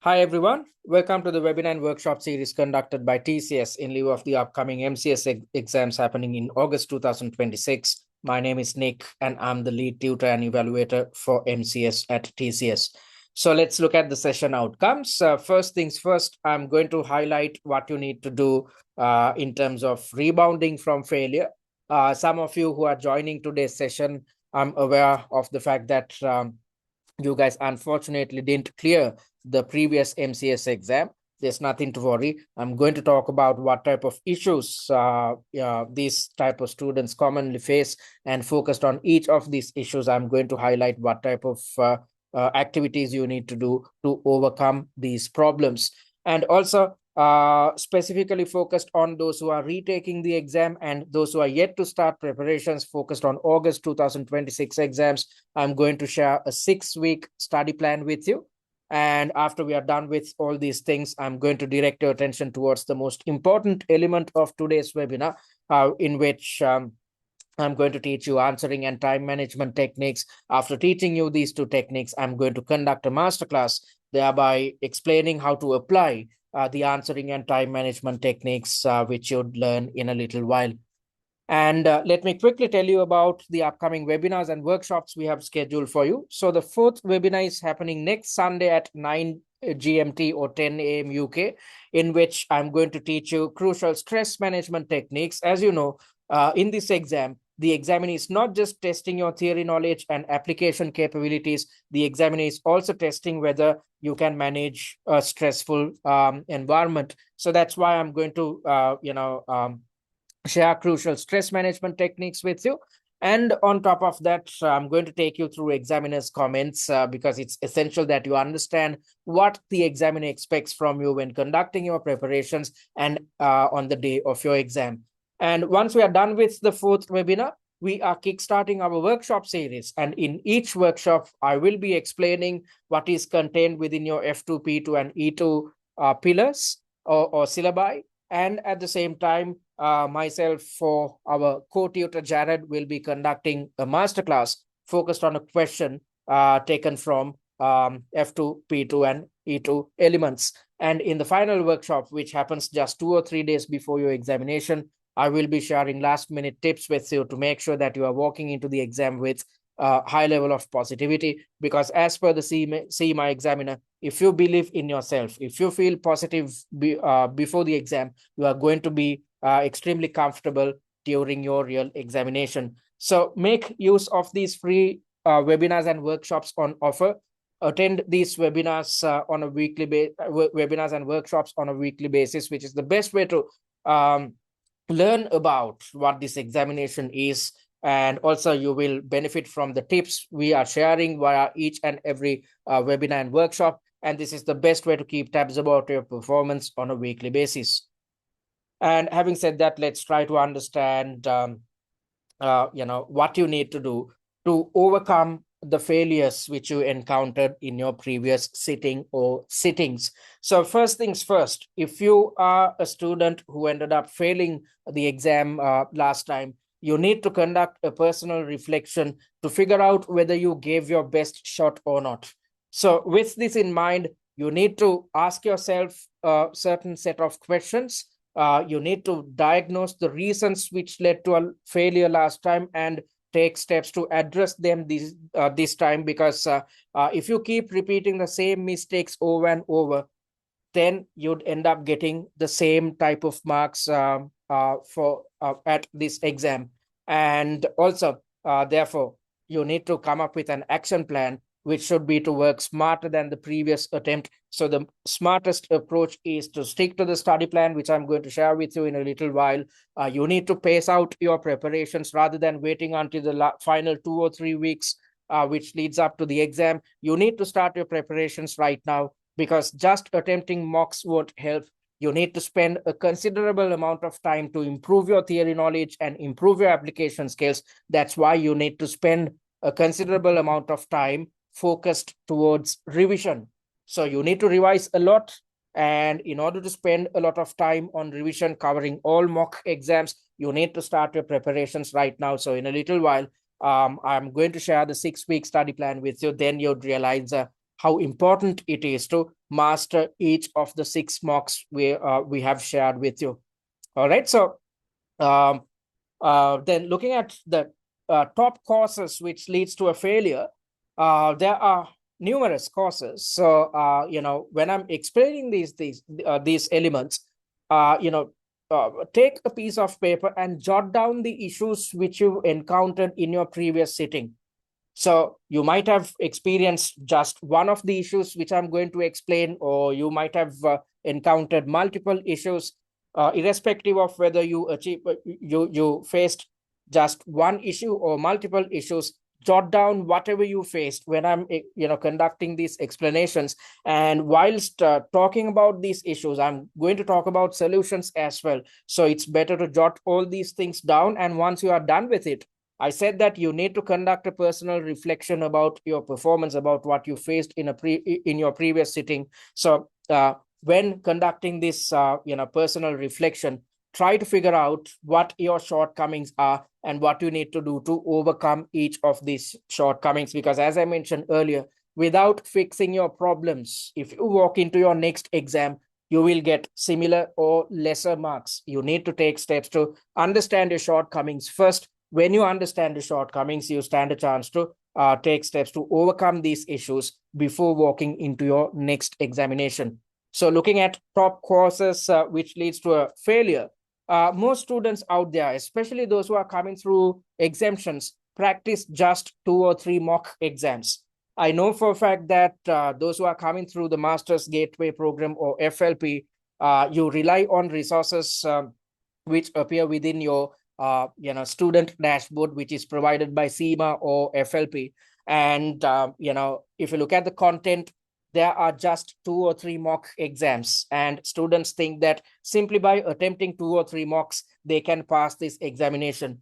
Hi everyone, welcome to the webinar and workshop series conducted by TCS in lieu of the upcoming MCS exams happening in August 2026. My name is Nick and I'm the lead tutor and evaluator for MCS at TCS. So let's look at the session outcomes. First things first, I'm going to highlight what you need to do in terms of rebounding from failure. Some of you who are joining today's session, I'm aware of the fact that you guys unfortunately didn't clear the previous MCS exam. There's nothing to worry. I'm going to talk about what type of issues these type of students commonly face, and focused on each of these issues, I'm going to highlight what type of activities you need to do to overcome these problems. And also specifically focused on those who are retaking the exam and those who are yet to start preparations, focused on August 2026 exams. I'm going to share a 6-week study plan with you. And after we are done with all these things, I'm going to direct your attention towards the most important element of today's webinar, in which I'm going to teach you answering and time management techniques. After teaching you these two techniques, I'm going to conduct a masterclass, thereby explaining how to apply the answering and time management techniques, which you'd learn in a little while. And let me quickly tell you about the upcoming webinars and workshops we have scheduled for you. So the fourth webinar is happening next Sunday at 9 GMT or 10 a.m. UK, in which I'm going to teach you crucial stress management techniques. As you know, in this exam, the examiner is not just testing your theory knowledge and application capabilities. The examiner is also testing whether you can manage a stressful environment. So that's why I'm going to, share crucial stress management techniques with you. And on top of that, I'm going to take you through examiner's comments because it's essential that you understand what the examiner expects from you when conducting your preparations and on the day of your exam. And once we are done with the fourth webinar, we are kickstarting our workshop series. And in each workshop, I will be explaining what is contained within your F2, P2, and E2 pillars or syllabi. And at the same time, myself for our co-tutor Jared will be conducting a masterclass focused on a question taken from F2, P2, and E2 elements. And in the final workshop, which happens just 2 or 3 days before your examination, I will be sharing last-minute tips with you to make sure that you are walking into the exam with a high level of positivity. Because as per the CIMA examiner, if you believe in yourself, if you feel positive before the exam, you are going to be extremely comfortable during your real examination. So make use of these free webinars and workshops on offer. Attend these webinars on a weekly webinars and workshops on a weekly basis, which is the best way to learn about what this examination is. And also you will benefit from the tips we are sharing via each and every webinar and workshop. And this is the best way to keep tabs about your performance on a weekly basis. And having said that, let's try to understand, what you need to do to overcome the failures which you encountered in your previous sitting or sittings. So first things first, if you are a student who ended up failing the exam last time, you need to conduct a personal reflection to figure out whether you gave your best shot or not. So with this in mind, you need to ask yourself a certain set of questions. You need to diagnose the reasons which led to a failure last time and take steps to address them this time, because if you keep repeating the same mistakes over and over, then you'd end up getting the same type of marks for at this exam. And also, therefore, you need to come up with an action plan which should be to work smarter than the previous attempt. So the smartest approach is to stick to the study plan, which I'm going to share with you in a little while. You need to pace out your preparations rather than waiting until the final 2 or 3 weeks, which leads up to the exam. You need to start your preparations right now, because just attempting mocks won't help. You need to spend a considerable amount of time to improve your theory knowledge and improve your application skills. That's why you need to spend a considerable amount of time focused towards revision. So you need to revise a lot. And in order to spend a lot of time on revision covering all mock exams, you need to start your preparations right now. So in a little while, I'm going to share the 6-week study plan with you. Then you'd realize how important it is to master each of the 6 mocks we have shared with you. All right. So then looking at the top causes which leads to a failure, there are numerous causes. So when I'm explaining these elements, take a piece of paper and jot down the issues which you encountered in your previous sitting. So you might have experienced just one of the issues which I'm going to explain, or you might have encountered multiple issues. Irrespective of whether you faced just one issue or multiple issues, jot down whatever you faced when I'm conducting these explanations. And whilst talking about these issues, I'm going to talk about solutions as well. So it's better to jot all these things down, and once you are done with it, I said that you need to conduct a personal reflection about your performance, about what you faced in your previous sitting. So when conducting this personal reflection, try to figure out what your shortcomings are and what you need to do to overcome each of these shortcomings. Because as I mentioned earlier, without fixing your problems, if you walk into your next exam, you will get similar or lesser marks. You need to take steps to understand your shortcomings first. When you understand the shortcomings, you stand a chance to take steps to overcome these issues before walking into your next examination. So looking at top causes which leads to a failure, most students out there, especially those who are coming through exemptions, practice just 2 or 3 mock exams. I know for a fact that those who are coming through the Master's Gateway Program or FLP, you rely on resources which appear within your student dashboard, which is provided by CIMA or FLP. And if you look at the content, there are just 2 or 3 mock exams, and students think that simply by attempting 2 or 3 mocks they can pass this examination,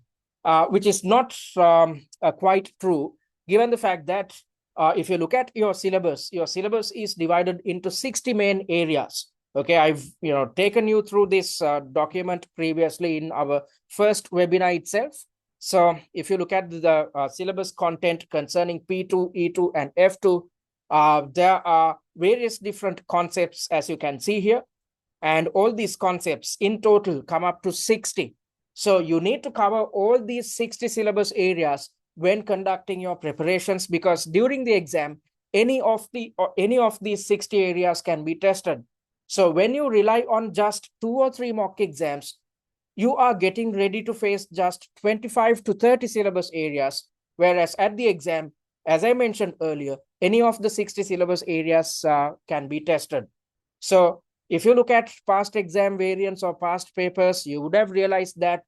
which is not quite true, given the fact that if you look at your syllabus is divided into 60 main areas. Okay, I've taken you through this document previously in our first webinar itself. So if you look at the syllabus content concerning P2, E2, and F2, there are various different concepts, as you can see here. And all these concepts in total come up to 60. So you need to cover all these 60 syllabus areas when conducting your preparations, because during the exam, any of these 60 areas can be tested. So when you rely on just 2 or 3 mock exams, you are getting ready to face just 25 to 30 syllabus areas, whereas at the exam, as I mentioned earlier, any of the 60 syllabus areas can be tested. So if you look at past exam variants or past papers, you would have realized that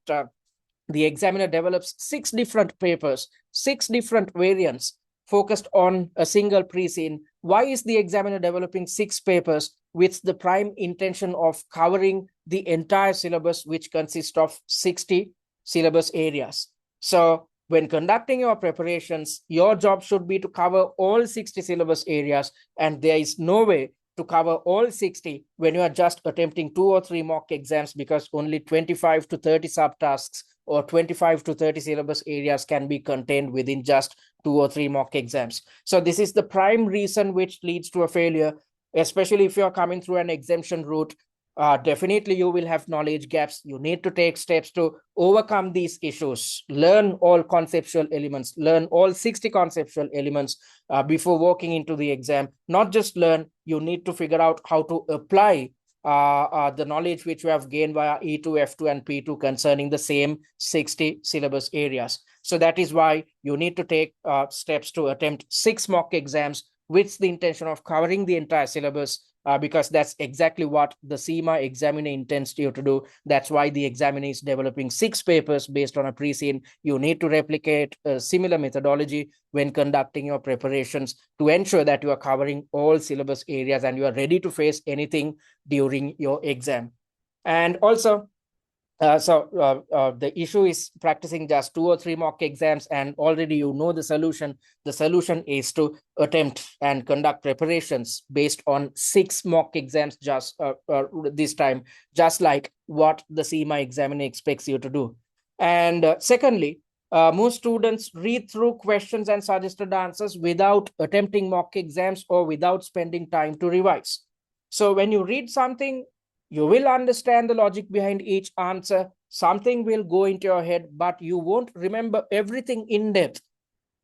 the examiner develops 6 different papers, 6 different variants focused on a single pre-scene. Why is the examiner developing 6 papers with the prime intention of covering the entire syllabus, which consists of 60 syllabus areas? So when conducting your preparations, your job should be to cover all 60 syllabus areas, and there is no way to cover all 60 when you are just attempting 2 or 3 mock exams, because only 25 to 30 subtasks or 25 to 30 syllabus areas can be contained within just 2 or 3 mock exams. So this is the prime reason which leads to a failure, especially if you're coming through an exemption route. Definitely you will have knowledge gaps. You need to take steps to overcome these issues. Learn all conceptual elements, learn all 60 conceptual elements before walking into the exam. Not just learn, you need to figure out how to apply the knowledge which you have gained via E2, F2, and P2 concerning the same 60 syllabus areas. So that is why you need to take steps to attempt 6 mock exams with the intention of covering the entire syllabus, because that's exactly what the CIMA examiner intends you to do. That's why the examiner is developing 6 papers based on a pre-scene. You need to replicate a similar methodology when conducting your preparations to ensure that you are covering all syllabus areas and you are ready to face anything during your exam. And also, the issue is practicing just 2 or 3 mock exams, and already you know the solution. The solution is to attempt and conduct preparations based on 6 mock exams just this time, just like what the CIMA examiner expects you to do. And secondly, most students read through questions and suggested answers without attempting mock exams or without spending time to revise. So when you read something, you will understand the logic behind each answer. Something will go into your head, but you won't remember everything in depth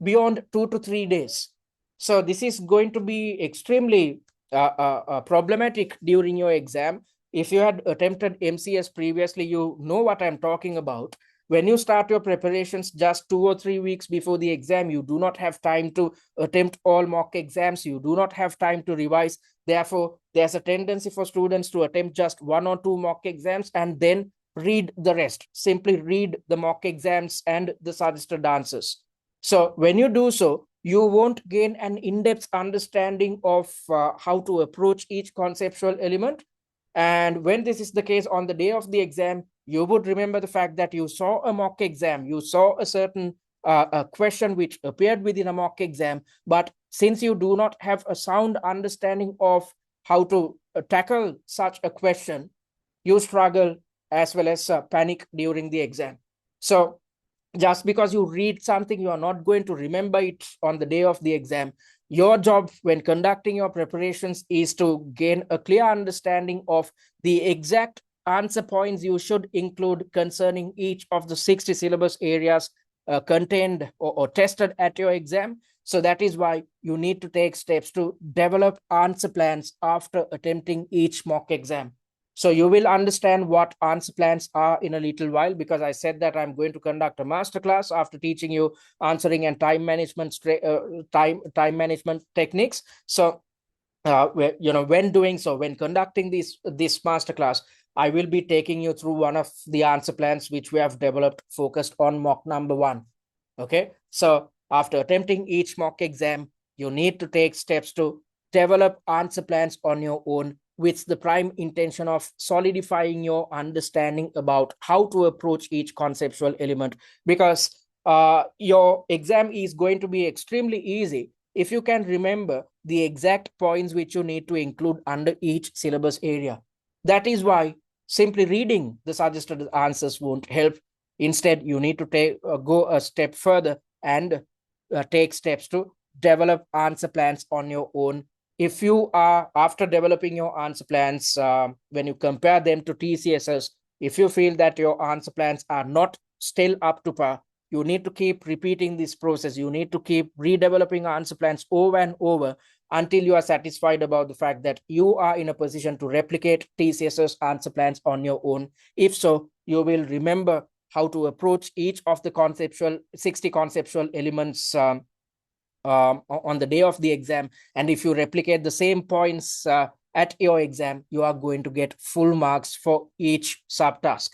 beyond 2 to 3 days. So this is going to be extremely problematic during your exam. If you had attempted MCS previously, you know what I'm talking about. When you start your preparations just 2 or 3 weeks before the exam, you do not have time to attempt all mock exams. You do not have time to revise. Therefore, there's a tendency for students to attempt just 1 or 2 mock exams and then read the rest. Simply read the mock exams and the suggested answers. So when you do so, you won't gain an in-depth understanding of how to approach each conceptual element. And when this is the case on the day of the exam, you would remember the fact that you saw a mock exam, you saw a certain a question which appeared within a mock exam, but since you do not have a sound understanding of how to tackle such a question, you struggle as well as panic during the exam. So just because you read something, you are not going to remember it on the day of the exam. Your job when conducting your preparations is to gain a clear understanding of the exact answer points you should include concerning each of the 60 syllabus areas contained or tested at your exam. So that is why you need to take steps to develop answer plans after attempting each mock exam. So you will understand what answer plans are in a little while, because I said that I'm going to conduct a masterclass after teaching you answering and time management time management techniques. So when doing so, when conducting this masterclass, I will be taking you through one of the answer plans which we have developed focused on mock number 1. Okay, so after attempting each mock exam, you need to take steps to develop answer plans on your own with the prime intention of solidifying your understanding about how to approach each conceptual element, because your exam is going to be extremely easy if you can remember the exact points which you need to include under each syllabus area. That is why simply reading the suggested answers won't help. Instead, you need to go a step further and take steps to develop answer plans on your own. If you are, after developing your answer plans, when you compare them to TCSs, if you feel that your answer plans are not still up to par, you need to keep repeating this process. You need to keep redeveloping answer plans over and over until you are satisfied about the fact that you are in a position to replicate TCS's answer plans on your own. If so, you will remember how to approach each of the 60 conceptual elements on the day of the exam. And if you replicate the same points at your exam, you are going to get full marks for each subtask.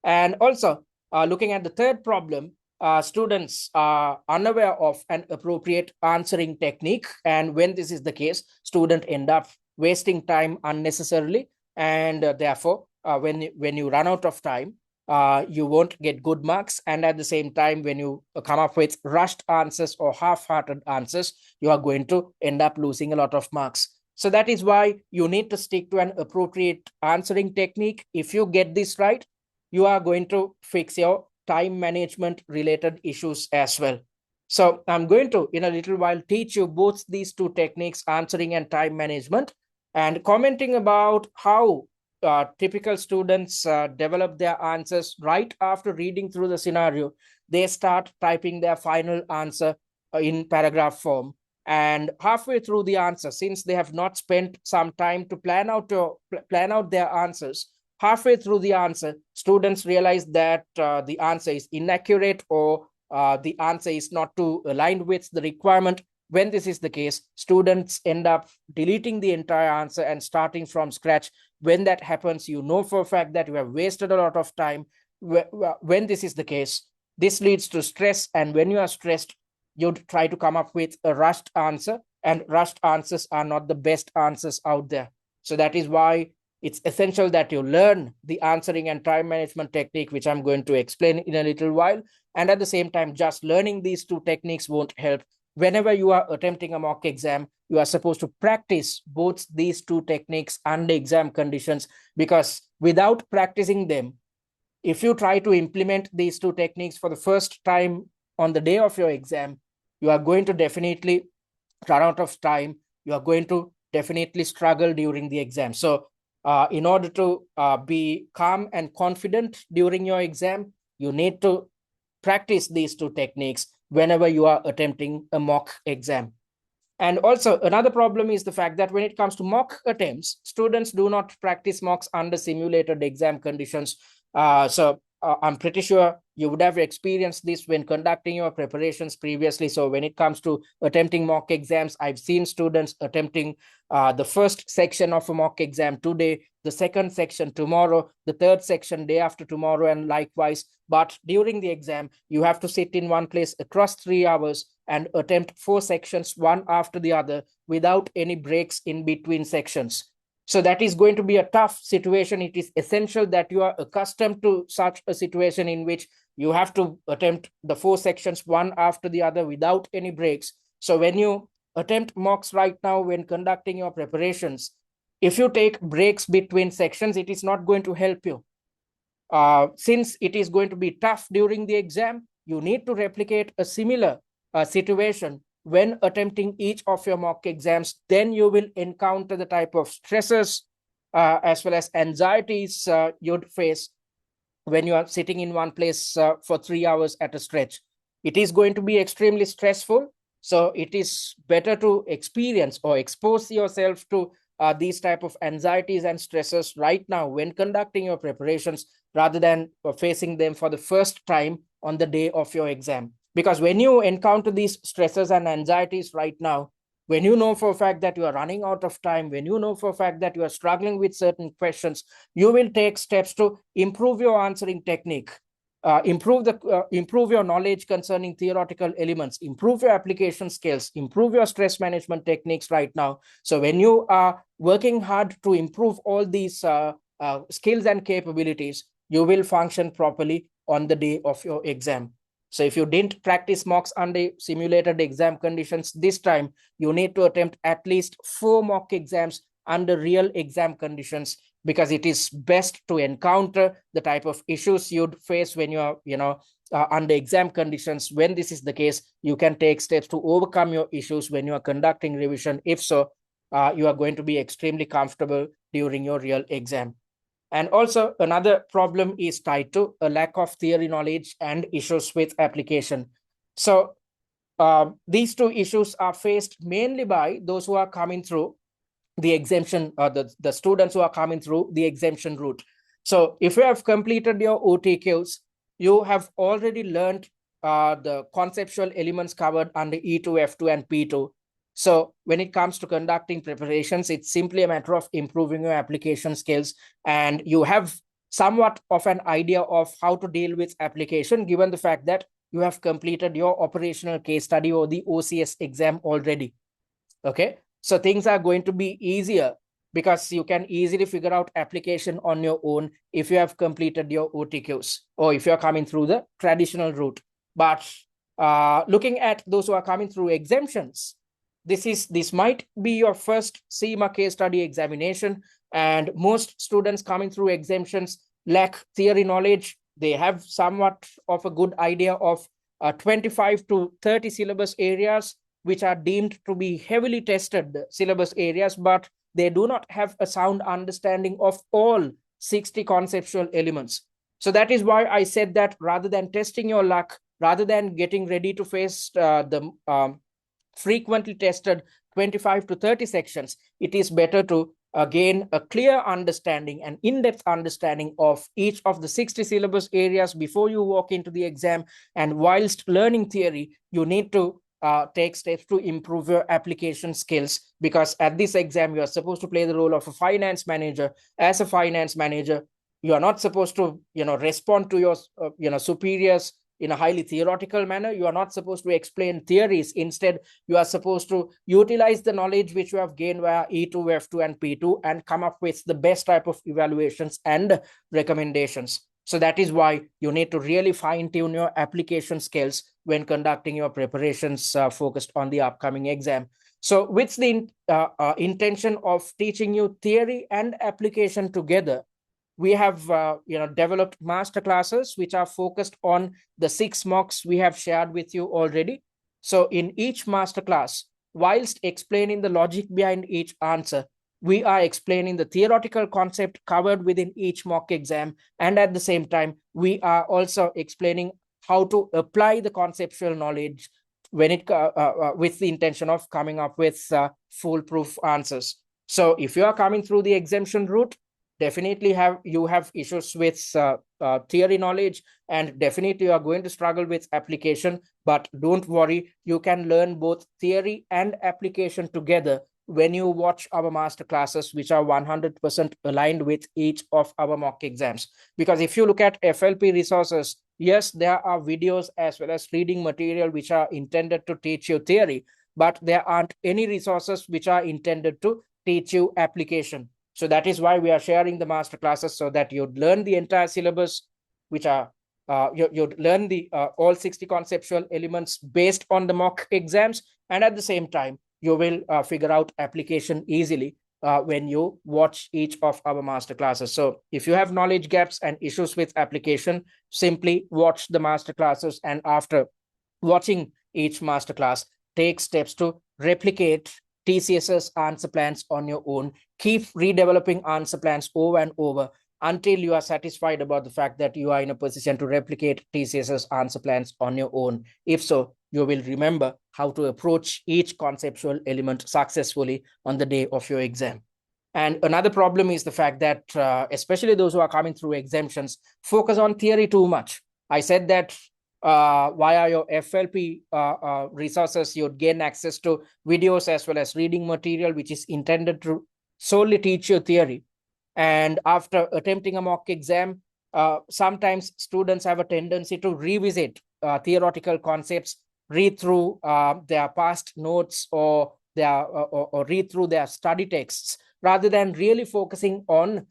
And also, looking at the third problem, students are unaware of an appropriate answering technique. And when this is the case, students end up wasting time unnecessarily. And therefore, when you run out of time, you won't get good marks. And at the same time, when you come up with rushed answers or half-hearted answers, you are going to end up losing a lot of marks. So that is why you need to stick to an appropriate answering technique. If you get this right, you are going to fix your time management related issues as well. So I'm going to, in a little while, teach you both these two techniques, answering and time management, and commenting about how typical students develop their answers right after reading through the scenario. They start typing their final answer in paragraph form. And halfway through the answer, since they have not spent some time to plan out their answers, halfway through the answer, students realize that the answer is inaccurate, or the answer is not too aligned with the requirement. When this is the case, students end up deleting the entire answer and starting from scratch. When that happens, you know for a fact that you have wasted a lot of time. When this is the case, this leads to stress. And when you are stressed, you try to come up with a rushed answer, and rushed answers are not the best answers out there. So that is why it's essential that you learn the answering and time management technique, which I'm going to explain in a little while. And at the same time, just learning these two techniques won't help. Whenever you are attempting a mock exam, you are supposed to practice both these two techniques under exam conditions, because without practicing them, if you try to implement these two techniques for the first time on the day of your exam, you are going to definitely run out of time. You are going to definitely struggle during the exam. So in order to be calm and confident during your exam, you need to practice these two techniques whenever you are attempting a mock exam. And also another problem is the fact that when it comes to mock attempts, students do not practice mocks under simulated exam conditions. I'm pretty sure you would have experienced this when conducting your preparations previously. So when it comes to attempting mock exams, I've seen students attempting the first section of a mock exam today, the second section tomorrow, the third section day after tomorrow, and likewise. But during the exam, you have to sit in one place across 3 hours and attempt 4 sections one after the other without any breaks in between sections. So that is going to be a tough situation. It is essential that you are accustomed to such a situation in which you have to attempt the 4 sections one after the other without any breaks. So when you attempt mocks right now, when conducting your preparations, if you take breaks between sections, it is not going to help you. Since it is going to be tough during the exam, you need to replicate a similar situation when attempting each of your mock exams. Then you will encounter the type of stresses as well as anxieties you'd face when you are sitting in one place for 3 hours at a stretch. It is going to be extremely stressful. So it is better to experience or expose yourself to these type of anxieties and stresses right now when conducting your preparations, rather than facing them for the first time on the day of your exam. Because when you encounter these stresses and anxieties right now, when you know for a fact that you are running out of time, when you know for a fact that you are struggling with certain questions, you will take steps to improve your answering technique, improve your knowledge concerning theoretical elements, improve your application skills, improve your stress management techniques right now. So when you are working hard to improve all these skills and capabilities, you will function properly on the day of your exam. So if you didn't practice mocks under simulated exam conditions this time, you need to attempt at least 4 mock exams under real exam conditions, because it is best to encounter the type of issues you'd face when you're, under exam conditions. When this is the case, you can take steps to overcome your issues when you are conducting revision. If so, you are going to be extremely comfortable during your real exam. And also another problem is tied to a lack of theory knowledge and issues with application. So these two issues are faced mainly by those who are coming through the exemption, or the students who are coming through the exemption route. So if you have completed your OTQs, you have already learned the conceptual elements covered under E2, F2, and P2. So when it comes to conducting preparations, it's simply a matter of improving your application skills, and you have somewhat of an idea of how to deal with application, given the fact that you have completed your operational case study or the OCS exam already. Okay, so things are going to be easier because you can easily figure out application on your own if you have completed your OTQs, or if you're coming through the traditional route. But looking at those who are coming through exemptions, this might be your first CIMA case study examination, and most students coming through exemptions lack theory knowledge. They have somewhat of a good idea of 25 to 30 syllabus areas, which are deemed to be heavily tested syllabus areas, but they do not have a sound understanding of all 60 conceptual elements. So that is why I said that rather than testing your luck, rather than getting ready to face the frequently tested 25 to 30 sections, it is better to gain a clear understanding and in-depth understanding of each of the 60 syllabus areas before you walk into the exam. And whilst learning theory, you need to take steps to improve your application skills, because at this exam you are supposed to play the role of a finance manager. As a finance manager, you are not supposed to respond to your superiors in a highly theoretical manner. You are not supposed to explain theories. Instead, you are supposed to utilize the knowledge which you have gained via E2, F2, and P2 and come up with the best type of evaluations and recommendations. So that is why you need to really fine-tune your application skills when conducting your preparations focused on the upcoming exam. So with the intention of teaching you theory and application together, we have developed master classes which are focused on the 6 mocks we have shared with you already. So in each master class, whilst explaining the logic behind each answer, we are explaining the theoretical concept covered within each mock exam. And at the same time, we are also explaining how to apply the conceptual knowledge when it with the intention of coming up with foolproof answers. So if you are coming through the exemption route, definitely you have issues with theory knowledge, and definitely you are going to struggle with application. But don't worry, you can learn both theory and application together when you watch our master classes, which are 100% aligned with each of our mock exams. Because if you look at FLP resources, yes, there are videos as well as reading material which are intended to teach you theory, but there aren't any resources which are intended to teach you application. So that is why we are sharing the master classes, so that you'd learn the entire syllabus, which are you'd learn the all 60 conceptual elements based on the mock exams, and at the same time you will figure out application easily when you watch each of our master classes. So if you have knowledge gaps and issues with application, simply watch the master classes, and after watching each master class, take steps to replicate TCS's answer plans on your own. Keep redeveloping answer plans over and over until you are satisfied about the fact that you are in a position to replicate TCS's answer plans on your own. If so, you will remember how to approach each conceptual element successfully on the day of your exam. And another problem is the fact that, especially those who are coming through exemptions, focus on theory too much. I said that via your FLP resources, you'd gain access to videos as well as reading material, which is intended to solely teach you theory. And after attempting a mock exam, sometimes students have a tendency to revisit theoretical concepts, read through their past notes, or read through their study texts, rather than really focusing on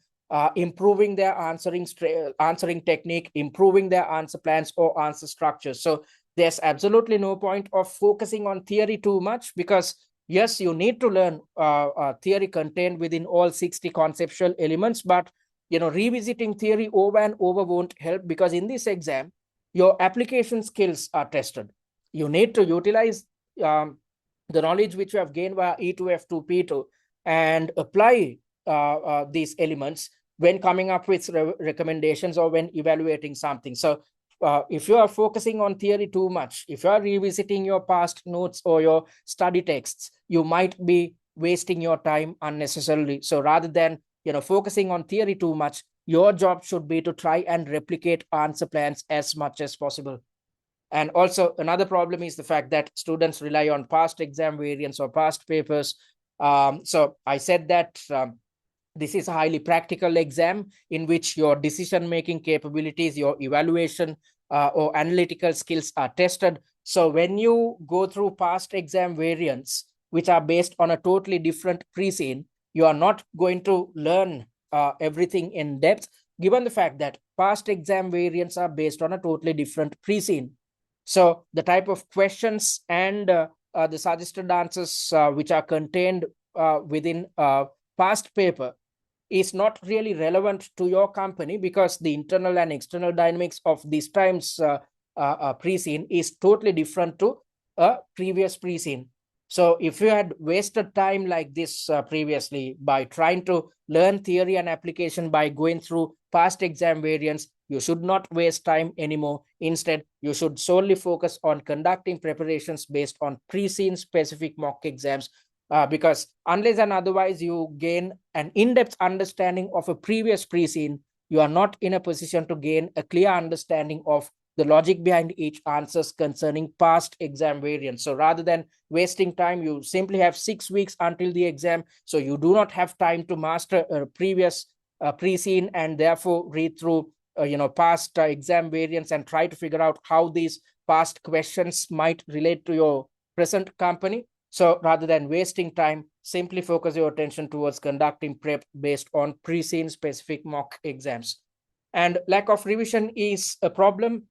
improving their answering technique, improving their answer plans or answer structures. So there's absolutely no point of focusing on theory too much, because yes, you need to learn theory contained within all 60 conceptual elements, but revisiting theory over and over won't help, because in this exam, your application skills are tested. You need to utilize the knowledge which you have gained via E2, F2, P2, and apply these elements when coming up with recommendations or when evaluating something. So if you are focusing on theory too much, if you are revisiting your past notes or your study texts, you might be wasting your time unnecessarily. So rather than focusing on theory too much, your job should be to try and replicate answer plans as much as possible. And also another problem is the fact that students rely on past exam variants or past papers. So I said that this is a highly practical exam in which your decision-making capabilities, your evaluation or analytical skills are tested. So when you go through past exam variants, which are based on a totally different pre-scene, you are not going to learn everything in depth, given the fact that past exam variants are based on a totally different pre-scene. So the type of questions and the suggested answers which are contained within past paper is not really relevant to your company, because the internal and external dynamics of this time's pre-scene is totally different to a previous pre-scene. So if you had wasted time like this previously by trying to learn theory and application by going through past exam variants, you should not waste time anymore. Instead, you should solely focus on conducting preparations based on pre-scene specific mock exams, because unless and otherwise you gain an in-depth understanding of a previous pre-scene, you are not in a position to gain a clear understanding of the logic behind each answers concerning past exam variants. So rather than wasting time, you simply have 6 weeks until the exam. So you do not have time to master a previous pre-scene and therefore read through past exam variants and try to figure out how these past questions might relate to your present company. So rather than wasting time, simply focus your attention towards conducting prep based on pre-scene specific mock exams. And lack of revision is a problem,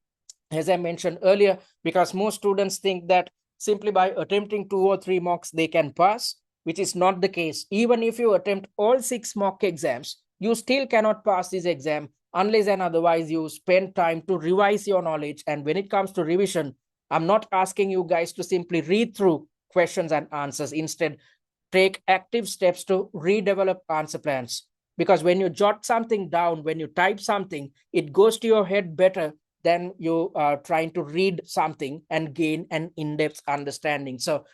as I mentioned earlier, because most students think that simply by attempting 2 or 3 mocks, they can pass, which is not the case. Even if you attempt all 6 mock exams, you still cannot pass this exam unless and otherwise you spend time to revise your knowledge. And when it comes to revision, I'm not asking you guys to simply read through questions and answers. Instead, take active steps to redevelop answer plans. Because when you jot something down, when you type something, it goes to your head better than you are trying to read something and gain an in-depth understanding. So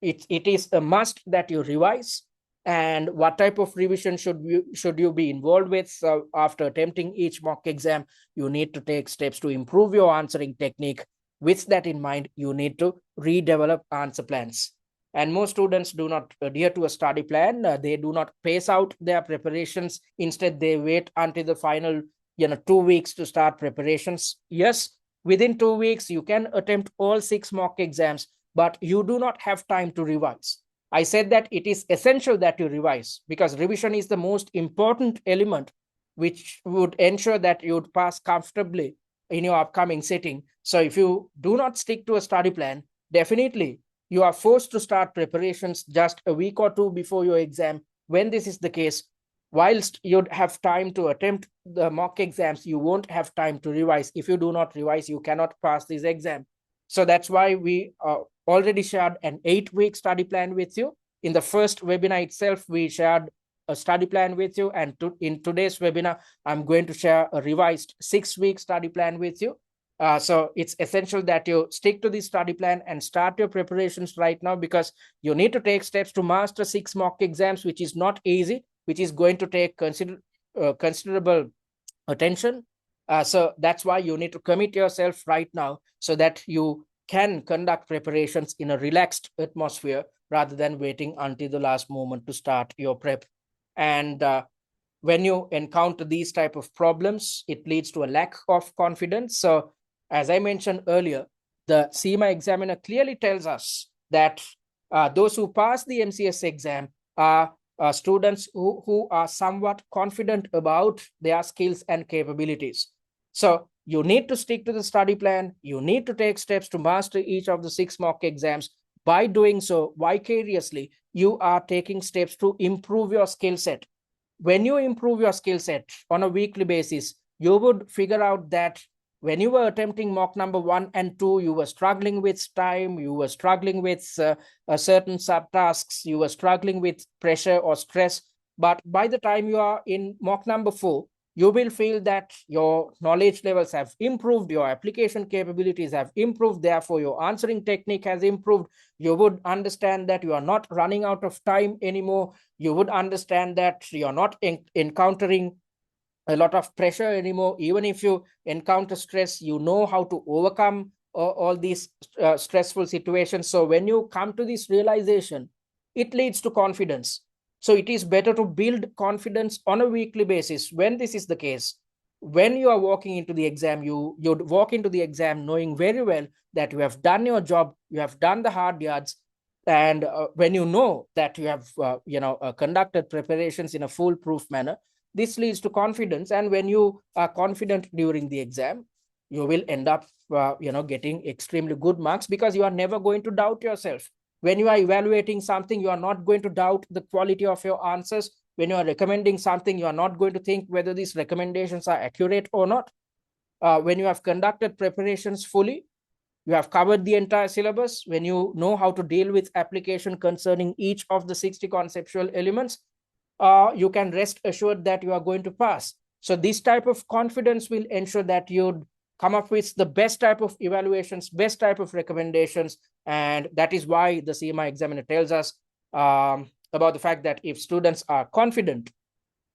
it is a must that you revise. And what type of revision should you be involved with? So after attempting each mock exam, you need to take steps to improve your answering technique. With that in mind, you need to redevelop answer plans. And most students do not adhere to a study plan. They do not pace out their preparations. Instead, they wait until the final 2 weeks to start preparations. Yes, within 2 weeks you can attempt all 6 mock exams, but you do not have time to revise. I said that it is essential that you revise, because revision is the most important element which would ensure that you would pass comfortably in your upcoming sitting. So if you do not stick to a study plan, definitely you are forced to start preparations just a week or two before your exam. When this is the case, whilst you'd have time to attempt the mock exams, you won't have time to revise. If you do not revise, you cannot pass this exam. So that's why we already shared an 8-week study plan with you. In the first webinar itself, we shared a study plan with you. And in today's webinar, I'm going to share a revised 6-week study plan with you. So it's essential that you stick to the study plan and start your preparations right now, because you need to take steps to master 6 mock exams, which is not easy, which is going to take considerable attention. So that's why you need to commit yourself right now, so that you can conduct preparations in a relaxed atmosphere rather than waiting until the last moment to start your prep. And when you encounter these type of problems, it leads to a lack of confidence. So as I mentioned earlier, the CIMA examiner clearly tells us that those who pass the MCS exam are students who are somewhat confident about their skills and capabilities. So you need to stick to the study plan. You need to take steps to master each of the 6 mock exams. By doing so, vicariously, you are taking steps to improve your skill set. When you improve your skill set on a weekly basis, you would figure out that when you were attempting mock number 1 and 2, you were struggling with time, you were struggling with certain subtasks, you were struggling with pressure or stress. But by the time you are in mock number 4, you will feel that your knowledge levels have improved, your application capabilities have improved, therefore your answering technique has improved. You would understand that you are not running out of time anymore. You would understand that you are not encountering a lot of pressure anymore. Even if you encounter stress, you know how to overcome all these stressful situations. So when you come to this realization, it leads to confidence. So it is better to build confidence on a weekly basis. When this is the case, when you are walking into the exam, you'd walk into the exam knowing very well that you have done your job, you have done the hard yards. And when you know that you have conducted preparations in a foolproof manner, this leads to confidence. And when you are confident during the exam, you will end up getting extremely good marks, because you are never going to doubt yourself. When you are evaluating something, you are not going to doubt the quality of your answers. When you are recommending something, you are not going to think whether these recommendations are accurate or not. When you have conducted preparations fully, you have covered the entire syllabus, when you know how to deal with application concerning each of the 60 conceptual elements, you can rest assured that you are going to pass. So this type of confidence will ensure that you come up with the best type of evaluations, best type of recommendations. And that is why the CIMA examiner tells us about the fact that if students are confident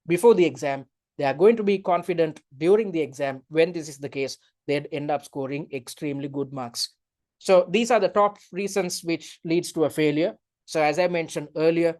before the exam, they are going to be confident during the exam. When this is the case, they'd end up scoring extremely good marks. So these are the top reasons which leads to a failure. So as I mentioned earlier,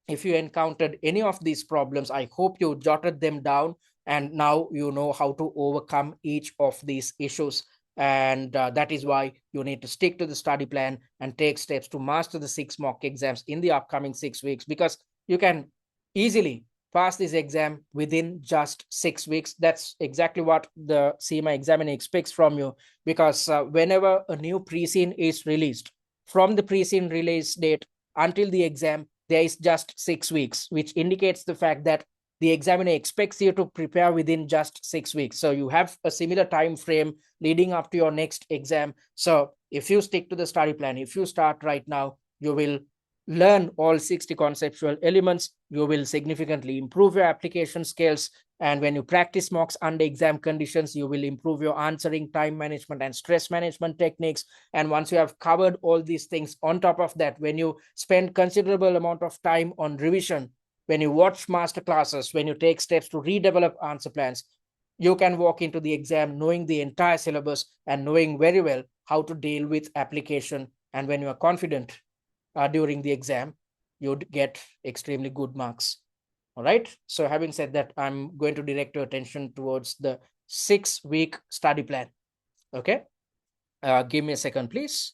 if you encountered any of these problems, I hope you jotted them down, and now you know how to overcome each of these issues. And that is why you need to stick to the study plan and take steps to master the 6 mock exams in the upcoming 6 weeks, because you can easily pass this exam within just 6 weeks. That's exactly what the CIMA examiner expects from you, because whenever a new pre-scene is released, from the pre-scene release date until the exam, there is just 6 weeks, which indicates the fact that the examiner expects you to prepare within just 6 weeks. So you have a similar time frame leading up to your next exam. So if you stick to the study plan, if you start right now, you will learn all 60 conceptual elements. You will significantly improve your application skills. And when you practice mocks under exam conditions, you will improve your answering, time management, and stress management techniques. And once you have covered all these things, on top of that, when you spend considerable amount of time on revision, when you watch master classes, when you take steps to redevelop answer plans, you can walk into the exam knowing the entire syllabus and knowing very well how to deal with application. And when you are confident during the exam, you'd get extremely good marks. All right. So having said that, I'm going to direct your attention towards the 6-week study plan. Okay. Give me a second, please.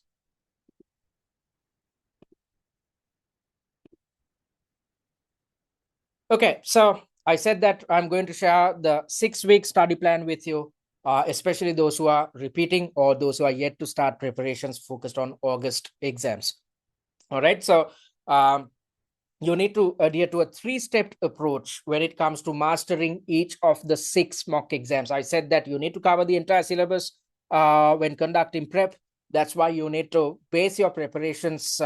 Okay. So I said that I'm going to share the 6-week study plan with you, especially those who are repeating or those who are yet to start preparations focused on August exams. All right. So you need to adhere to a 3-step approach when it comes to mastering each of the 6 mock exams. I said that you need to cover the entire syllabus when conducting prep. That's why you need to base your preparations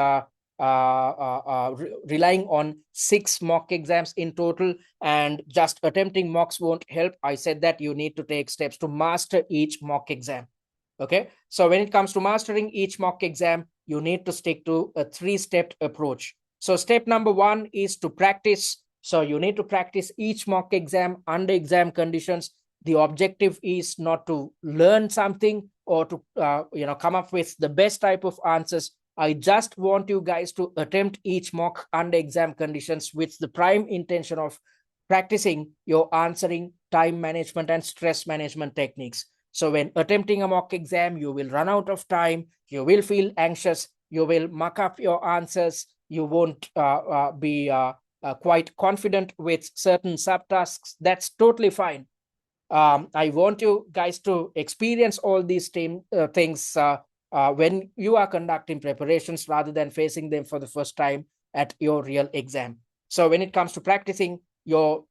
relying on 6 mock exams in total, and just attempting mocks won't help. I said that you need to take steps to master each mock exam. Okay, so when it comes to mastering each mock exam, you need to stick to a 3-step approach. So step number 1 is to practice. So you need to practice each mock exam under exam conditions. The objective is not to learn something or to come up with the best type of answers. I just want you guys to attempt each mock under exam conditions with the prime intention of practicing your answering, time management, and stress management techniques. So when attempting a mock exam, you will run out of time, you will feel anxious, you will muck up your answers, you won't be quite confident with certain subtasks. That's totally fine. I want you guys to experience all these things when you are conducting preparations rather than facing them for the first time at your real exam. So when it comes to practicing, your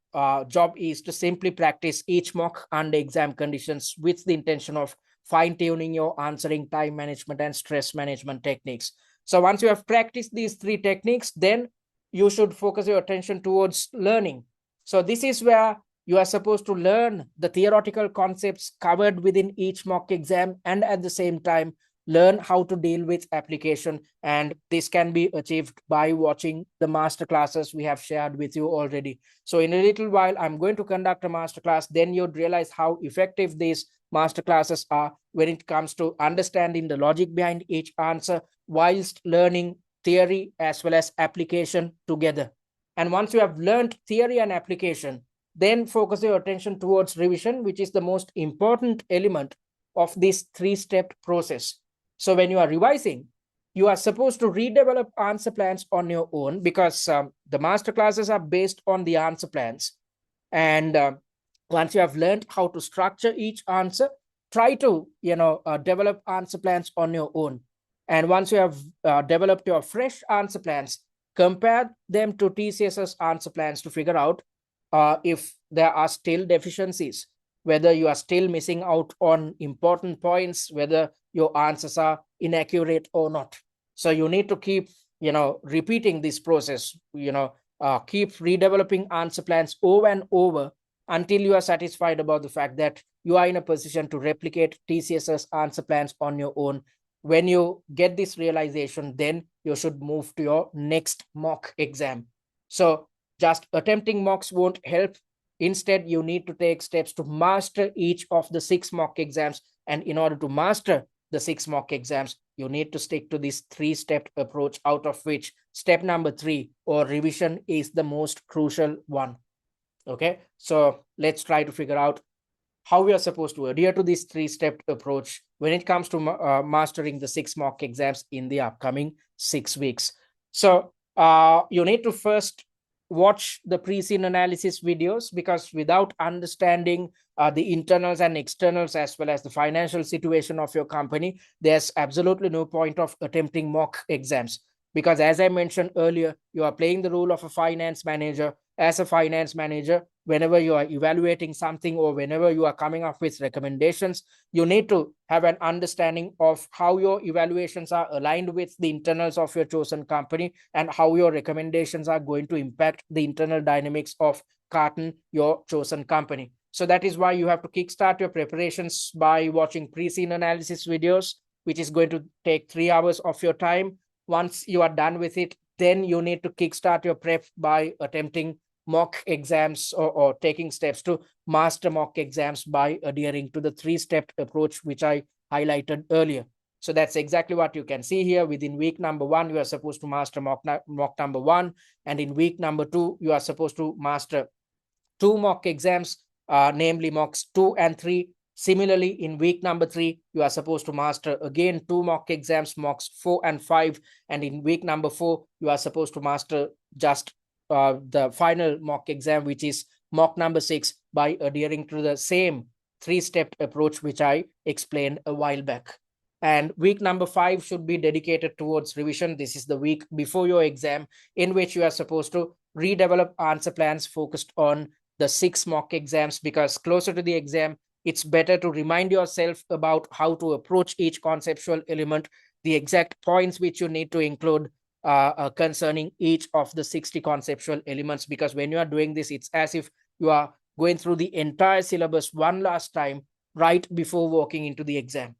job is to simply practice each mock under exam conditions with the intention of fine-tuning your answering, time management, and stress management techniques. So once you have practiced these 3 techniques, then you should focus your attention towards learning. So this is where you are supposed to learn the theoretical concepts covered within each mock exam, and at the same time learn how to deal with application. And this can be achieved by watching the master classes we have shared with you already. So in a little while, I'm going to conduct a master class. Then you'd realize how effective these master classes are when it comes to understanding the logic behind each answer whilst learning theory as well as application together. And once you have learned theory and application, then focus your attention towards revision, which is the most important element of this 3-step process. So when you are revising, you are supposed to redevelop answer plans on your own, because the master classes are based on the answer plans. And once you have learned how to structure each answer, try to develop answer plans on your own. And once you have developed your fresh answer plans, compare them to TCS's answer plans to figure out if there are still deficiencies, whether you are still missing out on important points, whether your answers are inaccurate or not. So you need to keep repeating this process, keep redeveloping answer plans over and over until you are satisfied about the fact that you are in a position to replicate TCS's answer plans on your own. When you get this realization, then you should move to your next mock exam. So just attempting mocks won't help. Instead, you need to take steps to master each of the 6 mock exams. And in order to master the 6 mock exams, you need to stick to this 3-step approach, out of which step number 3, or revision, is the most crucial one. Okay, so let's try to figure out how we are supposed to adhere to this 3-step approach when it comes to mastering the 6 mock exams in the upcoming 6 weeks. So you need to first watch the pre-scene analysis videos, because without understanding the internals and externals as well as the financial situation of your company, there's absolutely no point of attempting mock exams, Because as I mentioned earlier, you are playing the role of a finance manager. As a finance manager, whenever you are evaluating something or whenever you are coming up with recommendations, you need to have an understanding of how your evaluations are aligned with the internals of your chosen company and how your recommendations are going to impact the internal dynamics of Cartn, your chosen company. So that is why you have to kickstart your preparations by watching pre-scene analysis videos, which is going to take 3 hours of your time. Once you are done with it, then you need to kickstart your prep by attempting mock exams or taking steps to master mock exams by adhering to the 3-step approach, which I highlighted earlier. So that's exactly what you can see here. Within week number 1, you are supposed to master mock number 1. And in week number 2, you are supposed to master 2 mock exams, namely mocks 2 and 3. Similarly, in week number 3, you are supposed to master again 2 mock exams, mocks 4 and 5. And in week number 4, you are supposed to master just the final mock exam, which is mock number 6, by adhering to the same 3-step approach, which I explained a while back. And week number 5 should be dedicated towards revision. This is the week before your exam, in which you are supposed to redevelop answer plans focused on the 6 mock exams, because closer to the exam, it's better to remind yourself about how to approach each conceptual element, the exact points which you need to include concerning each of the 60 conceptual elements, because when you are doing this, it's as if you are going through the entire syllabus one last time right before walking into the exam.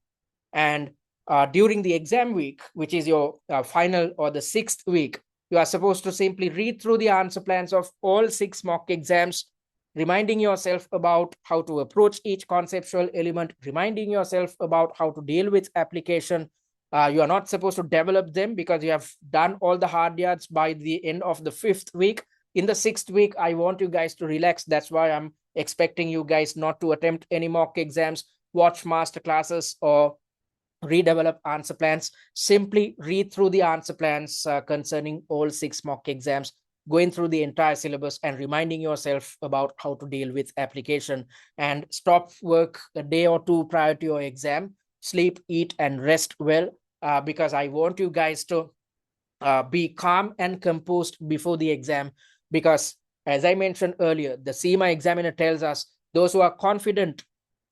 And during the exam week, which is your final or the 6th week, you are supposed to simply read through the answer plans of all 6 mock exams, reminding yourself about how to approach each conceptual element, reminding yourself about how to deal with application. You are not supposed to develop them because you have done all the hard yards by the end of the 5th week. In the 6th week, I want you guys to relax. That's why I'm expecting you guys not to attempt any mock exams, watch master classes, or redevelop answer plans. Simply read through the answer plans concerning all 6 mock exams, going through the entire syllabus and reminding yourself about how to deal with application, and stop work a day or 2 prior to your exam. Sleep, eat, and rest well, because I want you guys to be calm and composed before the exam, because as I mentioned earlier, the CIMA examiner tells us those who are confident,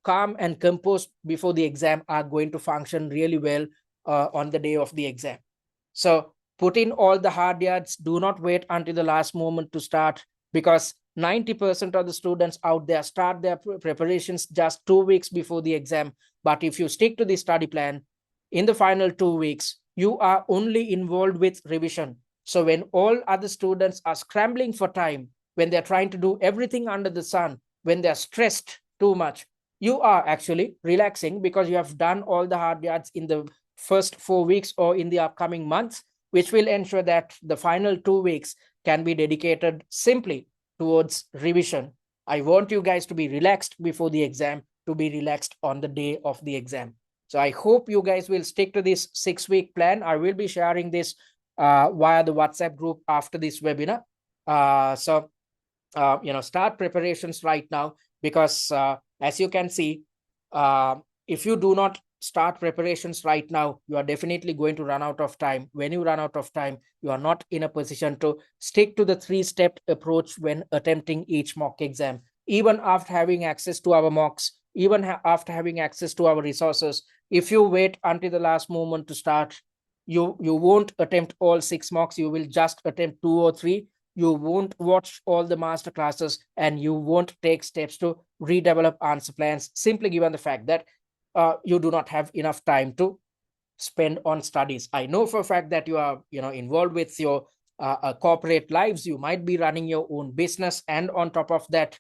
calm, and composed before the exam are going to function really well on the day of the exam. So put in all the hard yards. Do not wait until the last moment to start, because 90% of the students out there start their preparations just 2 weeks before the exam. But if you stick to the study plan, in the final 2 weeks, you are only involved with revision. So when all other students are scrambling for time, when they're trying to do everything under the sun, when they're stressed too much, you are actually relaxing because you have done all the hard yards in the first 4 weeks or in the upcoming months, which will ensure that the final 2 weeks can be dedicated simply towards revision. I want you guys to be relaxed before the exam, to be relaxed on the day of the exam. So I hope you guys will stick to this 6-week plan. I will be sharing this via the WhatsApp group after this webinar. Start preparations right now, because as you can see, if you do not start preparations right now, you are definitely going to run out of time. When you run out of time, you are not in a position to stick to the 3-step approach when attempting each mock exam. Even after having access to our mocks, even after having access to our resources, if you wait until the last moment to start, you won't attempt all 6 mocks. You will just attempt 2 or 3. You won't watch all the master classes, and you won't take steps to redevelop answer plans, simply given the fact that you do not have enough time to spend on studies. I know for a fact that you are involved with your corporate lives. You might be running your own business, and on top of that,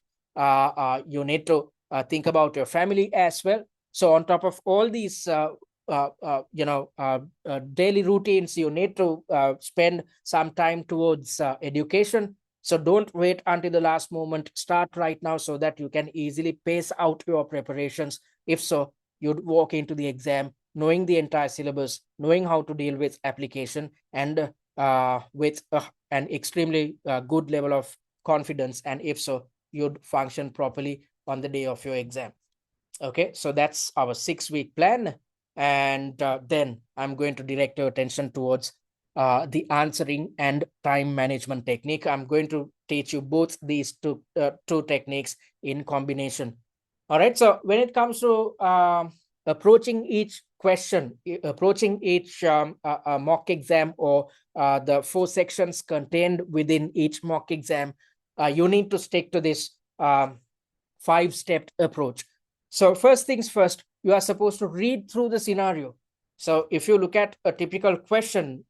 you need to think about your family as well. So on top of all these daily routines, you need to spend some time towards education. So don't wait until the last moment. Start right now so that you can easily pace out your preparations. If so, you'd walk into the exam knowing the entire syllabus, knowing how to deal with application, and with an extremely good level of confidence. And if so, you'd function properly on the day of your exam. Okay, so that's our 6-week plan. And then I'm going to direct your attention towards the answering and time management technique. I'm going to teach you both these two techniques in combination. All right. So when it comes to approaching each question, approaching each mock exam, or the 4 sections contained within each mock exam, you need to stick to this 5-step approach. So first things first, you are supposed to read through the scenario. So if you look at a typical question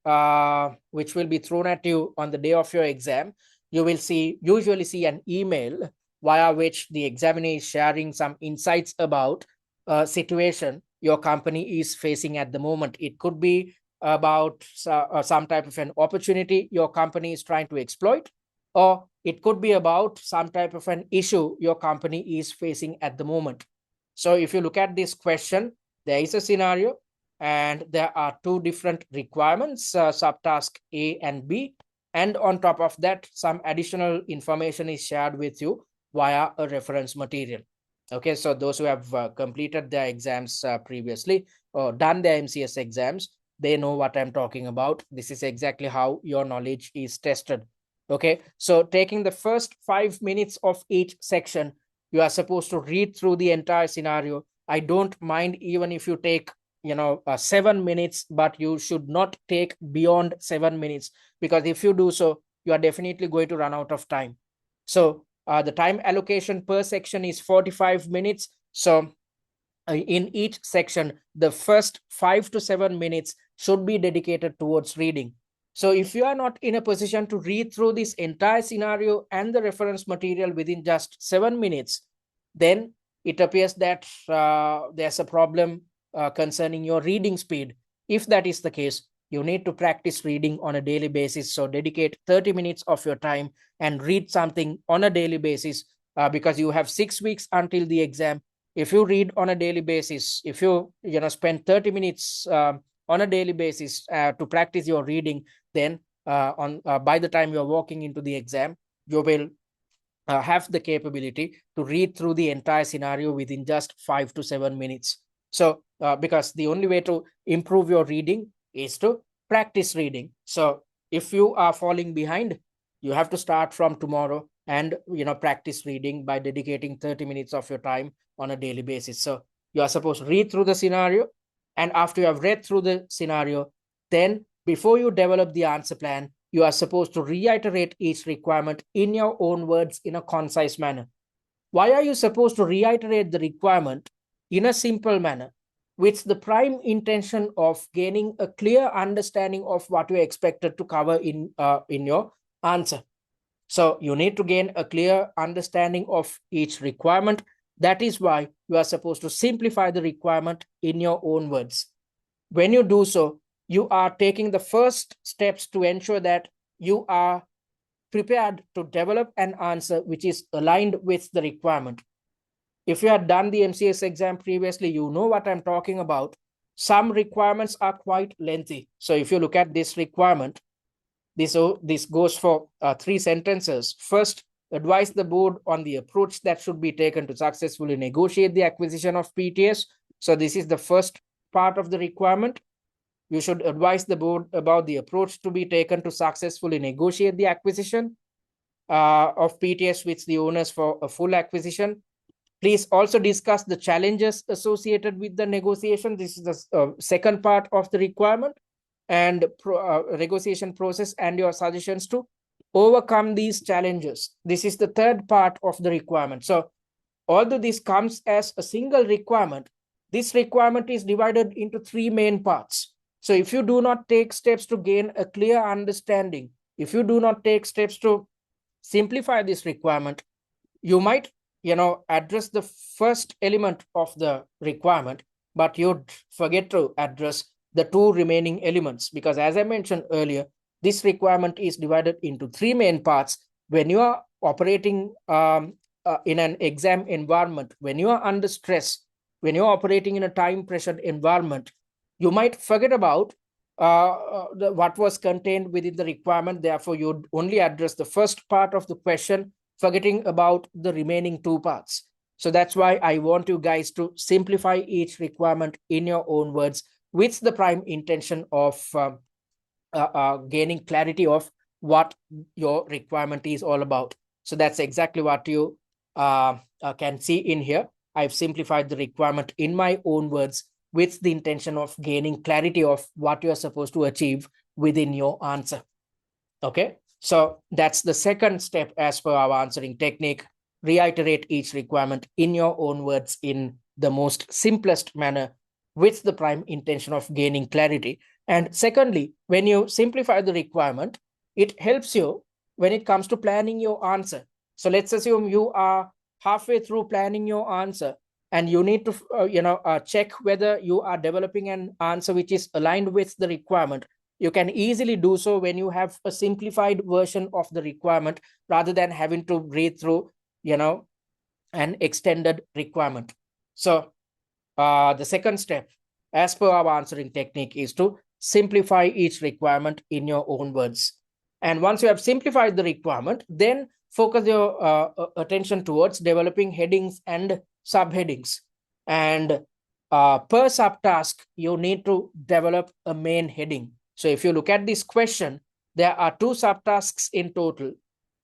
which will be thrown at you on the day of your exam, you will usually see an email via which the examiner is sharing some insights about a situation your company is facing at the moment. It could be about some type of an opportunity your company is trying to exploit, or it could be about some type of an issue your company is facing at the moment. So if you look at this question, there is a scenario and there are 2 different requirements, subtask A and B. And on top of that, some additional information is shared with you via a reference material. Okay, so those who have completed their exams previously or done their MCS exams, they know what I'm talking about. This is exactly how your knowledge is tested. Okay, so taking the first 5 minutes of each section, you are supposed to read through the entire scenario. I don't mind even if you take 7 minutes, but you should not take beyond 7 minutes, because if you do so, you are definitely going to run out of time. So the time allocation per section is 45 minutes. So in each section, the first 5 to 7 minutes should be dedicated towards reading. So if you are not in a position to read through this entire scenario and the reference material within just 7 minutes, then it appears that there's a problem concerning your reading speed. If that is the case, you need to practice reading on a daily basis. So dedicate 30 minutes of your time and read something on a daily basis, because you have 6 weeks until the exam. If you read on a daily basis, if you spend 30 minutes on a daily basis to practice your reading, then by the time you're walking into the exam, you will have the capability to read through the entire scenario within just 5 to 7 minutes. So because the only way to improve your reading is to practice reading. So if you are falling behind, you have to start from tomorrow and practice reading by dedicating 30 minutes of your time on a daily basis. So you are supposed to read through the scenario, and after you have read through the scenario, then before you develop the answer plan, you are supposed to reiterate each requirement in your own words in a concise manner. Why are you supposed to reiterate the requirement in a simple manner, with the prime intention of gaining a clear understanding of what you're expected to cover in your answer? So you need to gain a clear understanding of each requirement. That is why you are supposed to simplify the requirement in your own words. When you do so, you are taking the first steps to ensure that you are prepared to develop an answer which is aligned with the requirement. If you had done the MCS exam previously, you know what I'm talking about. Some requirements are quite lengthy. So if you look at this requirement, this goes for 3 sentences. First, advise the board on the approach that should be taken to successfully negotiate the acquisition of PTS. So this is the first part of the requirement. You should advise the board about the approach to be taken to successfully negotiate the acquisition of PTS with the owners for a full acquisition. Please also discuss the challenges associated with the negotiation. This is the second part of the requirement, and negotiation process and your suggestions to overcome these challenges. This is the third part of the requirement. So although this comes as a single requirement, this requirement is divided into 3 main parts. So if you do not take steps to gain a clear understanding, if you do not take steps to simplify this requirement, you might address the first element of the requirement, but you'd forget to address the 2 remaining elements, because as I mentioned earlier, this requirement is divided into 3 main parts. When you are operating in an exam environment, when you are under stress, when you're operating in a time pressured environment, you might forget about what was contained within the requirement. Therefore, you'd only address the first part of the question, forgetting about the remaining 2 parts. So that's why I want you guys to simplify each requirement in your own words, with the prime intention of gaining clarity of what your requirement is all about. So that's exactly what you can see in here. I've simplified the requirement in my own words with the intention of gaining clarity of what you're supposed to achieve within your answer. Okay, so that's the second step as per our answering technique. Reiterate each requirement in your own words in the most simplest manner with the prime intention of gaining clarity. And secondly, when you simplify the requirement, it helps you when it comes to planning your answer. So let's assume you are halfway through planning your answer and you need to check whether you are developing an answer which is aligned with the requirement. You can easily do so when you have a simplified version of the requirement rather than having to read through an extended requirement. So the second step, as per our answering technique, is to simplify each requirement in your own words. And once you have simplified the requirement, then focus your attention towards developing headings and subheadings. And per subtask, you need to develop a main heading. So if you look at this question, there are two subtasks in total,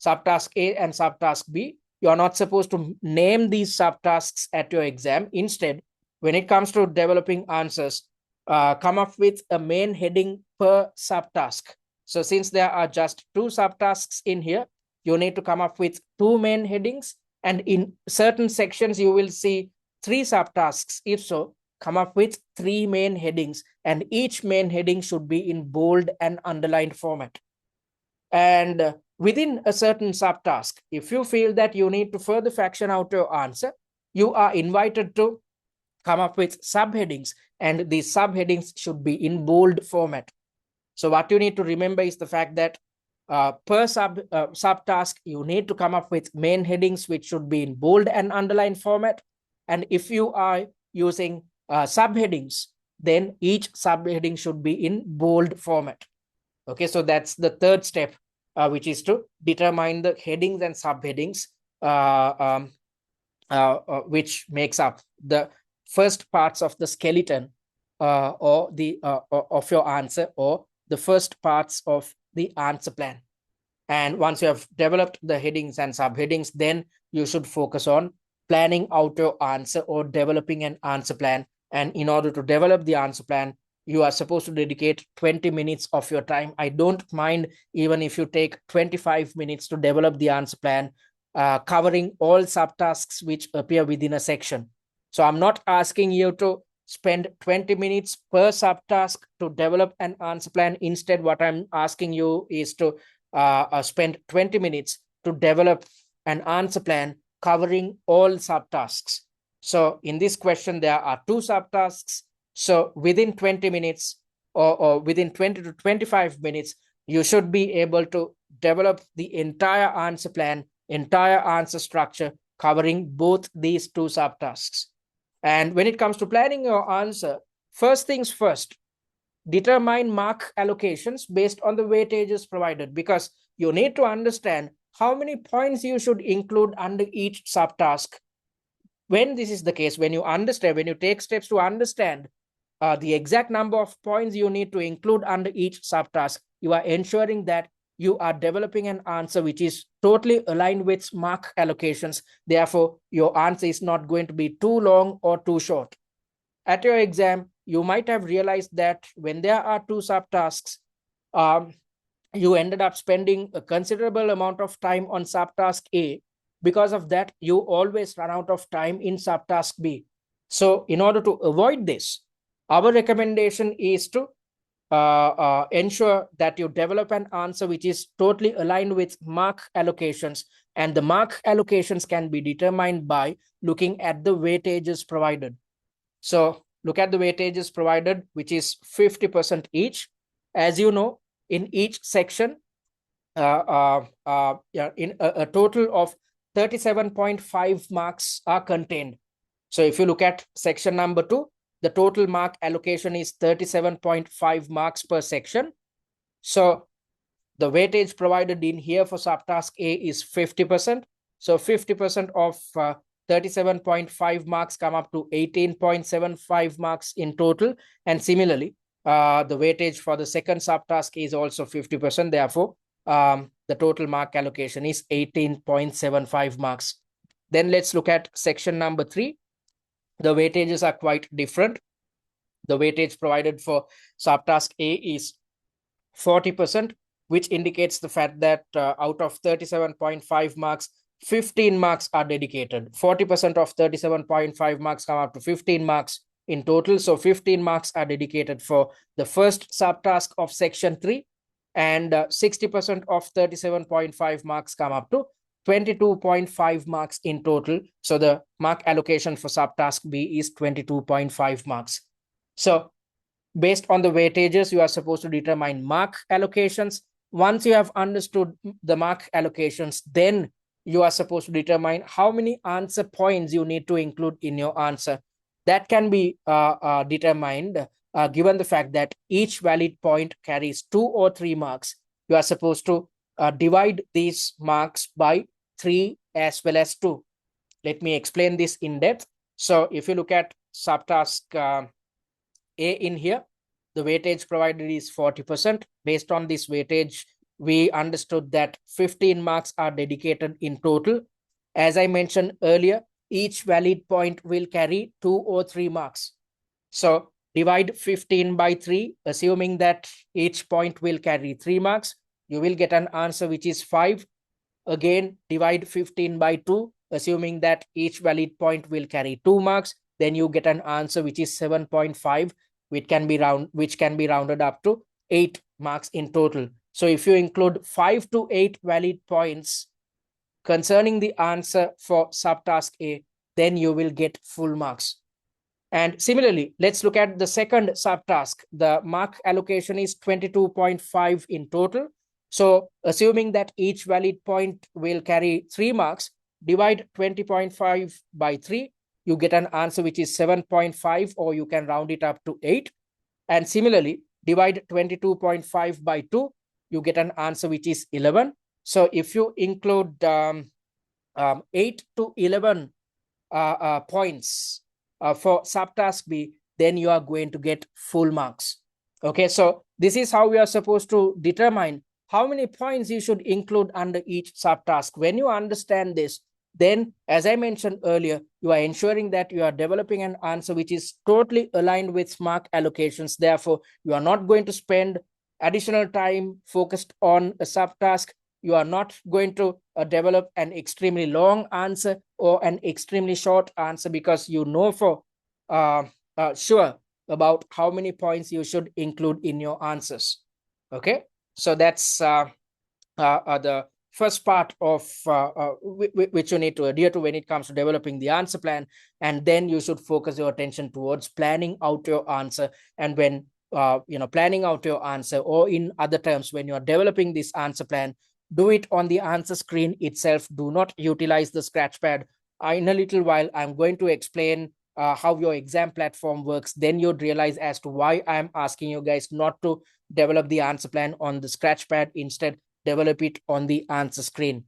subtask A and subtask B. You are not supposed to name these subtasks at your exam. Instead, when it comes to developing answers, come up with a main heading per subtask. So since there are just two subtasks in here, you need to come up with two main headings. And in certain sections, you will see three subtasks. If so, come up with three main headings, and each main heading should be in bold and underlined format. And within a certain subtask, if you feel that you need to further fraction out your answer, you are invited to come up with subheadings, and these subheadings should be in bold format. So what you need to remember is the fact that per subtask, you need to come up with main headings which should be in bold and underlined format. And if you are using subheadings, then each subheading should be in bold format. Okay, so that's the third step, which is to determine the headings and subheadings, which makes up the first parts of the skeleton or the of your answer, or the first parts of the answer plan. And once you have developed the headings and subheadings, then you should focus on planning out your answer or developing an answer plan. And in order to develop the answer plan, you are supposed to dedicate 20 minutes of your time. I don't mind even if you take 25 minutes to develop the answer plan, covering all subtasks which appear within a section. So I'm not asking you to spend 20 minutes per subtask to develop an answer plan. Instead, what I'm asking you is to spend 20 minutes to develop an answer plan covering all subtasks. So in this question, there are two subtasks. So within 20 minutes or within 20 to 25 minutes, you should be able to develop the entire answer plan, entire answer structure covering both these two subtasks. And when it comes to planning your answer, first things first, determine mark allocations based on the weightages provided, because you need to understand how many points you should include under each subtask. When this is the case, when you understand, when you take steps to understand the exact number of points you need to include under each subtask, you are ensuring that you are developing an answer which is totally aligned with mark allocations. Therefore, your answer is not going to be too long or too short. At your exam, you might have realized that when there are two subtasks, you ended up spending a considerable amount of time on subtask A. Because of that, you always run out of time in subtask B. So in order to avoid this, our recommendation is to ensure that you develop an answer which is totally aligned with mark allocations. And the mark allocations can be determined by looking at the weightages provided. So look at the weightages provided, which is 50% each. As you know, in each section, in a total of 37.5 marks are contained. So if you look at section number 2, the total mark allocation is 37.5 marks per section. So the weightage provided in here for subtask A is 50%. So 50% of 37.5 marks come up to 18.75 marks in total. And similarly, The weightage for the second subtask is also 50%. Therefore, the total mark allocation is 18.75 marks. Then let's look at section number 3. The weightages are quite different. The weightage provided for subtask A is 40%, which indicates the fact that out of 37.5 marks, 15 marks are dedicated. 40% of 37.5 marks come up to 15 marks in total. So 15 marks are dedicated for the first subtask of section 3, and 60% of 37.5 marks come up to 22.5 marks in total. So the mark allocation for subtask B is 22.5 marks. So based on the weightages, you are supposed to determine mark allocations. Once you have understood the mark allocations, then you are supposed to determine how many answer points you need to include in your answer. That can be determined given the fact that each valid point carries 2 or 3 marks. You are supposed to divide these marks by 3 as well as 2. Let me explain this in depth. So if you look at subtask A in here, the weightage provided is 40%. Based on this weightage, we understood that 15 marks are dedicated in total. As I mentioned earlier, each valid point will carry 2 or 3 marks. So divide 15 by 3, assuming that each point will carry 3 marks. You will get an answer which is 5. Again, divide 15 by 2, assuming that each valid point will carry 2 marks. Then you get an answer which is 7.5, which can be rounded up to 8 marks in total. So if you include 5 to 8 valid points concerning the answer for subtask A, then you will get full marks. And similarly, let's look at the second subtask. The mark allocation is 22.5 in total. So assuming that each valid point will carry 3 marks, divide 20.5 by 3, you get an answer which is 7.5, or you can round it up to 8. And similarly, divide 22.5 by 2, you get an answer which is 11. So if you include 8 to 11 points for subtask B, then you are going to get full marks. Okay, so this is how we are supposed to determine how many points you should include under each subtask. When you understand this, then, as I mentioned earlier, you are ensuring that you are developing an answer which is totally aligned with mark allocations. Therefore, you are not going to spend additional time focused on a subtask. You are not going to develop an extremely long answer or an extremely short answer, because you know for sure about how many points you should include in your answers. Okay, so that's the first part of which you need to adhere to when it comes to developing the answer plan. And then you should focus your attention towards planning out your answer. And when planning out your answer, or in other terms, when you are developing this answer plan, do it on the answer screen itself. Do not utilize the scratchpad. In a little while, I'm going to explain how your exam platform works. Then you'd realize as to why I'm asking you guys not to develop the answer plan on the scratchpad. Instead, develop it on the answer screen.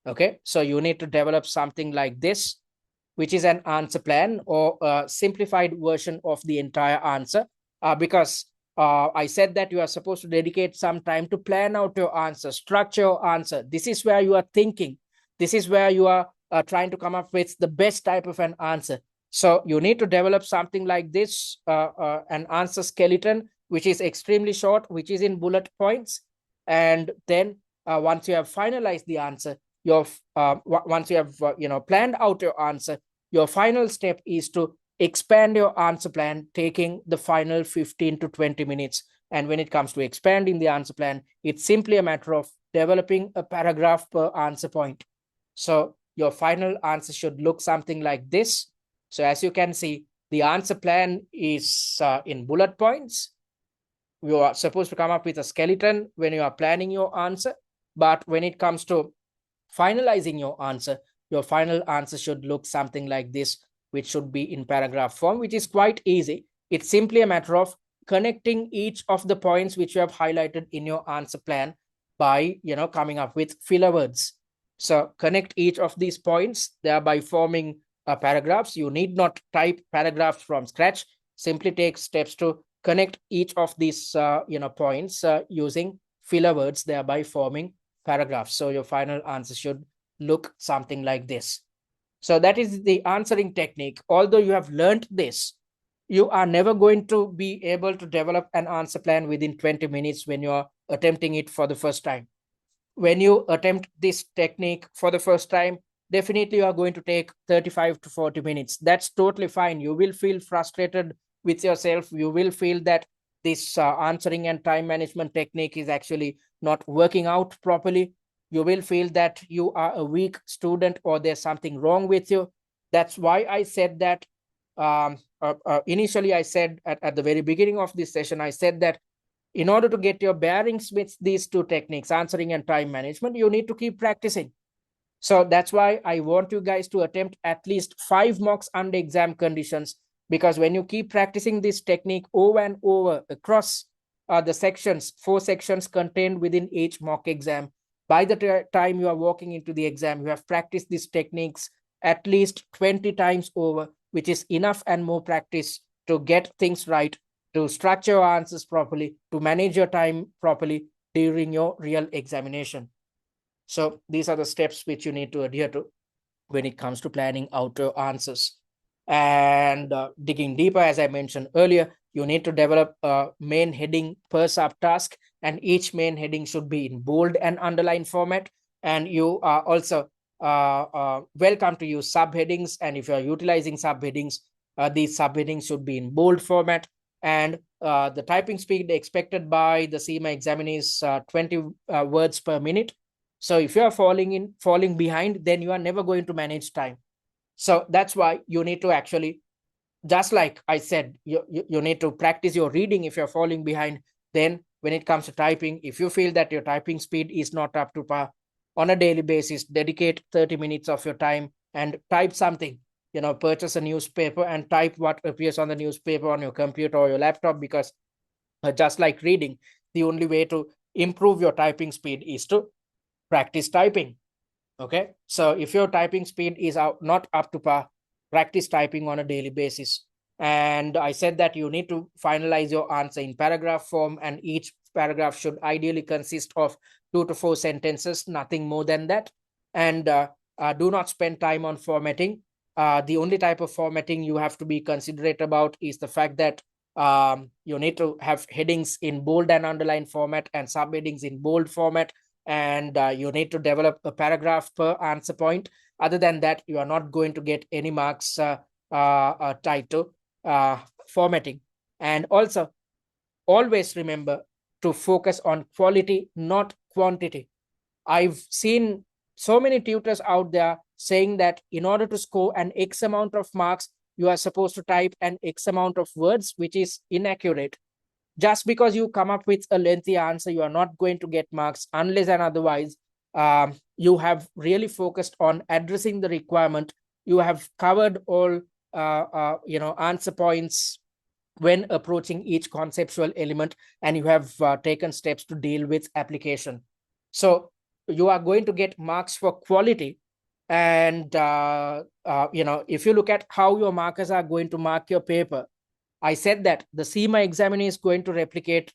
Okay, so you need to develop something like this, which is an answer plan, or a simplified version of the entire answer, because I said that you are supposed to dedicate some time to plan out your answer, structure your answer. This is where you are thinking. This is where you are trying to come up with the best type of an answer. So you need to develop something like this, an answer skeleton, which is extremely short, which is in bullet points. And then once you have finalized the answer, once you have planned out your answer, your final step is to expand your answer plan, taking the final 15 to 20 minutes. And when it comes to expanding the answer plan, it's simply a matter of developing a paragraph per answer point. So your final answer should look something like this. So as you can see, the answer plan is in bullet points. You are supposed to come up with a skeleton when you are planning your answer. But when it comes to finalizing your answer, your final answer should look something like this, which should be in paragraph form, which is quite easy. It's simply a matter of connecting each of the points which you have highlighted in your answer plan by coming up with filler words. So connect each of these points, thereby forming paragraphs. You need not type paragraphs from scratch. Simply take steps to connect each of these points using filler words, thereby forming paragraphs. So your final answer should look something like this. So that is the answering technique. Although you have learned this, you are never going to be able to develop an answer plan within 20 minutes when you're attempting it for the first time. When you attempt this technique for the first time, definitely you are going to take 35 to 40 minutes. That's totally fine. You will feel frustrated with yourself. You will feel that this answering and time management technique is actually not working out properly. You will feel that you are a weak student or there's something wrong with you. That's why I said that initially I said at the very beginning of this session, I said that in order to get your bearings with these two techniques, answering and time management, you need to keep practicing. So that's why I want you guys to attempt at least 5 mocks under exam conditions, because when you keep practicing this technique over and over across the sections, 4 sections contained within each mock exam, by the time you are walking into the exam, you have practiced these techniques at least 20 times over, which is enough and more practice to get things right, to structure your answers properly, to manage your time properly during your real examination. So these are the steps which you need to adhere to when it comes to planning out your answers. And digging deeper, as I mentioned earlier, you need to develop a main heading per subtask, and each main heading should be in bold and underlined format. And you are also welcome to use subheadings. And if you are utilizing subheadings, these subheadings should be in bold format. And the typing speed expected by the CIMA examiner is 20 words per minute. So if you are falling behind, then you are never going to manage time. So that's why you need to actually, just like I said, you need to practice your reading if you're falling behind. Then when it comes to typing, if you feel that your typing speed is not up to par, on a daily basis, dedicate 30 minutes of your time and type something. Purchase a newspaper and type what appears on the newspaper on your computer or your laptop, because just like reading, the only way to improve your typing speed is to practice typing. Okay, so if your typing speed is not up to par, practice typing on a daily basis. And I said that you need to finalize your answer in paragraph form, and each paragraph should ideally consist of 2 to 4 sentences, nothing more than that. And do not spend time on formatting. The only type of formatting you have to be considerate about is the fact that you need to have headings in bold and underlined format and subheadings in bold format, and you need to develop a paragraph per answer point. Other than that, you are not going to get any marks tied to formatting. And also, always remember to focus on quality, not quantity. I've seen so many tutors out there saying that in order to score an X amount of marks, you are supposed to type an X amount of words, which is inaccurate. Just because you come up with a lengthy answer, you are not going to get marks unless and otherwise you have really focused on addressing the requirement. You have covered all answer points when approaching each conceptual element, and you have taken steps to deal with application. So you are going to get marks for quality. And if you look at how your markers are going to mark your paper, I said that the CIMA examiner is trying to replicate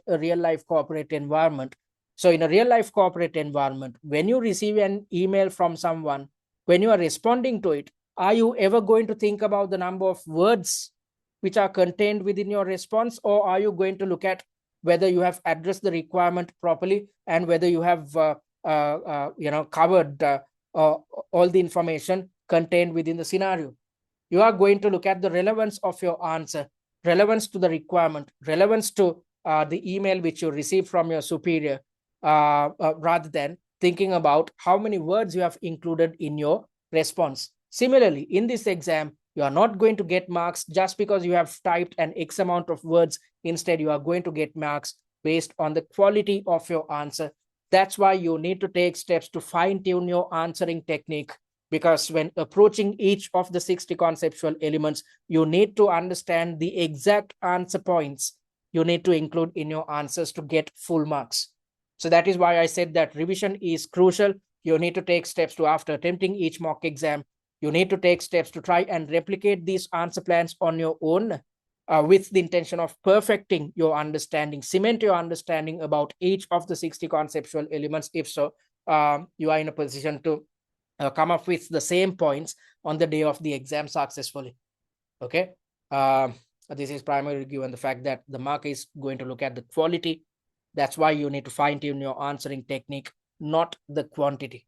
a real life corporate environment. So in a real life corporate environment, when you receive an email from someone, when you are responding to it, are you ever going to think about the number of words which are contained within your response, or are you going to look at whether you have addressed the requirement properly and whether you have covered all the information contained within the scenario? You are going to look at the relevance of your answer, relevance to the requirement, relevance to the email which you received from your superior, rather than thinking about how many words you have included in your response. Similarly, in this exam, you are not going to get marks just because you have typed an X amount of words. Instead, you are going to get marks based on the quality of your answer. That's why you need to take steps to fine-tune your answering technique, because when approaching each of the 60 conceptual elements, you need to understand the exact answer points you need to include in your answers to get full marks. So that is why I said that revision is crucial. You need to take steps to, after attempting each mock exam, you need to take steps to try and replicate these answer plans on your own. with the intention of perfecting your understanding, cement your understanding about each of the 60 conceptual elements. If so, you are in a position to come up with the same points on the day of the exam successfully. Okay. This is primarily given the fact that the mark is going to look at the quality. That's why you need to fine tune your answering technique, not the quantity.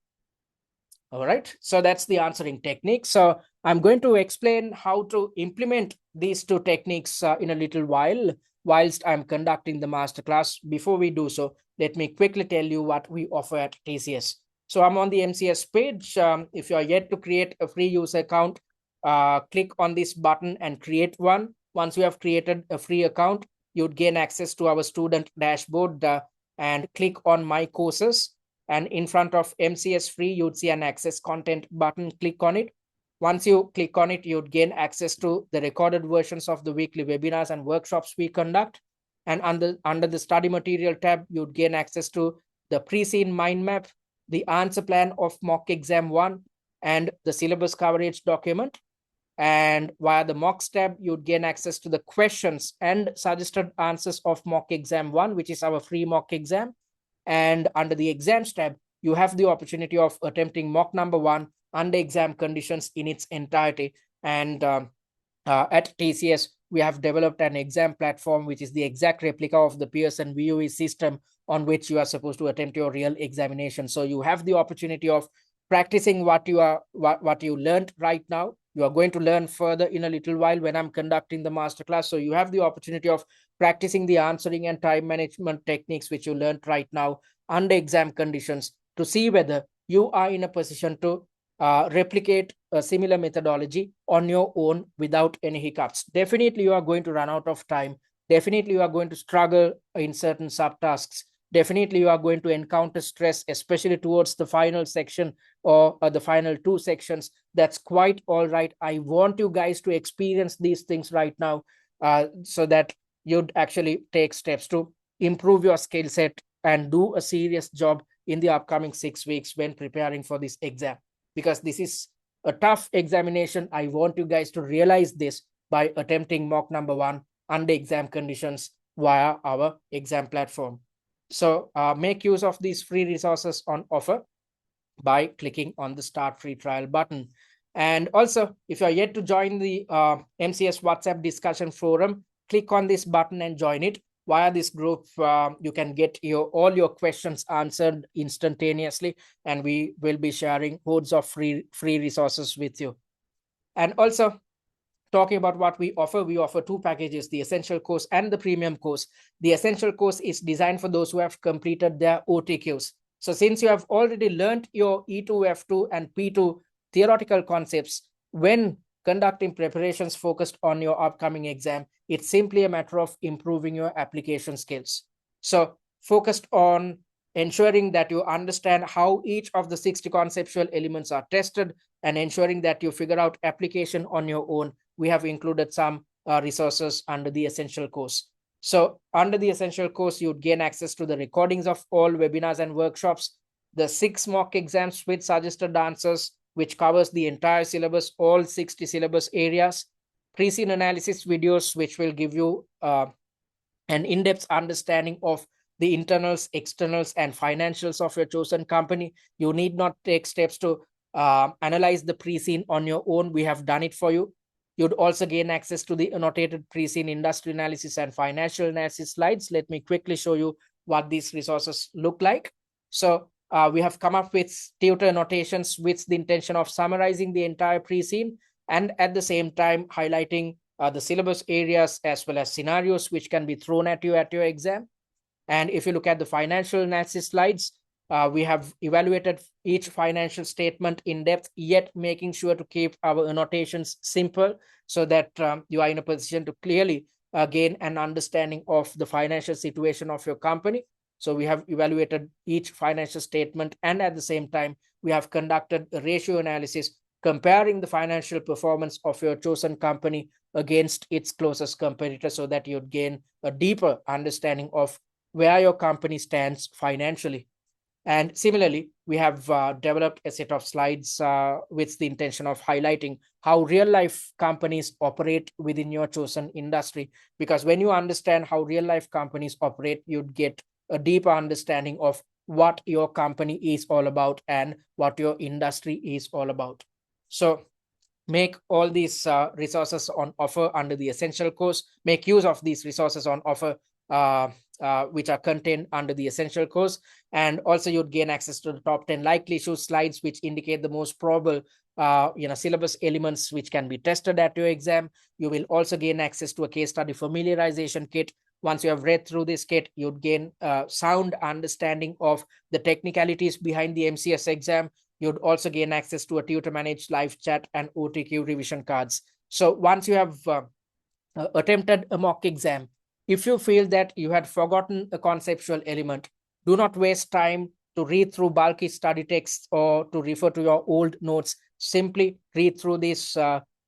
All right, so that's the answering technique. So I'm going to explain how to implement these two techniques in a little while whilst I'm conducting the masterclass. Before we do so, let me quickly tell you what we offer at TCS. So I'm on the MCS page. If you are yet to create a free user account, click on this button and create one. Once you have created a free account, you'd gain access to our student dashboard and click on my courses. And in front of MCS free, you'd see an access content button. Click on it. Once you click on it, you'd gain access to the recorded versions of the weekly webinars and workshops we conduct. And under the study material tab, you'd gain access to the pre-seen mind map, the answer plan of mock exam 1, and the syllabus coverage document. And via the mocks tab, you'd gain access to the questions and suggested answers of mock exam 1, which is our free mock exam. And under the exams tab, you have the opportunity of attempting mock number 1 under exam conditions in its entirety. And at TCS, we have developed an exam platform, which is the exact replica of the Pearson VUE system on which you are supposed to attempt your real examination. So you have the opportunity of practicing what you learned right now. You are going to learn further in a little while when I'm conducting the masterclass. So you have the opportunity of practicing the answering and time management techniques which you learned right now under exam conditions to see whether you are in a position to replicate a similar methodology on your own without any hiccups. Definitely, you are going to run out of time. Definitely, you are going to struggle in certain subtasks. Definitely, you are going to encounter stress, especially towards the final section or the final 2 sections. That's quite all right. I want you guys to experience these things right now so that you'd actually take steps to improve your skill set and do a serious job in the upcoming 6 weeks when preparing for this exam. Because this is a tough examination. I want you guys to realize this by attempting mock number 1 under exam conditions via our exam platform. So make use of these free resources on offer by clicking on the start free trial button. And also, if you're yet to join the MCS WhatsApp discussion forum, click on this button and join it. Via this group, you can get all your questions answered instantaneously, and we will be sharing hordes of free resources with you. And also, talking about what we offer 2 packages, the essential course and the premium course. The essential course is designed for those who have completed their OTQs. So since you have already learned your E2, F2 and P2 theoretical concepts, when conducting preparations focused on your upcoming exam, it's simply a matter of improving your application skills. So focused on ensuring that you understand how each of the 60 conceptual elements are tested and ensuring that you figure out application on your own, we have included some resources under the essential course. So under the essential course, you'd gain access to the recordings of all webinars and workshops, the 6 mock exams with suggested answers, which covers the entire syllabus, all 60 syllabus areas, pre-seen analysis videos, which will give you an in-depth understanding of the internals, externals, and financials of your chosen company. You need not take steps to analyze the pre-seen on your own. We have done it for you. You'd also gain access to the annotated pre-seen industry analysis and financial analysis slides. Let me quickly show you what these resources look like. So we have come up with tutor annotations with the intention of summarizing the entire pre-seen and at the same time highlighting the syllabus areas as well as scenarios which can be thrown at you at your exam. And if you look at the financial analysis slides, we have evaluated each financial statement in depth, yet making sure to keep our annotations simple so that you are in a position to clearly gain an understanding of the financial situation of your company. So we have evaluated each financial statement, and at the same time, we have conducted a ratio analysis comparing the financial performance of your chosen company against its closest competitor so that you'd gain a deeper understanding of where your company stands financially. And similarly, we have developed a set of slides with the intention of highlighting how real life companies operate within your chosen industry. Because when you understand how real life companies operate, you'd get a deeper understanding of what your company is all about and what your industry is all about. So make all these resources on offer under the essential course, make use of these resources on offer uh, which are contained under the essential course. And also you'd gain access to the top 10 likely issue slides, which indicate the most probable syllabus elements which can be tested at your exam. You will also gain access to a case study familiarization kit. Once you have read through this kit, you'd gain a sound understanding of the technicalities behind the MCS exam. You'd also gain access to a tutor managed live chat and OTQ revision cards. So once you have attempted a mock exam, if you feel that you had forgotten a conceptual element, do not waste time to read through bulky study texts or to refer to your old notes. Simply read through these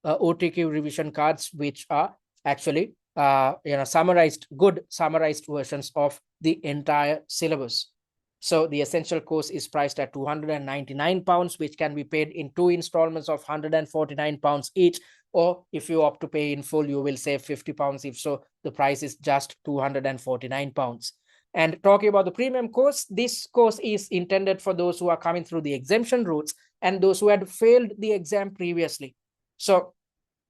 OTQ revision cards, which are actually good summarized versions of the entire syllabus. So the essential course is priced at £299, which can be paid in 2 installments of £149 each. Or if you opt to pay in full, you will save £50. If so, the price is just £249. And talking about the premium course, this course is intended for those who are coming through the exemption routes and those who had failed the exam previously. So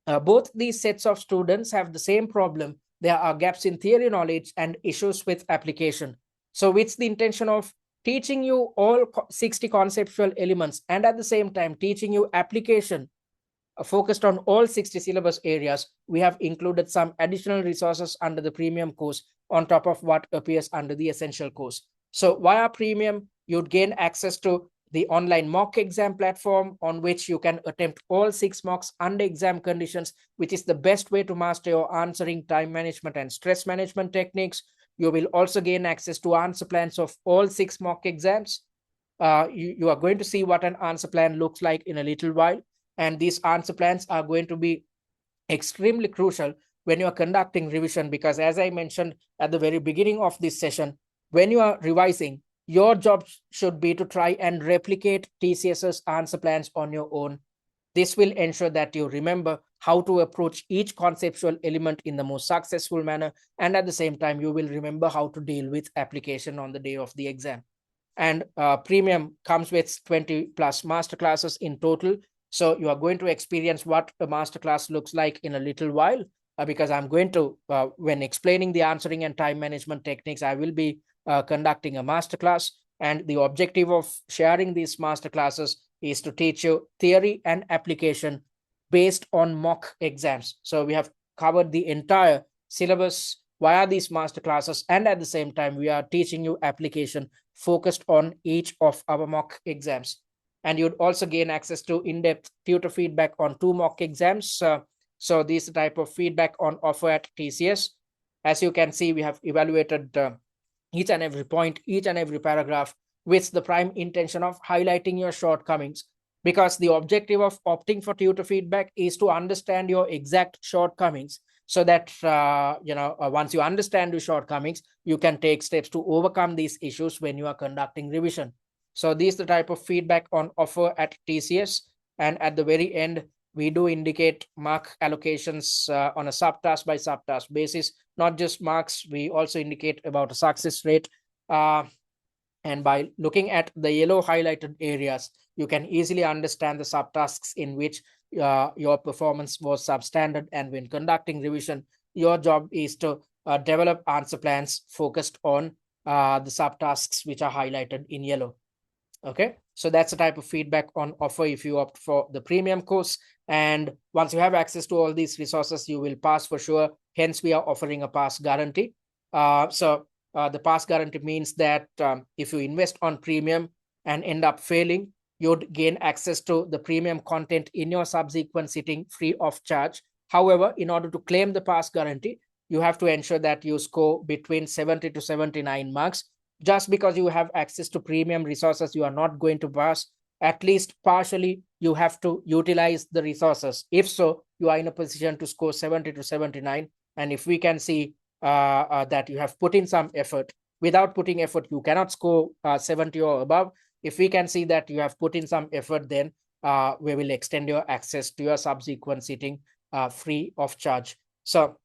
both these sets of students have the same problem. There are gaps in theory knowledge and issues with application. So with the intention of teaching you all 60 conceptual elements and at the same time teaching you application focused on all 60 syllabus areas, we have included some additional resources under the premium course on top of what appears under the essential course. So via premium, you'd gain access to the online mock exam platform on which you can attempt all 6 mocks under exam conditions, which is the best way to master your answering, time management, and stress management techniques. You will also gain access to answer plans of all 6 mock exams. You are going to see what an answer plan looks like in a little while. And these answer plans are going to be extremely crucial when you are conducting revision, because as I mentioned at the very beginning of this session, when you are revising, your job should be to try and replicate TCS's answer plans on your own. This will ensure that you remember how to approach each conceptual element in the most successful manner, and at the same time, you will remember how to deal with application on the day of the exam. And premium comes with 20 plus masterclasses in total. So you are going to experience what a masterclass looks like in a little while, because I'm going to, when explaining the answering and time management techniques, I will be conducting a masterclass. And the objective of sharing these masterclasses is to teach you theory and application based on mock exams. So we have covered the entire syllabus via these masterclasses, and at the same time, we are teaching you application focused on each of our mock exams. And you'd also gain access to in-depth tutor feedback on 2 mock exams. So this type of feedback on offer at TCS. As you can see, we have evaluated each and every point, each and every paragraph with the prime intention of highlighting your shortcomings, because the objective of opting for tutor feedback is to understand your exact shortcomings, so that once you understand your shortcomings, you can take steps to overcome these issues when you are conducting revision. So this is the type of feedback on offer at TCS. And at the very end, we do indicate mark allocations on a subtask by subtask basis. Not just marks, we also indicate about a success rate. And by looking at the yellow highlighted areas, you can easily understand the subtasks in which your performance was substandard. And when conducting revision, your job is to develop answer plans focused on the subtasks which are highlighted in yellow. Okay, so that's the type of feedback on offer if you opt for the premium course. And once you have access to all these resources, you will pass for sure. Hence, we are offering a pass guarantee. The pass guarantee means that if you invest on premium and end up failing, you'd gain access to the premium content in your subsequent sitting free of charge. However, in order to claim the pass guarantee, you have to ensure that you score between 70 to 79 marks. Just because you have access to premium resources, you are not going to pass. At least partially, you have to utilize the resources. If so, you are in a position to score 70 to 79. And if we can see that you have put in some effort, without putting effort, you cannot score 70 or above. If we can see that you have put in some effort, then we will extend your access to your subsequent sitting free of charge. So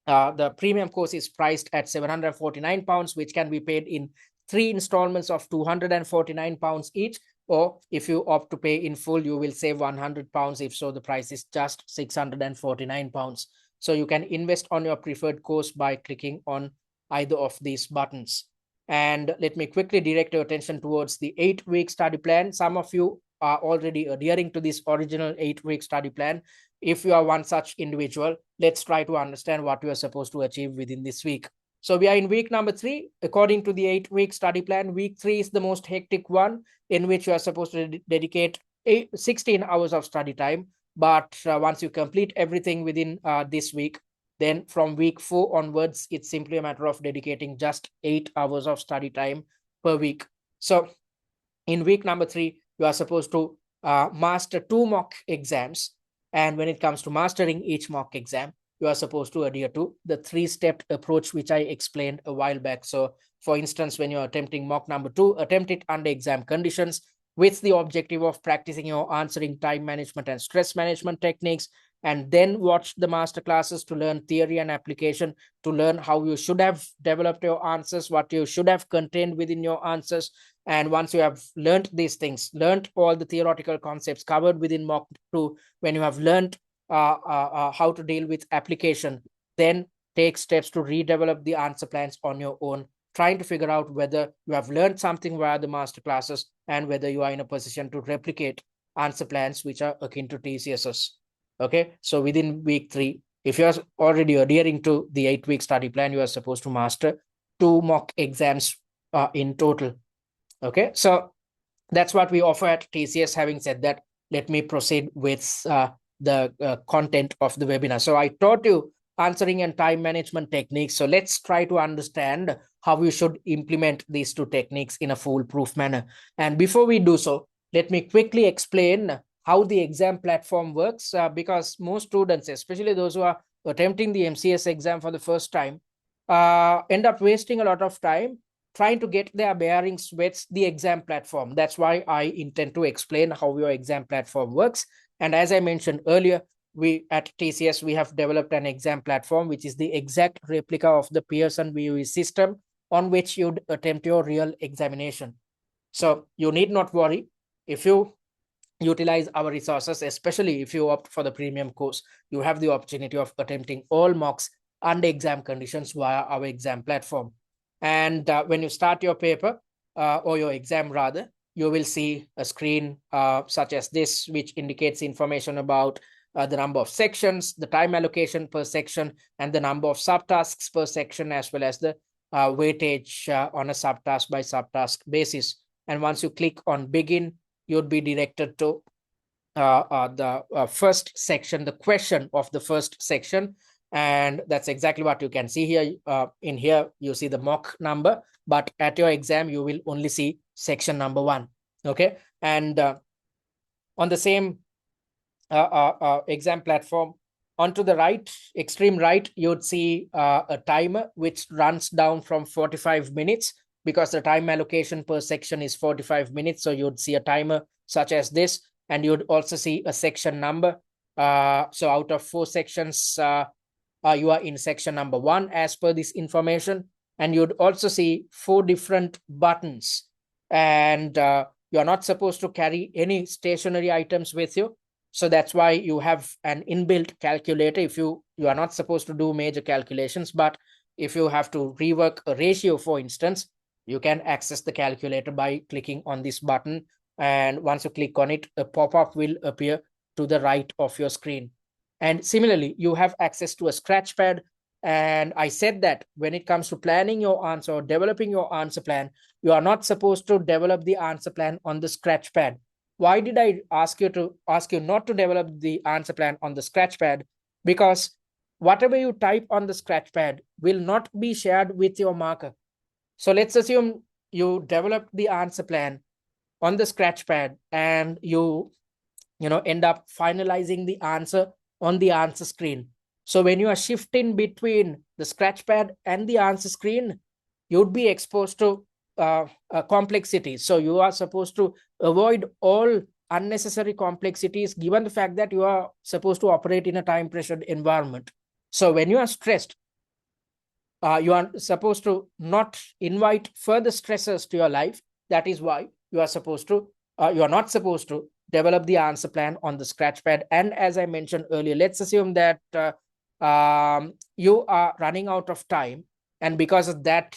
the premium course is priced at £749, which can be paid in 3 installments of £249 each. Or if you opt to pay in full, you will save £100. If so, the price is just £649. So you can invest on your preferred course by clicking on either of these buttons. And let me quickly direct your attention towards the 8-week study plan. Some of you are already adhering to this original 8-week study plan. If you are one such individual, let's try to understand what you are supposed to achieve within this week. So we are in week number 3. According to the 8-week study plan, week 3 is the most hectic one, in which you are supposed to dedicate 16 hours of study time. But once you complete everything within this week, then from week 4 onwards, it's simply a matter of dedicating just 8 hours of study time per week. So in week number 3, you are supposed to master 2 mock exams. And when it comes to mastering each mock exam, you are supposed to adhere to the 3-step approach, which I explained a while back. So for instance, when you're attempting mock number 2, attempt it under exam conditions with the objective of practicing your answering time management and stress management techniques, and then watch the master classes to learn theory and application, to learn how you should have developed your answers, what you should have contained within your answers. And once you have learned these things, learned all the theoretical concepts covered within mock 2, when you have learned how to deal with application, then take steps to redevelop the answer plans on your own, trying to figure out whether you have learned something via the master classes and whether you are in a position to replicate answer plans which are akin to TCSs. Okay, so within week 3, if you are already adhering to the 8-week study plan, you are supposed to master 2 mock exams in total. Okay, so that's what we offer at TCS. Having said that, let me proceed with the content of the webinar. So I taught you answering and time management techniques. So let's try to understand how you should implement these 2 techniques in a foolproof manner. And before we do so, let me quickly explain how the exam platform works, because most students, especially those who are attempting the MCS exam for the first time, end up wasting a lot of time trying to get their bearings with the exam platform. That's why I intend to explain how your exam platform works. And as I mentioned earlier, we at TCS, we have developed an exam platform, which is the exact replica of the Pearson VUE system on which you'd attempt your real examination. So you need not worry. If you utilize our resources, especially if you opt for the premium course, you have the opportunity of attempting all mocks under exam conditions via our exam platform. And when you start your paper or your exam rather, you will see a screen such as this, which indicates information about the number of sections, the time allocation per section, and the number of subtasks per section, as well as the weightage on a subtask by subtask basis. And once you click on begin, you'd be directed to the first section, the question of the first section. And that's exactly what you can see here. In here, you see the mock number, but at your exam, you will only see section number 1. Okay. And on the same exam platform, onto the right, extreme right, you'd see a timer which runs down from 45 minutes because the time allocation per section is 45 minutes. So you'd see a timer such as this, and you'd also see a section number. So out of 4 sections, you are in section number 1 as per this information. And you'd also see 4 different buttons. And you're not supposed to carry any stationary items with you. So that's why you have an inbuilt calculator. If you are not supposed to do major calculations, but if you have to rework a ratio, for instance, you can access the calculator by clicking on this button. And once you click on it, a pop-up will appear to the right of your screen. And similarly, you have access to a scratch pad. And I said that when it comes to planning your answer or developing your answer plan, you are not supposed to develop the answer plan on the scratch pad. Why did I ask you not to develop the answer plan on the scratch pad? Because whatever you type on the scratch pad will not be shared with your marker. So let's assume you developed the answer plan on the scratch pad and you end up finalizing the answer on the answer screen. So when you are shifting between the scratch pad and the answer screen, you'd be exposed to complexity. So you are supposed to avoid all unnecessary complexities, given the fact that you are supposed to operate in a time pressured environment. So when you are stressed, you are supposed to not invite further stressors to your life. That is why you are not supposed to develop the answer plan on the scratch pad. And as I mentioned earlier, let's assume that you are running out of time, and because of that,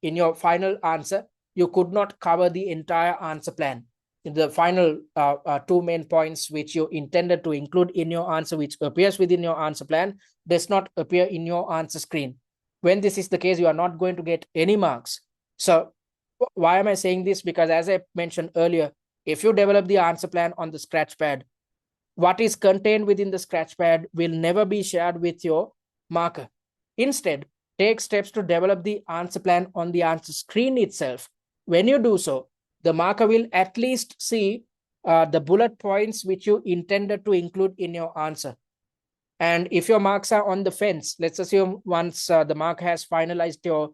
in your final answer, you could not cover the entire answer plan. The final two main points which you intended to include in your answer, which appears within your answer plan, does not appear in your answer screen. When this is the case, you are not going to get any marks. So why am I saying this? Because as I mentioned earlier, if you develop the answer plan on the scratch pad, what is contained within the scratch pad will never be shared with your marker. Instead, take steps to develop the answer plan on the answer screen itself. When you do so, the marker will at least see the bullet points which you intended to include in your answer. And if your marks are on the fence, let's assume once the mark has finalized your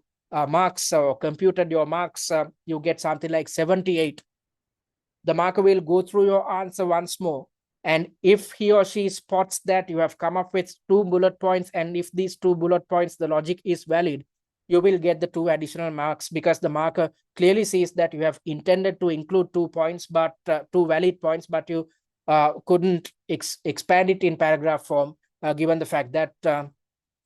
marks or computed your marks, you get something like 78. The marker will go through your answer once more. And if he or she spots that you have come up with 2 bullet points, and if these 2 bullet points, the logic is valid, you will get the 2 additional marks, because the marker clearly sees that you have intended to include 2 points, but 2 valid points, but you couldn't expand it in paragraph form, given the fact that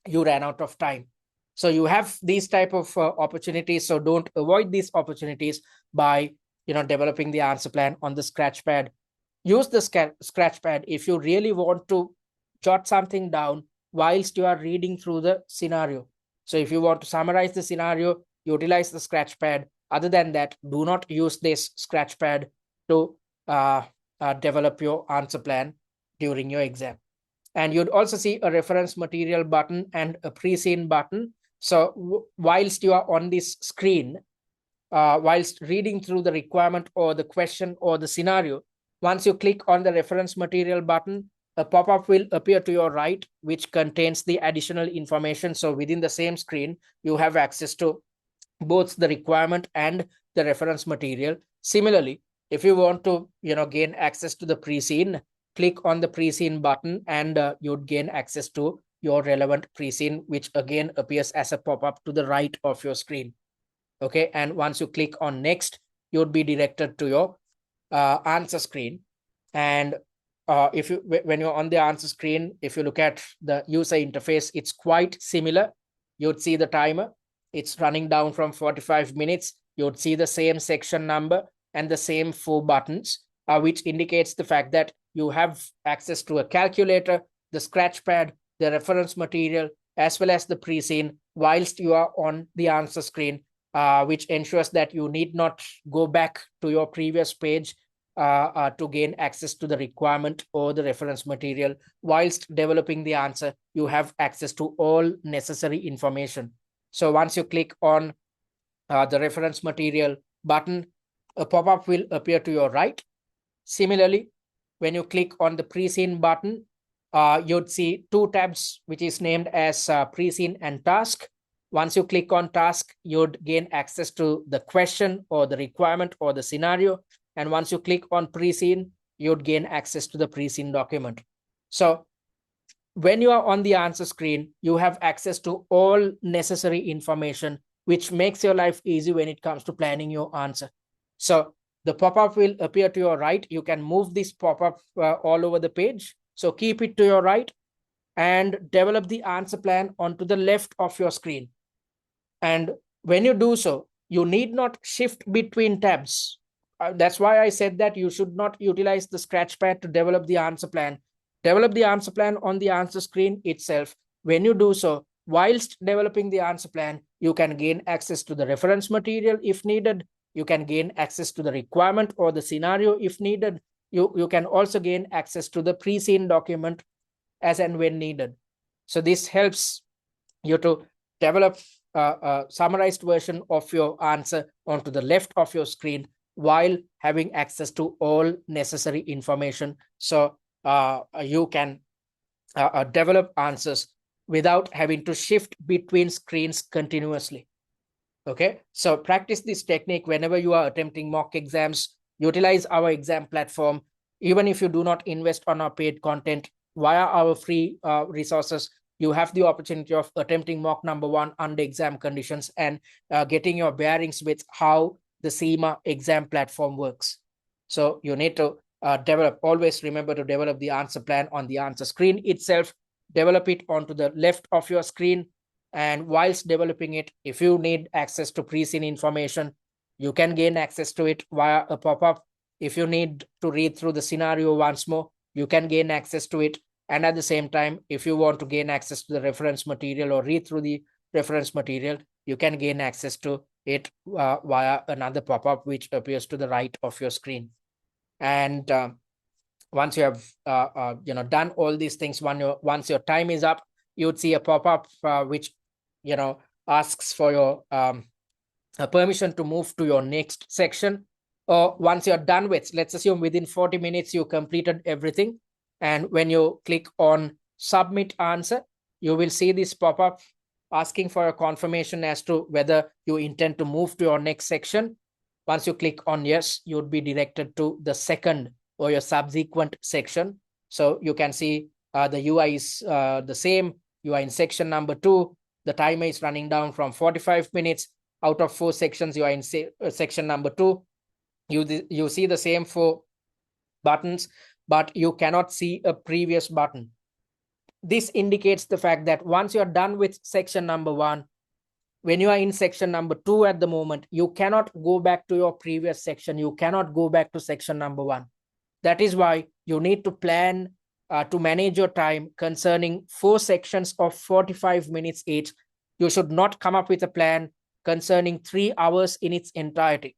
you ran out of time. So you have these type of opportunities. So don't avoid these opportunities by developing the answer plan on the scratch pad. Use the scratch pad if you really want to jot something down whilst you are reading through the scenario. So if you want to summarize the scenario, utilize the scratch pad. Other than that, do not use this scratch pad to develop your answer plan during your exam. And you'd also see a reference material button and a pre-seen button. So whilst you are on this screen, whilst reading through the requirement or the question or the scenario, once you click on the reference material button, a pop-up will appear to your right, which contains the additional information. So within the same screen, you have access to both the requirement and the reference material. Similarly, if you want to gain access to the pre-seen, click on the pre-seen button, and you'd gain access to your relevant pre-seen, which again appears as a pop-up to the right of your screen. Okay, and once you click on next, you'd be directed to your answer screen. And when you're on the answer screen, if you look at the user interface, it's quite similar. You'd see the timer. It's running down from 45 minutes. You'd see the same section number and the same 4 buttons, which indicates the fact that you have access to a calculator, the scratch pad, the reference material, as well as the pre-seen whilst you are on the answer screen, which ensures that you need not go back to your previous page to gain access to the requirement or the reference material. Whilst developing the answer, you have access to all necessary information. So once you click on the reference material button, a pop-up will appear to your right. Similarly, when you click on the pre-seen button, you'd see 2 tabs, which is named as pre-seen and task. Once you click on task, you'd gain access to the question or the requirement or the scenario. And once you click on pre-seen, you'd gain access to the pre-seen document. So when you are on the answer screen, you have access to all necessary information, which makes your life easy when it comes to planning your answer. So the pop-up will appear to your right. You can move this pop-up all over the page. So keep it to your right and develop the answer plan onto the left of your screen. And when you do so, you need not shift between tabs. That's why I said that you should not utilize the scratch pad to develop the answer plan. Develop the answer plan on the answer screen itself. When you do so, whilst developing the answer plan, you can gain access to the reference material if needed. You can gain access to the requirement or the scenario if needed. You can also gain access to the pre-seen document as and when needed. So this helps you to develop a summarized version of your answer onto the left of your screen while having access to all necessary information. So you can develop answers without having to shift between screens continuously. Okay, so practice this technique whenever you are attempting mock exams. Utilize our exam platform. Even if you do not invest on our paid content, via our free resources, you have the opportunity of attempting mock number 1 under exam conditions and getting your bearings with how the CIMA exam platform works. So you need to always remember to develop the answer plan on the answer screen itself. Develop it onto the left of your screen. And whilst developing it, if you need access to pre-seen information, you can gain access to it via a pop-up. If you need to read through the scenario once more, you can gain access to it. And at the same time, if you want to gain access to the reference material or read through the reference material, you can gain access to it via another pop-up which appears to the right of your screen. And once you have done all these things, once your time is up, you would see a pop-up which asks for your permission to move to your next section. Or once you're done with, let's assume within 40 minutes you completed everything, and when you click on submit answer, you will see this pop-up asking for a confirmation as to whether you intend to move to your next section. Once you click on yes, you would be directed to the second or your subsequent section. So you can see the UI is the same. You are in section number 2. The timer is running down from 45 minutes. Out of 4 sections, you are in section number 2. You see the same 4 buttons, but you cannot see a previous button. This indicates the fact that once you're done with section number 1, when you are in section number 2 at the moment, you cannot go back to your previous section. You cannot go back to section number 1. That is why you need to plan to manage your time concerning 4 sections of 45 minutes each. You should not come up with a plan concerning 3 hours in its entirety.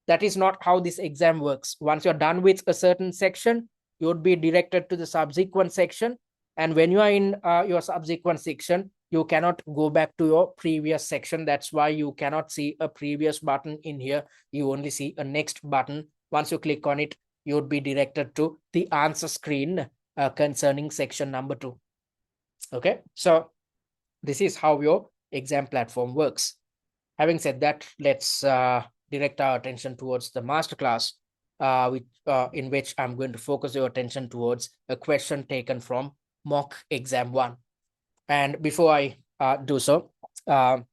That is not how this exam works. Once you're done with a certain section, you would be directed to the subsequent section. And when you are in your subsequent section, you cannot go back to your previous section. That's why you cannot see a previous button in here. You only see a next button. Once you click on it, you would be directed to the answer screen concerning section number 2. Okay, so this is how your exam platform works. Having said that, let's direct our attention towards the masterclass, in which I'm going to focus your attention towards a question taken from mock exam 1. And before I do so, I'm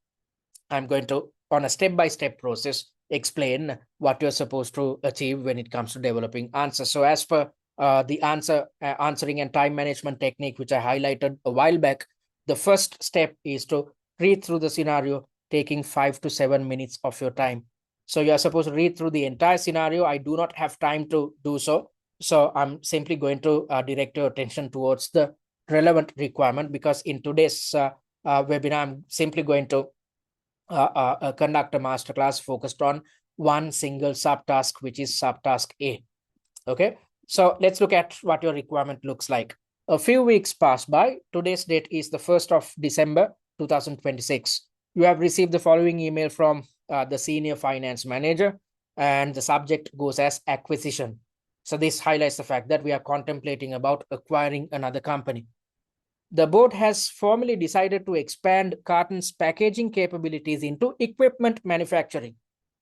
going to, on a step-by-step process, explain what you're supposed to achieve when it comes to developing answers. So as per the answering and time management technique, which I highlighted a while back, the first step is to read through the scenario, taking 5 to 7 minutes of your time. So you're supposed to read through the entire scenario. I do not have time to do so. So I'm simply going to direct your attention towards the relevant requirement, because in today's webinar, I'm simply going to conduct a masterclass focused on one single subtask, which is subtask A. Okay, so let's look at what your requirement looks like. A few weeks pass by. Today's date is the 1st of December 2026. You have received the following email from the senior finance manager, and the subject goes as acquisition. So this highlights the fact that we are contemplating about acquiring another company. The board has formally decided to expand Cartn's packaging capabilities into equipment manufacturing.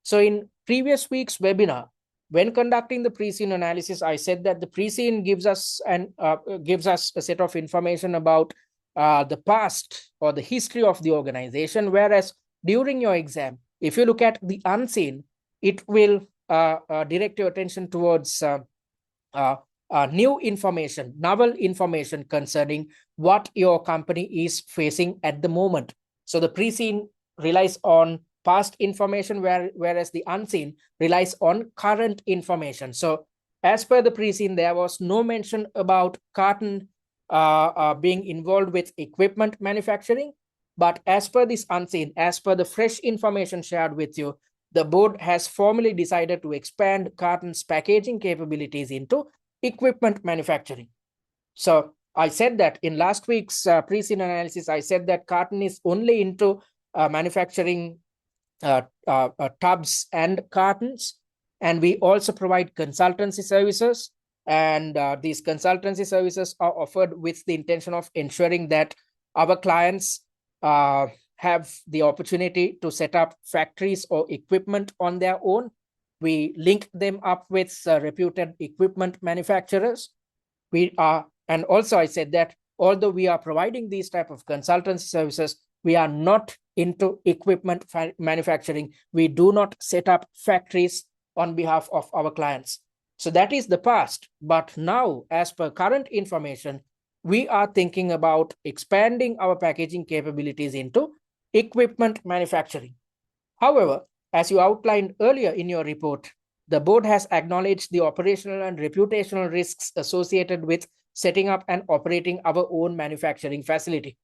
So in previous week's webinar, when conducting the pre-scene analysis, I said that the pre-scene gives us a set of information about the past or the history of the organization, whereas during your exam, if you look at the unseen, it will direct your attention towards new information, novel information concerning what your company is facing at the moment. So the pre-scene relies on past information, whereas the unseen relies on current information. So as per the pre-scene, there was no mention about Cartn being involved with equipment manufacturing. But as per this unseen, as per the fresh information shared with you, the board has formally decided to expand Cartn's packaging capabilities into equipment manufacturing. So I said that in last week's pre-scene analysis, I said that Cartn is only into manufacturing tubs and cartons, and we also provide consultancy services, and these consultancy services are offered with the intention of ensuring that our clients have the opportunity to set up factories or equipment on their own. We link them up with reputed equipment manufacturers. And also I said that although we are providing these type of consultancy services, we are not into equipment manufacturing. We do not set up factories on behalf of our clients. So that is the past. But now, as per current information, we are thinking about expanding our packaging capabilities into equipment manufacturing. However, as you outlined earlier in your report, the board has acknowledged the operational and reputational risks associated with setting up and operating our own manufacturing facility.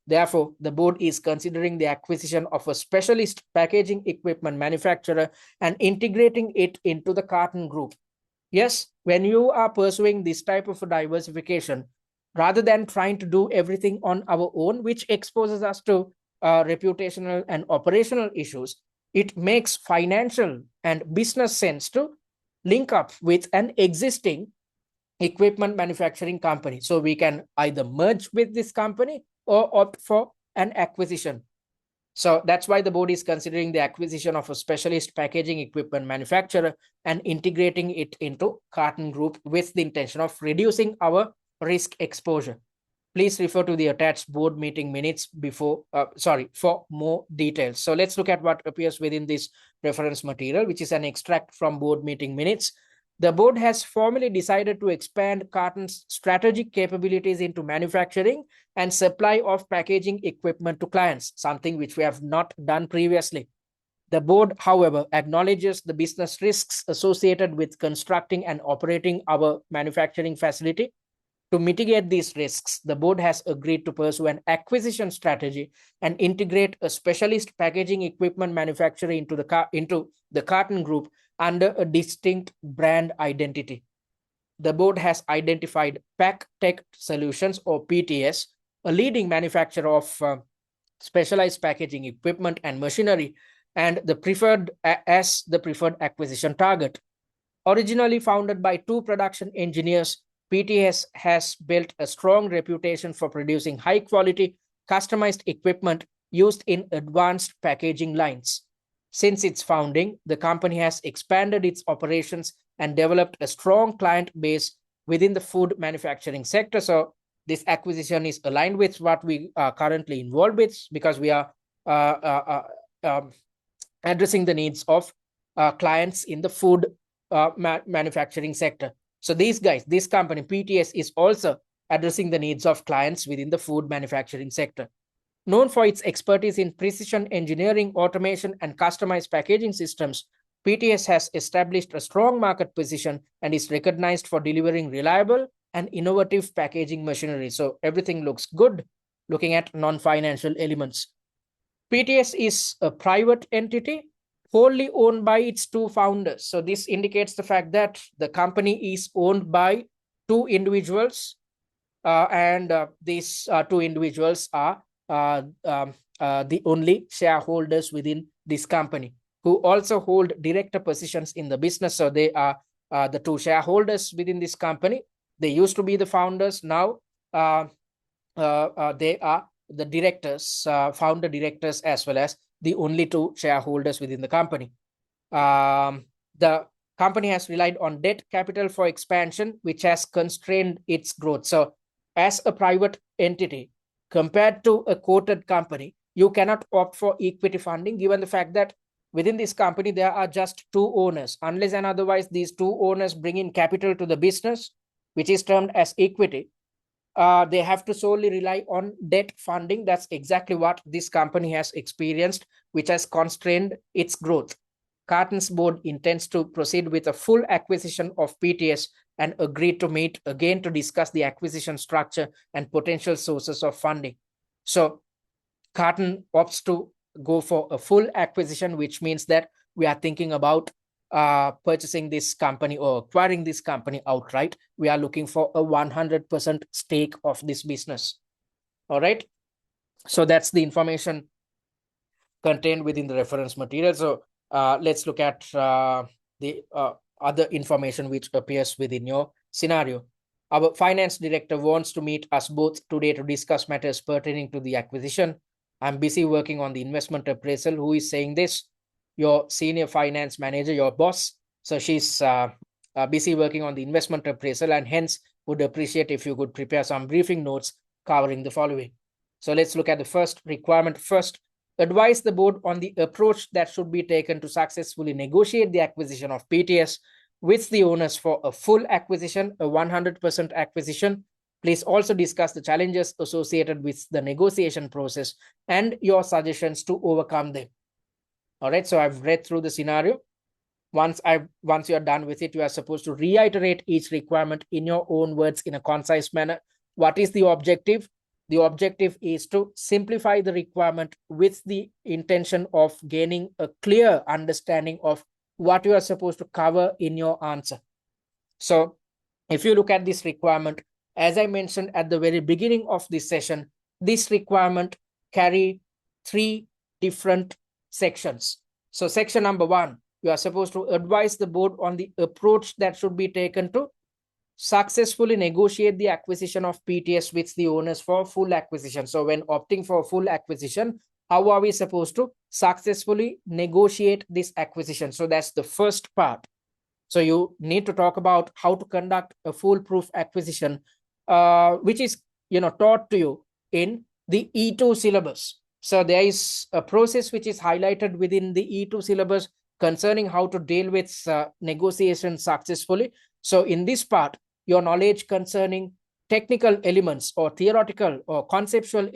Therefore, the board is considering the acquisition of a specialist packaging equipment manufacturer and integrating it into the Cartn group. Yes, when you are pursuing this type of diversification, rather than trying to do everything on our own, which exposes us to reputational and operational issues, it makes financial and business sense to link up with an existing equipment manufacturing company. So we can either merge with this company or opt for an acquisition. So that's why the board is considering the acquisition of a specialist packaging equipment manufacturer and integrating it into Cartn Group with the intention of reducing our risk exposure. Please refer to the attached board meeting minutes for more details. So let's look at what appears within this reference material, which is an extract from board meeting minutes. The board has formally decided to expand Cartn's strategic capabilities into manufacturing and supply of packaging equipment to clients, something which we have not done previously. The board, however, acknowledges the business risks associated with constructing and operating our manufacturing facility. To mitigate these risks, the board has agreed to pursue an acquisition strategy and integrate a specialist packaging equipment manufacturer into the Cartn Group under a distinct brand identity. The board has identified Pack Tech Solutions, or PTS, a leading manufacturer of specialized packaging equipment and machinery, and the preferred acquisition target. Originally founded by two production engineers, PTS has built a strong reputation for producing high-quality, customized equipment used in advanced packaging lines. Since its founding, the company has expanded its operations and developed a strong client base within the food manufacturing sector. So this acquisition is aligned with what we are currently involved with, because we are addressing the needs of clients in the food manufacturing sector. So this company, PTS, is also addressing the needs of clients within the food manufacturing sector. Known for its expertise in precision engineering, automation, and customized packaging systems, PTS has established a strong market position and is recognized for delivering reliable and innovative packaging machinery. So everything looks good looking at non-financial elements. PTS is a private entity wholly owned by its two founders. So this indicates the fact that the company is owned by two individuals, and these two individuals are the only shareholders within this company, who also hold director positions in the business. So they are the two shareholders within this company. They used to be the founders. Now they are the directors, founder directors, as well as the only two shareholders within the company. The company has relied on debt capital for expansion, which has constrained its growth. So as a private entity, compared to a quoted company, you cannot opt for equity funding, given the fact that within this company, there are just two owners. Unless and otherwise, these two owners bring in capital to the business, which is termed as equity, they have to solely rely on debt funding. That's exactly what this company has experienced, which has constrained its growth. Cartn's board intends to proceed with a full acquisition of PTS and agreed to meet again to discuss the acquisition structure and potential sources of funding. So Cartn opts to go for a full acquisition, which means that we are thinking about purchasing this company or acquiring this company outright. We are looking for a 100% stake of this business. All right. So that's the information contained within the reference material. So let's look at the other information which appears within your scenario. Our finance director wants to meet us both today to discuss matters pertaining to the acquisition. I'm busy working on the investment appraisal. Who is saying this? Your senior finance manager, your boss. So she's busy working on the investment appraisal, and hence would appreciate if you could prepare some briefing notes covering the following. So let's look at the first requirement first. Advise the board on the approach that should be taken to successfully negotiate the acquisition of PTS with the owners for a full acquisition, a 100% acquisition. Please also discuss the challenges associated with the negotiation process and your suggestions to overcome them. All right, so I've read through the scenario. Once you're done with it, you are supposed to reiterate each requirement in your own words in a concise manner. What is the objective? The objective is to simplify the requirement with the intention of gaining a clear understanding of what you are supposed to cover in your answer. So if you look at this requirement, as I mentioned at the very beginning of this session, this requirement carry 3 different sections. So section number 1, you are supposed to advise the board on the approach that should be taken to successfully negotiate the acquisition of PTS with the owners for full acquisition. So when opting for full acquisition, how are we supposed to successfully negotiate this acquisition? So that's the first part. So you need to talk about how to conduct a foolproof acquisition, which is taught to you in the E2 syllabus. So there is a process which is highlighted within the E2 syllabus concerning how to deal with negotiations successfully. So in this part, your knowledge concerning technical elements or theoretical or conceptual,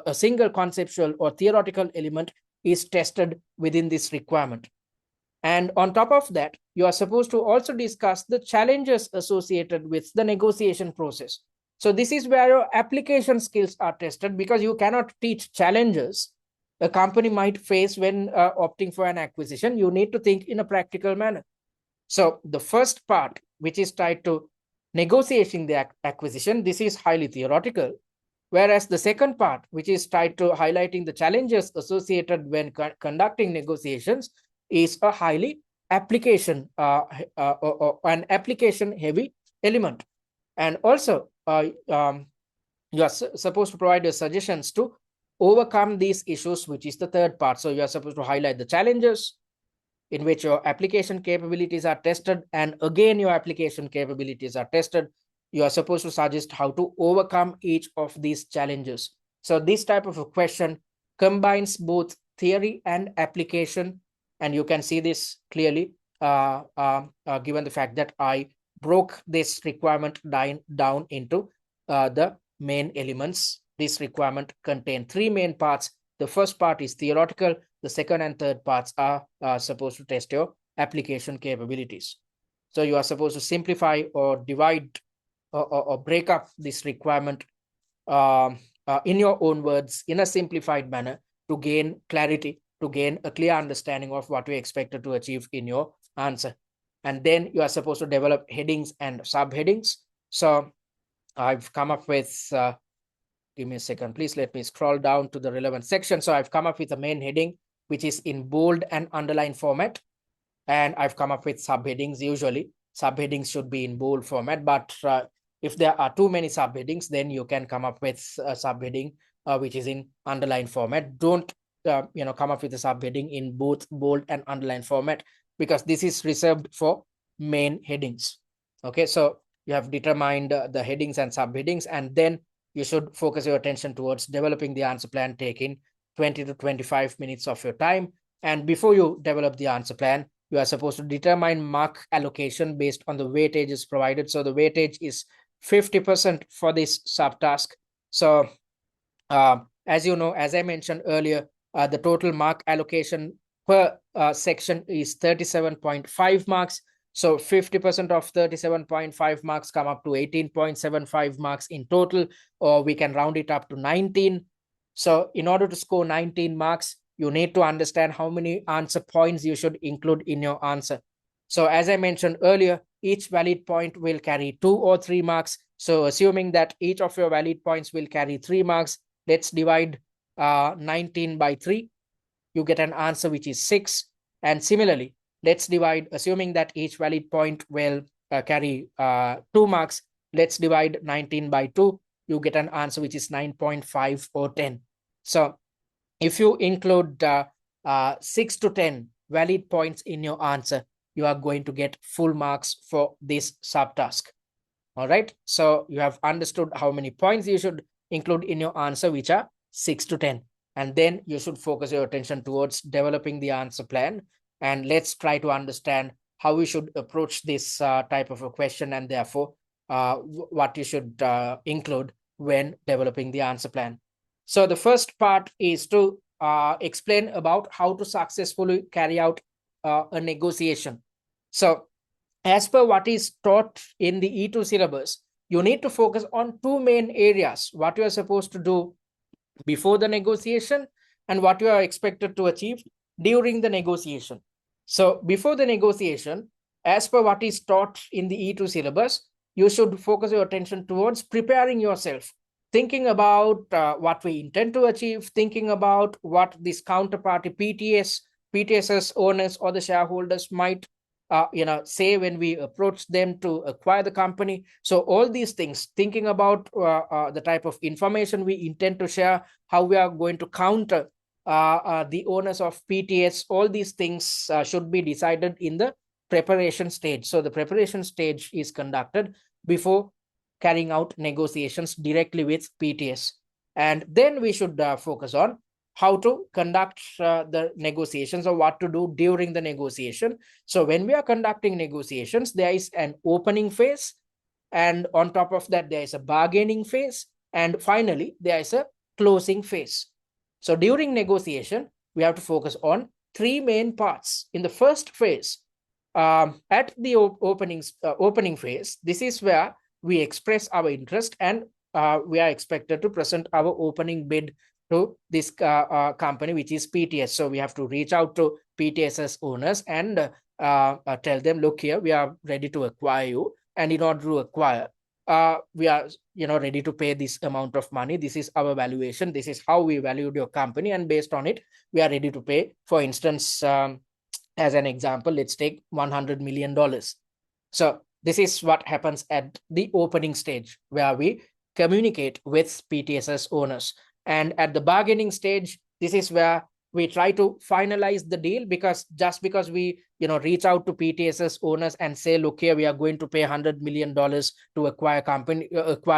a single conceptual or theoretical element is tested within this requirement. And on top of that, you are supposed to also discuss the challenges associated with the negotiation process. So this is where your application skills are tested, because you cannot teach challenges a company might face when opting for an acquisition. You need to think in a practical manner. So the first part, which is tied to negotiating the acquisition, this is highly theoretical. Whereas the second part, which is tied to highlighting the challenges associated when conducting negotiations, is a highly application an application heavy element. And also you are supposed to provide your suggestions to overcome these issues, which is the third part. So you are supposed to highlight the challenges in which your application capabilities are tested, and again your application capabilities are tested. You are supposed to suggest how to overcome each of these challenges. So this type of a question combines both theory and application, and you can see this clearly given the fact that I broke this requirement down into the main elements. This requirement contains 3 main parts. The first part is theoretical. The second and third parts are supposed to test your application capabilities. So you are supposed to simplify or divide or break up this requirement in your own words in a simplified manner to gain clarity, to gain a clear understanding of what you expected to achieve in your answer. And then you are supposed to develop headings and subheadings. So I've come up with, give me a second, please let me scroll down to the relevant section. So I've come up with a main heading, which is in bold and underline format. And I've come up with subheadings. Usually subheadings should be in bold format, but if there are too many subheadings, then you can come up with a subheading which is in underline format. Don't come up with a subheading in both bold and underline format, because this is reserved for main headings. Okay, so you have determined the headings and subheadings, and then you should focus your attention towards developing the answer plan, taking 20 to 25 minutes of your time. And before you develop the answer plan, you are supposed to determine mark allocation based on the weightages provided. So the weightage is 50% for this subtask. So as you know, as I mentioned earlier, the total mark allocation per section is 37.5 marks. So 50% of 37.5 marks come up to 18.75 marks in total, or we can round it up to 19. So in order to score 19 marks, you need to understand how many answer points you should include in your answer. So as I mentioned earlier, each valid point will carry 2 or 3 marks. So assuming that each of your valid points will carry 3 marks, let's divide 19 by 3. You get an answer which is 6. And similarly, let's divide, assuming that each valid point will carry 2 marks, let's divide 19 by 2. You get an answer which is 9.5 or 10. So if you include 6 to 10 valid points in your answer, you are going to get full marks for this subtask. All right. So you have understood how many points you should include in your answer, which are 6 to 10. And then you should focus your attention towards developing the answer plan. And let's try to understand how we should approach this type of a question, and therefore what you should include when developing the answer plan. So the first part is to explain about how to successfully carry out a negotiation. So as per what is taught in the E2 syllabus, you need to focus on two main areas: what you are supposed to do before the negotiation and what you are expected to achieve during the negotiation. So before the negotiation, as per what is taught in the E2 syllabus, you should focus your attention towards preparing yourself, thinking about what we intend to achieve, thinking about what this counterparty PTS's owners or the shareholders might say when we approach them to acquire the company. So all these things, thinking about the type of information we intend to share, how we are going to counter the owners of PTS, all these things should be decided in the preparation stage. So the preparation stage is conducted before carrying out negotiations directly with PTS. And then we should focus on how to conduct the negotiations, or what to do during the negotiation. So when we are conducting negotiations, there is an opening phase, and on top of that, there is a bargaining phase, and finally, there is a closing phase. So during negotiation, we have to focus on three main parts. In the first phase, at the opening phase, this is where we express our interest, and we are expected to present our opening bid to this company, which is PTS. So we have to reach out to PTS's owners and tell them, look here, we are ready to acquire you. And in order to acquire, we are ready to pay this amount of money. This is our valuation. This is how we valued your company. And based on it, we are ready to pay, for instance, as an example, let's take $100 million. So this is what happens at the opening stage, where we communicate with PTS's owners. And at the bargaining stage, this is where we try to finalize the deal, because just because we reach out to PTS's owners and say, look here, we are going to pay $100 million to acquire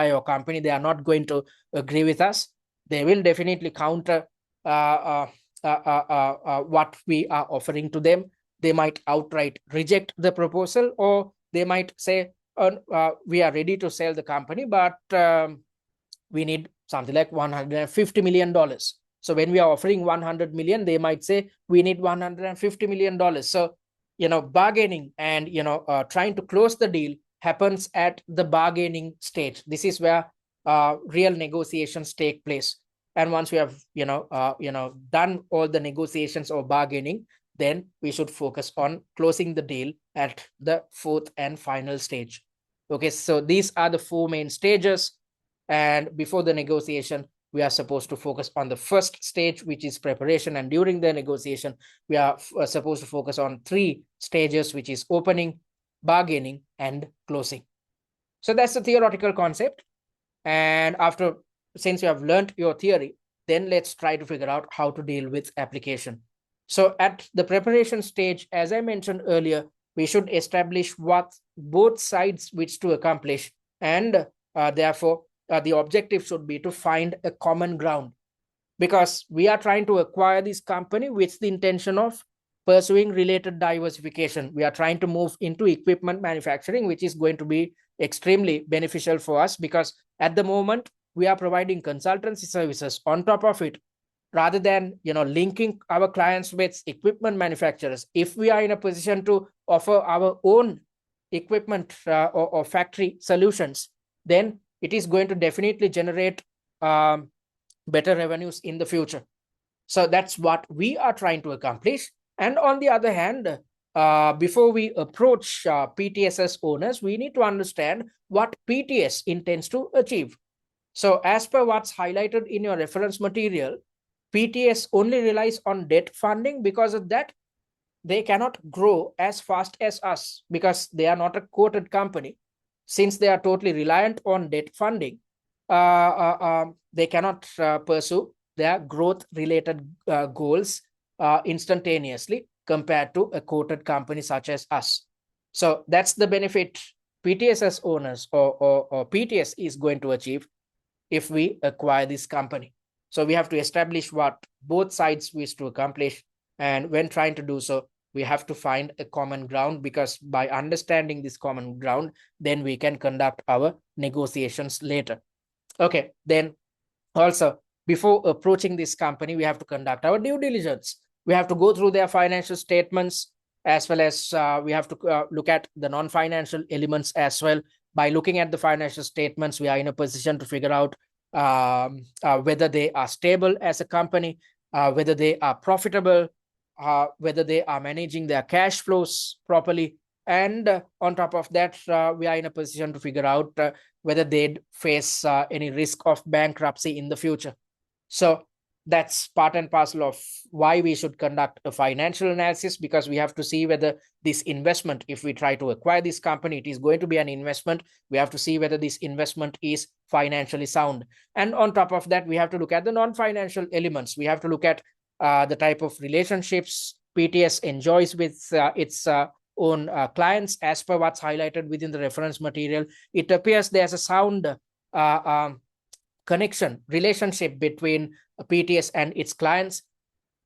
your company, they are not going to agree with us. They will definitely counter what we are offering to them. They might outright reject the proposal, or they might say, we are ready to sell the company, but we need something like $150 million. So when we are offering 100 million, they might say we need $150 million. So, bargaining and, trying to close the deal happens at the bargaining stage. This is where real negotiations take place. And once we have, done all the negotiations or bargaining, then we should focus on closing the deal at the fourth and final stage. Okay, so these are the four main stages. And before the negotiation, we are supposed to focus on the first stage, which is preparation. And during the negotiation, we are supposed to focus on three stages, which is opening, bargaining, and closing. So that's the theoretical concept. And since you have learned your theory, then let's try to figure out how to deal with application. So at the preparation stage, as I mentioned earlier, we should establish what both sides wish to accomplish. And therefore, the objective should be to find a common ground, because we are trying to acquire this company with the intention of pursuing related diversification. We are trying to move into equipment manufacturing, which is going to be extremely beneficial for us, because at the moment we are providing consultancy services on top of it, rather than linking our clients with equipment manufacturers. If we are in a position to offer our own equipment or factory solutions, then it is going to definitely generate better revenues in the future. So that's what we are trying to accomplish. And on the other hand, before we approach PTS's owners, we need to understand what PTS intends to achieve. So as per what's highlighted in your reference material, PTS only relies on debt funding. Because of that, they cannot grow as fast as us, because they are not a quoted company. Since they are totally reliant on debt funding, they cannot pursue their growth-related goals instantaneously compared to a quoted company such as us. So that's the benefit PTS's owners or PTS is going to achieve if we acquire this company. So we have to establish what both sides wish to accomplish. And when trying to do so, we have to find a common ground, because by understanding this common ground, then we can conduct our negotiations later. Okay, then also, before approaching this company, we have to conduct our due diligence. We have to go through their financial statements, as well as we have to look at the non-financial elements as well. By looking at the financial statements, we are in a position to figure out whether they are stable as a company, whether they are profitable, whether they are managing their cash flows properly. And on top of that, we are in a position to figure out whether they'd face any risk of bankruptcy in the future. So that's part and parcel of why we should conduct a financial analysis, because we have to see whether this investment, if we try to acquire this company, it is going to be an investment. We have to see whether this investment is financially sound. And on top of that, we have to look at the non-financial elements. We have to look at the type of relationships PTS enjoys with its own clients. As per what's highlighted within the reference material, it appears there's a sound connection, relationship between PTS and its clients.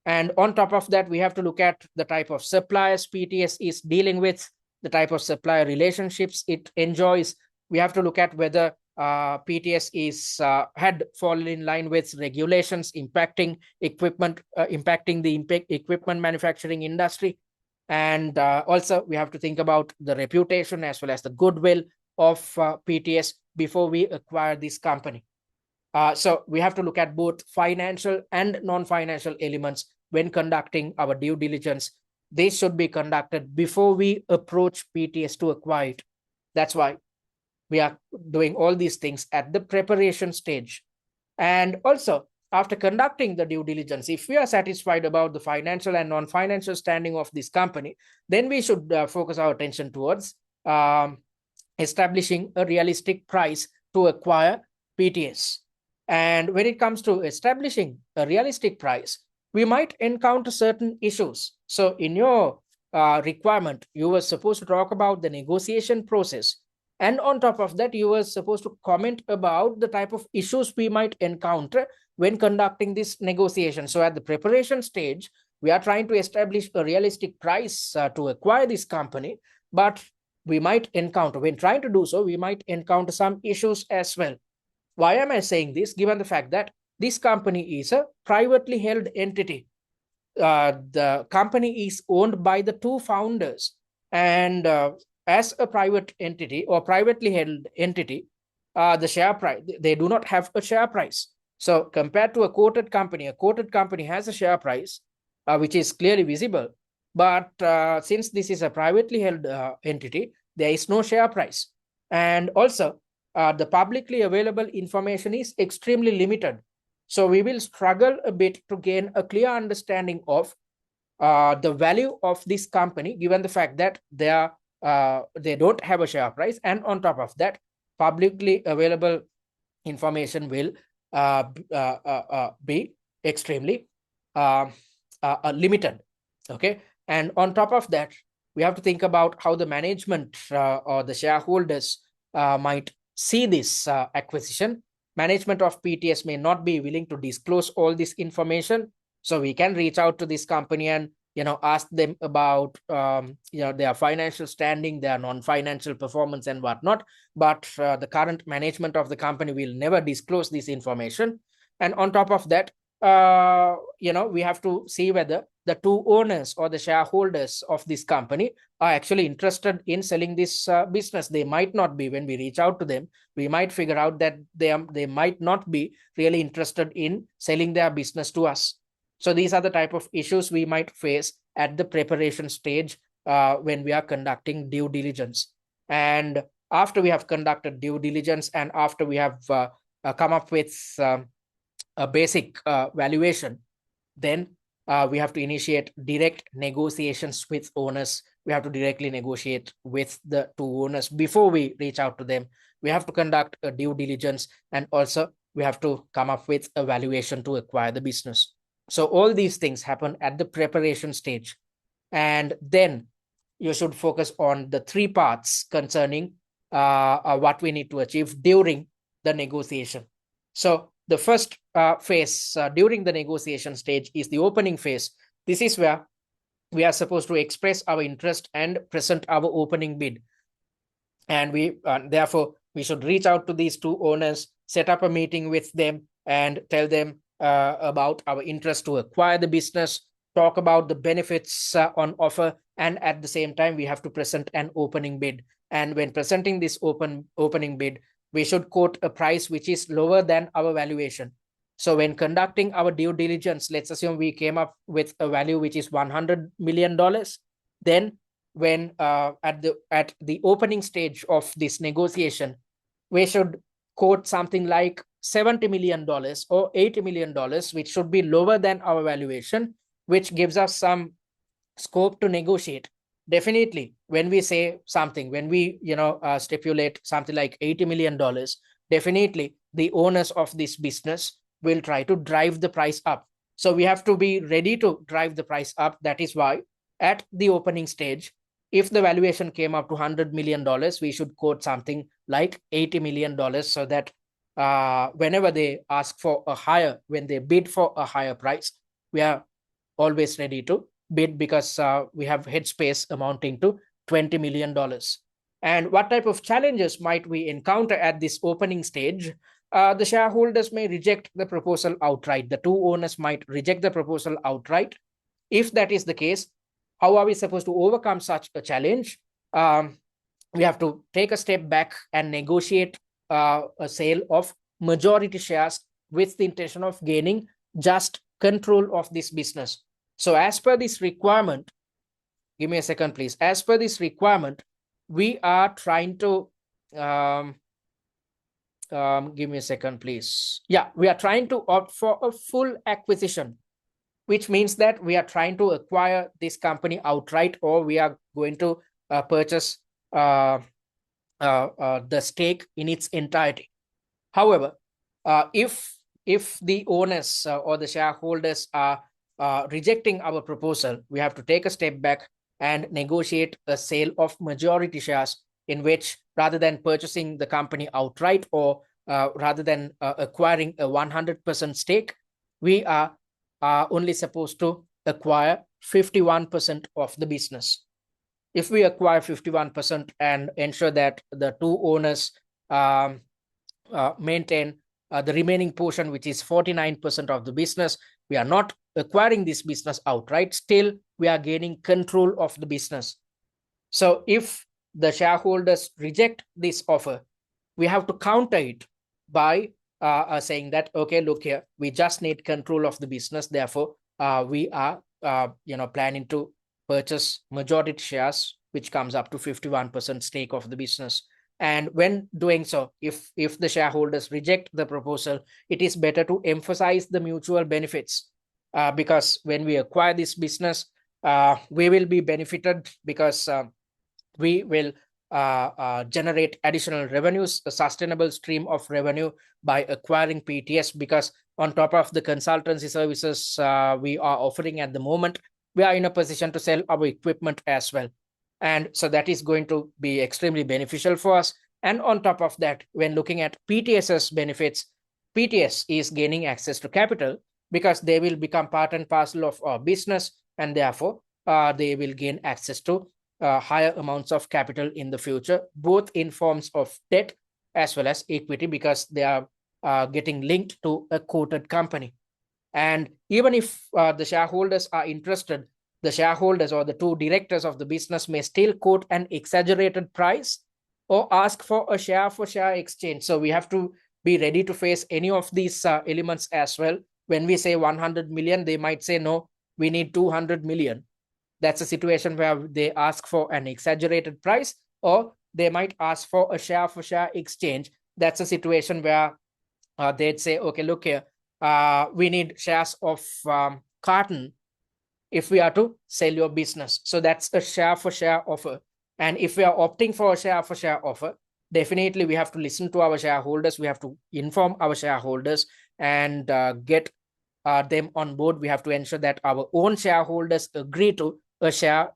And on top of that, we have to look at the type of suppliers PTS is dealing with, the type of supplier relationships it enjoys. We have to look at whether PTS is had fallen in line with regulations impacting equipment, impacting the equipment manufacturing industry. And also, we have to think about the reputation as well as the goodwill of PTS before we acquire this company. So we have to look at both financial and non-financial elements when conducting our due diligence. They should be conducted before we approach PTS to acquire it. That's why we are doing all these things at the preparation stage. And also, after conducting the due diligence, if we are satisfied about the financial and non-financial standing of this company, then we should focus our attention towards establishing a realistic price to acquire PTS. And when it comes to establishing a realistic price, we might encounter certain issues. So in your requirement, you were supposed to talk about the negotiation process. And on top of that, you were supposed to comment about the type of issues we might encounter when conducting this negotiation. So at the preparation stage, we are trying to establish a realistic price to acquire this company, but we might encounter, when trying to do so, we might encounter some issues as well. Why am I saying this? Given the fact that this company is a privately held entity. The company is owned by the two founders, and as a private entity or privately held entity, the share price, they do not have a share price. So compared to a quoted company has a share price, which is clearly visible. But since this is a privately held entity, there is no share price. And also, the publicly available information is extremely limited. So we will struggle a bit to gain a clear understanding of the value of this company, given the fact that they don't have a share price. And on top of that, publicly available information will be extremely limited. Okay. And on top of that, we have to think about how the management or the shareholders might see this acquisition. Management of PTS may not be willing to disclose all this information. So we can reach out to this company and ask them about their financial standing, their non-financial performance and whatnot. But the current management of the company will never disclose this information. And on top of that, we have to see whether the two owners or the shareholders of this company are actually interested in selling this business. They might not be. When we reach out to them, we might figure out that they might not be really interested in selling their business to us. So these are the type of issues we might face at the preparation stage when we are conducting due diligence. And after we have conducted due diligence and after we have come up with a basic valuation, then we have to initiate direct negotiations with owners. We have to directly negotiate with the two owners before we reach out to them. We have to conduct a due diligence, and also we have to come up with a valuation to acquire the business. So all these things happen at the preparation stage. And then you should focus on the three parts concerning what we need to achieve during the negotiation. So the first phase during the negotiation stage is the opening phase. This is where we are supposed to express our interest and present our opening bid. And therefore we should reach out to these two owners, set up a meeting with them, and tell them about our interest to acquire the business, talk about the benefits on offer, and at the same time we have to present an opening bid. And when presenting this opening bid, we should quote a price which is lower than our valuation. So when conducting our due diligence, let's assume we came up with a value which is $100 million. Then when at the opening stage of this negotiation, we should quote something like $70 million or $80 million, which should be lower than our valuation, which gives us some scope to negotiate. Definitely, when we say something, when we stipulate something like $80 million, definitely the owners of this business will try to drive the price up. So we have to be ready to drive the price up. That is why at the opening stage, if the valuation came up to $100 million, we should quote something like $80 million, so that whenever they ask for a higher, when they bid for a higher price, we are always ready to bid, because we have headspace amounting to $20 million. And what type of challenges might we encounter at this opening stage? The shareholders may reject the proposal outright. The two owners might reject the proposal outright. If that is the case, how are we supposed to overcome such a challenge? We have to take a step back and negotiate a sale of majority shares with the intention of gaining just control of this business. So as per this requirement, give me a second, please. As per this requirement, we are trying to give me a second, please. Yeah, we are trying to opt for a full acquisition, which means that we are trying to acquire this company outright, or we are going to purchase the stake in its entirety. However, if the owners or the shareholders are rejecting our proposal, we have to take a step back and negotiate a sale of majority shares, in which, rather than purchasing the company outright, or rather than acquiring a 100% stake, we are only supposed to acquire 51% of the business. If we acquire 51% and ensure that the two owners maintain the remaining portion, which is 49% of the business, we are not acquiring this business outright. Still, we are gaining control of the business. So if the shareholders reject this offer, we have to counter it by saying that, okay, look here, we just need control of the business. Therefore, we are planning to purchase majority shares, which comes up to 51% stake of the business. And when doing so, if the shareholders reject the proposal, it is better to emphasize the mutual benefits, because when we acquire this business, we will be benefited, because we will generate additional revenues, a sustainable stream of revenue by acquiring PTS, because on top of the consultancy services we are offering at the moment, we are in a position to sell our equipment as well. And so that is going to be extremely beneficial for us. And on top of that, when looking at PTS's benefits, PTS is gaining access to capital, because they will become part and parcel of our business, and therefore they will gain access to higher amounts of capital in the future, both in forms of debt as well as equity, because they are getting linked to a quoted company. And even if the shareholders are interested, the shareholders or the two directors of the business may still quote an exaggerated price or ask for a share-for-share exchange. So we have to be ready to face any of these elements as well. When we say 100 million, they might say, no, we need 200 million. That's a situation where they ask for an exaggerated price, or they might ask for a share-for-share exchange. That's a situation where they'd say, okay, look here, we need shares of Cartn if we are to sell your business. So that's a share-for-share offer. And if we are opting for a share-for-share offer, definitely we have to listen to our shareholders. We have to inform our shareholders and get them on board. We have to ensure that our own shareholders agree to a share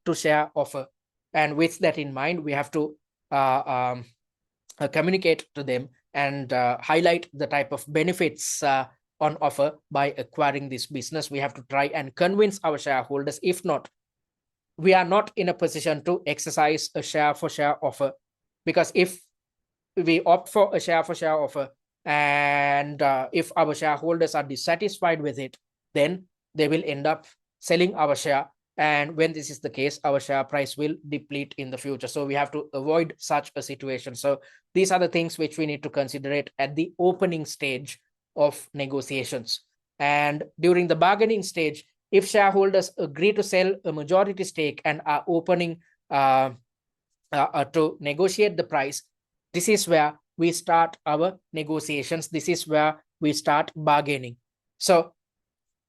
offer. And with that in mind, we have to communicate to them and highlight the type of benefits on offer by acquiring this business. We have to try and convince our shareholders. If not, we are not in a position to exercise a share for share offer, because if we opt for a share for share offer and if our shareholders are dissatisfied with it, then they will end up selling our share. And when this is the case, our share price will deplete in the future. So we have to avoid such a situation. So these are the things which we need to consider it at the opening stage of negotiations. And during the bargaining stage, if shareholders agree to sell a majority stake and are opening to negotiate the price, this is where we start our negotiations. This is where we start bargaining. So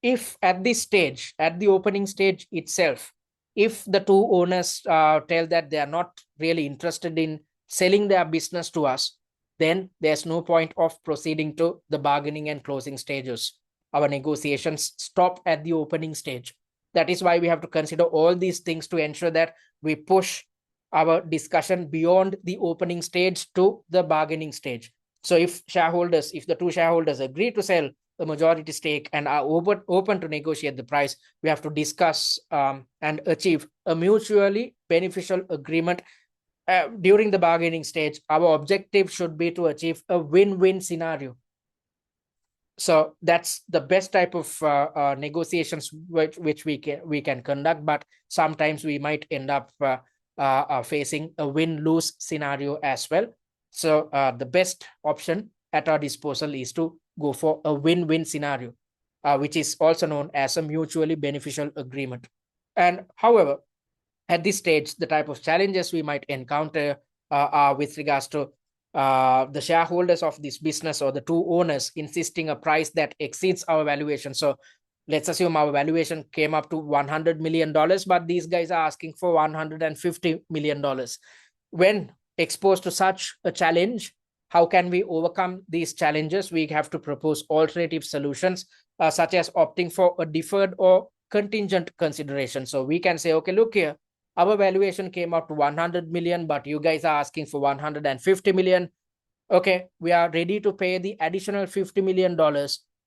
if at this stage, at the opening stage itself, if the two owners tell that they are not really interested in selling their business to us, then there's no point of proceeding to the bargaining and closing stages. Our negotiations stop at the opening stage. That is why we have to consider all these things to ensure that we push our discussion beyond the opening stage to the bargaining stage. So if the two shareholders agree to sell a majority stake and are open to negotiate the price, we have to discuss and achieve a mutually beneficial agreement. During the bargaining stage, our objective should be to achieve a win-win scenario. So that's the best type of negotiations which we can conduct, but sometimes we might end up facing a win-lose scenario as well. So the best option at our disposal is to go for a win-win scenario, which is also known as a mutually beneficial agreement. And however, at this stage, the type of challenges we might encounter are with regards to the shareholders of this business or the two owners insisting a price that exceeds our valuation. So let's assume our valuation came up to $100 million, but these guys are asking for $150 million. When exposed to such a challenge, how can we overcome these challenges? We have to propose alternative solutions, such as opting for a deferred or contingent consideration. So we can say, okay, look here, our valuation came out to 100 million, but you guys are asking for 150 million. Okay, we are ready to pay the additional $50 million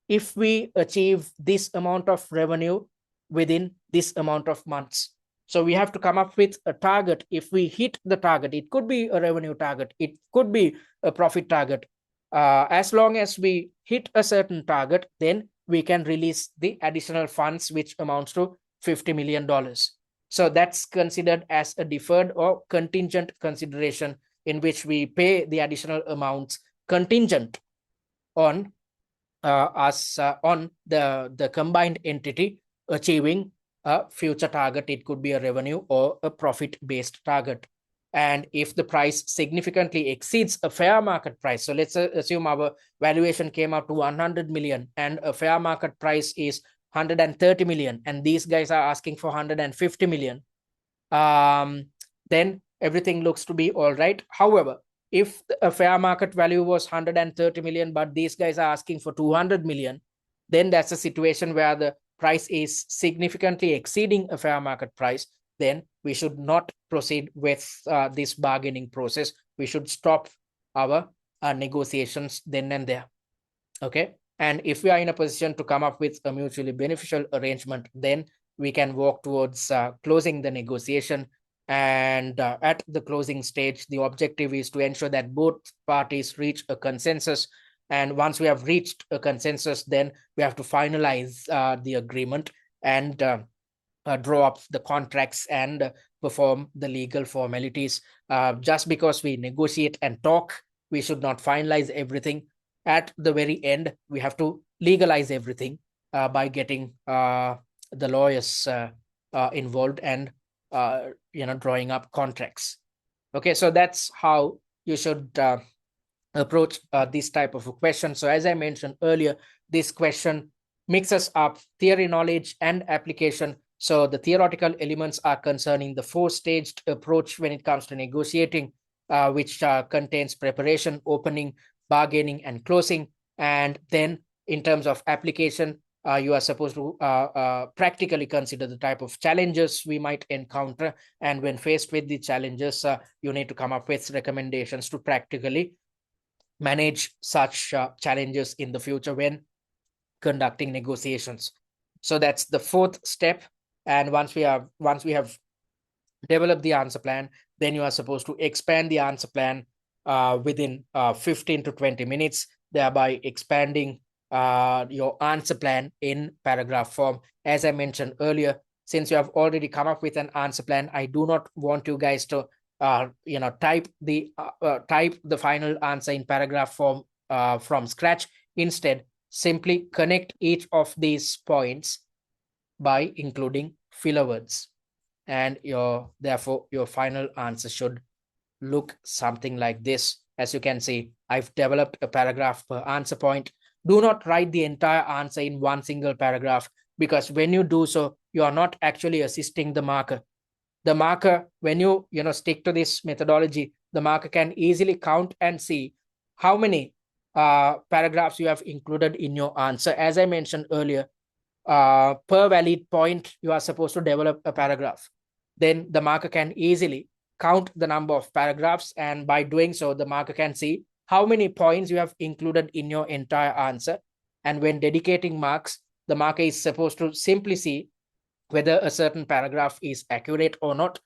if we achieve this amount of revenue within this amount of months. So we have to come up with a target. If we hit the target, it could be a revenue target, it could be a profit target. As long as we hit a certain target, then we can release the additional funds, which amounts to $50 million. So that's considered as a deferred or contingent consideration, in which we pay the additional amounts contingent on on the combined entity achieving a future target. It could be a revenue or a profit-based target. And if the price significantly exceeds a fair market price, so let's assume our valuation came up to 100 million and a fair market price is 130 million, and these guys are asking for 150 million, then everything looks to be all right. However, if a fair market value was 130 million, but these guys are asking for 200 million, then that's a situation where the price is significantly exceeding a fair market price. Then we should not proceed with this bargaining process. We should stop our negotiations then and there. Okay. And if we are in a position to come up with a mutually beneficial arrangement, then we can walk towards closing the negotiation. And at the closing stage, the objective is to ensure that both parties reach a consensus. And once we have reached a consensus, then we have to finalize the agreement and draw up the contracts and perform the legal formalities. Just because we negotiate and talk, we should not finalize everything. At the very end, we have to legalize everything by getting the lawyers involved and drawing up contracts. Okay, so that's how you should approach this type of a question. So as I mentioned earlier, this question mixes up theory knowledge and application. So the theoretical elements are concerning the four-staged approach when it comes to negotiating. which contains preparation, opening, bargaining, and closing. And then in terms of application, you are supposed to practically consider the type of challenges we might encounter. And when faced with the challenges, you need to come up with recommendations to practically manage such challenges in the future when conducting negotiations. So that's the fourth step. And once we have developed the answer plan, then you are supposed to expand the answer plan within 15 to 20 minutes, thereby expanding your answer plan in paragraph form. As I mentioned earlier, since you have already come up with an answer plan, I do not want you guys to type the final answer in paragraph form from scratch. Instead, simply connect each of these points by including filler words, and therefore your final answer should look something like this. As you can see, I've developed a paragraph per answer point. Do not write the entire answer in one single paragraph, because when you do so, you are not actually assisting the marker. The marker, when you stick to this methodology, the marker can easily count and see how many paragraphs you have included in your answer. As I mentioned earlier, per valid point, you are supposed to develop a paragraph. Then the marker can easily count the number of paragraphs, and by doing so, the marker can see how many points you have included in your entire answer. And when dedicating marks, the marker is supposed to simply see whether a certain paragraph is accurate or not,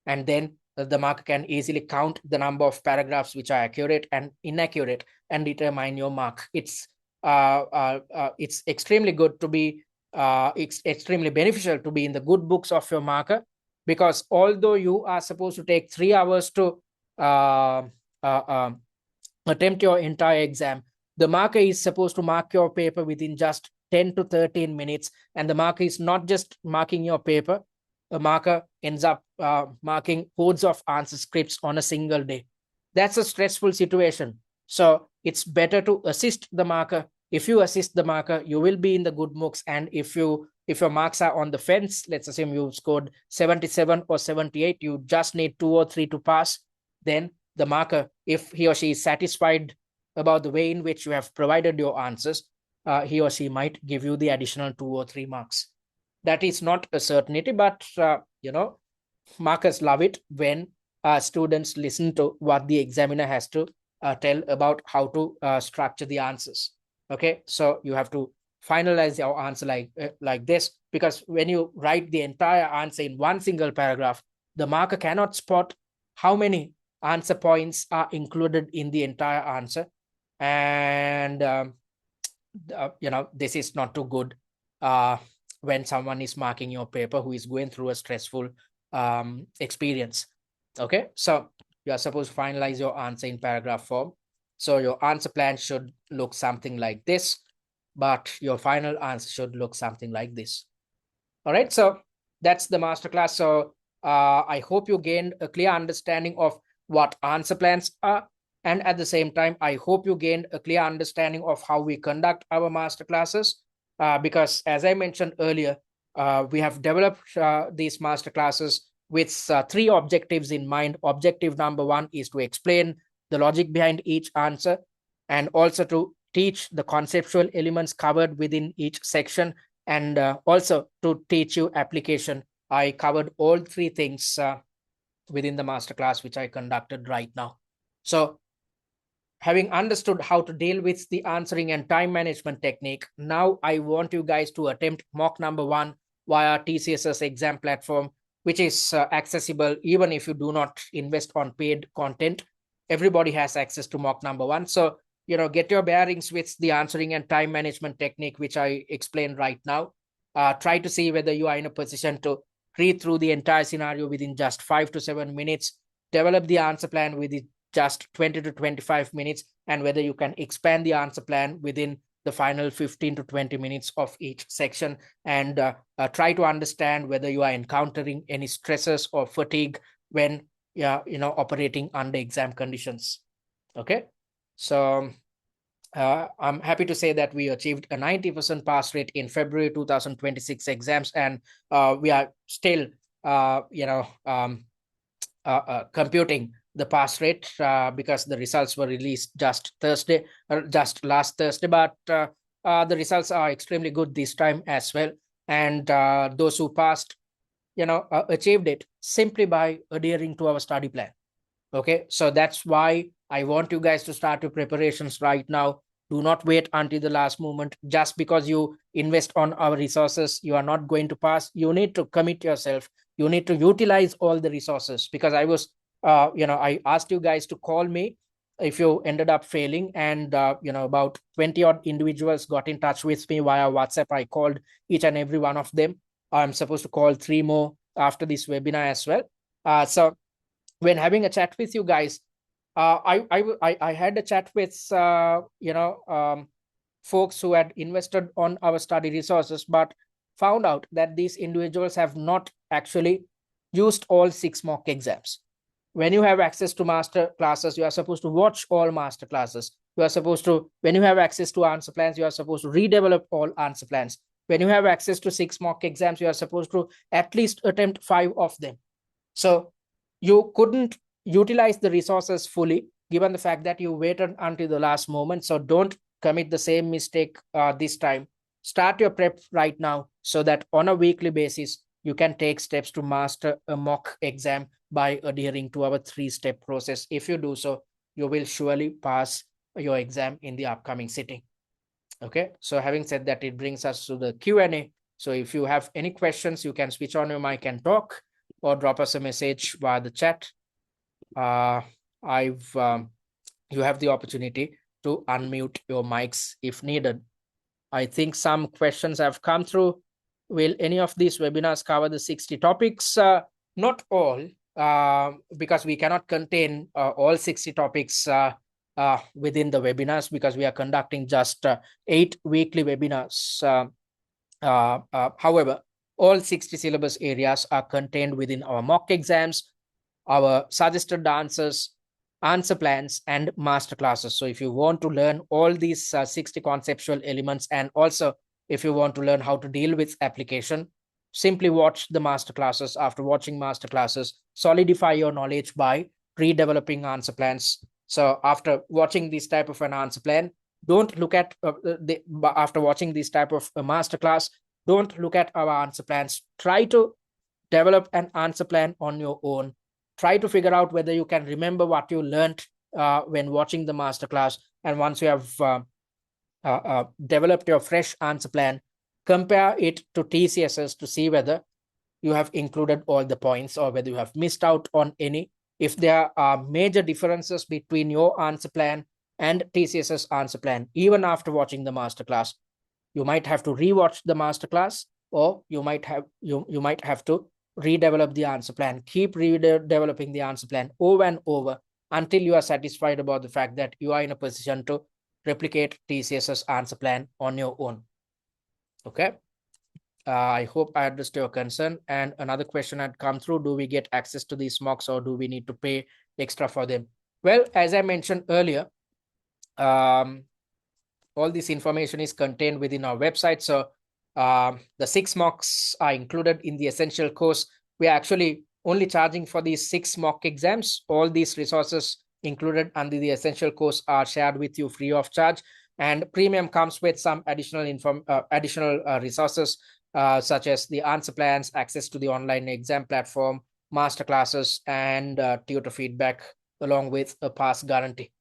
and then the marker can easily count the number of paragraphs which are accurate and inaccurate and determine your mark. It's extremely good to be it's extremely beneficial to be in the good books of your marker, because although you are supposed to take 3 hours to attempt your entire exam, the marker is supposed to mark your paper within just 10 to 13 minutes. And the marker is not just marking your paper, the marker ends up marking hordes of answer scripts on a single day. That's a stressful situation. So it's better to assist the marker. If you assist the marker, you will be in the good books. And if your marks are on the fence, let's assume you scored 77 or 78, you just need 2 or 3 to pass, then the marker, if he or she is satisfied about the way in which you have provided your answers, he or she might give you the additional 2 or 3 marks. That is not a certainty, but markers love it when students listen to what the examiner has to tell about how to structure the answers. Okay, so you have to finalize your answer like this, because when you write the entire answer in one single paragraph, the marker cannot spot how many answer points are included in the entire answer. And this is not too good when someone is marking your paper who is going through a stressful experience. Okay, so you are supposed to finalize your answer in paragraph form. So your answer plan should look something like this, but your final answer should look something like this. All right, so that's the masterclass. So I hope you gained a clear understanding of what answer plans are. And at the same time, I hope you gained a clear understanding of how we conduct our masterclasses. Because as I mentioned earlier, we have developed these masterclasses with 3 objectives in mind. Objective number 1 is to explain the logic behind each answer, and also to teach the conceptual elements covered within each section, and also to teach you application. I covered all 3 things within the masterclass which I conducted right now. So having understood how to deal with the answering and time management technique, now I want you guys to attempt mock number 1 via TCS's exam platform, which is accessible even if you do not invest on paid content. Everybody has access to mock number 1. So, get your bearings with the answering and time management technique, which I explained right now. Try to see whether you are in a position to read through the entire scenario within just 5 to 7 minutes, develop the answer plan within just 20 to 25 minutes, and whether you can expand the answer plan within the final 15 to 20 minutes of each section, and try to understand whether you are encountering any stresses or fatigue when operating under exam conditions. Okay, so I'm happy to say that we achieved a 90% pass rate in February 2026 exams, and we are still computing the pass rate because the results were released just last Thursday, but the results are extremely good this time as well. And those who passed, achieved it simply by adhering to our study plan. Okay, so that's why I want you guys to start your preparations right now. Do not wait until the last moment. Just because you invest on our resources, you are not going to pass. You need to commit yourself. You need to utilize all the resources, because I asked you guys to call me if you ended up failing, and about 20 odd individuals got in touch with me via WhatsApp. I called each and every one of them. I'm supposed to call 3 more after this webinar as well. So when having a chat with you guys, I had a chat with folks who had invested on our study resources, but found out that these individuals have not actually used all 6 mock exams. When you have access to master classes, you are supposed to watch all master classes. You are supposed to, when you have access to answer plans, you are supposed to redevelop all answer plans. When you have access to 6 mock exams, you are supposed to at least attempt 5 of them. So you couldn't utilize the resources fully, given the fact that you waited until the last moment. So don't commit the same mistake this time. Start your prep right now, so that on a weekly basis, you can take steps to master a mock exam by adhering to our 3-step process. If you do so, you will surely pass your exam in the upcoming sitting. Okay, so having said that, it brings us to the Q&A. So if you have any questions, you can switch on your mic and talk, or drop us a message via the chat. You have the opportunity to unmute your mics if needed. I think some questions have come through. Will any of these webinars cover the 60 topics? Not all, because we cannot contain all 60 topics within the webinars, because we are conducting just 8 weekly webinars. However, all 60 syllabus areas are contained within our mock exams, our suggested answers, answer plans, and master classes. So if you want to learn all these 60 conceptual elements, and also if you want to learn how to deal with application, simply watch the master classes. After watching master classes, solidify your knowledge by redeveloping answer plans. So after watching this type of an answer plan, don't look at after watching this type of a master class, don't look at our answer plans. Try to develop an answer plan on your own. Try to figure out whether you can remember what you learned when watching the master class. And once you have developed your fresh answer plan, compare it to TCS's to see whether you have included all the points or whether you have missed out on any. If there are major differences between your answer plan and TCS's answer plan, even after watching the masterclass, you might have to rewatch the masterclass, or you might have to redevelop the answer plan. Keep redeveloping the answer plan over and over until you are satisfied about the fact that you are in a position to replicate TCS's answer plan on your own. Okay. I hope I addressed your concern. And another question had come through: do we get access to these mocks, or do we need to pay extra for them? Well, as I mentioned earlier, all this information is contained within our website. So the 6 mocks are included in the essential course. We are actually only charging for these 6 mock exams. All these resources included under the essential course are shared with you free of charge. And premium comes with some additional resources, such as the answer plans, access to the online exam platform, master classes, and tutor feedback, along with a pass guarantee.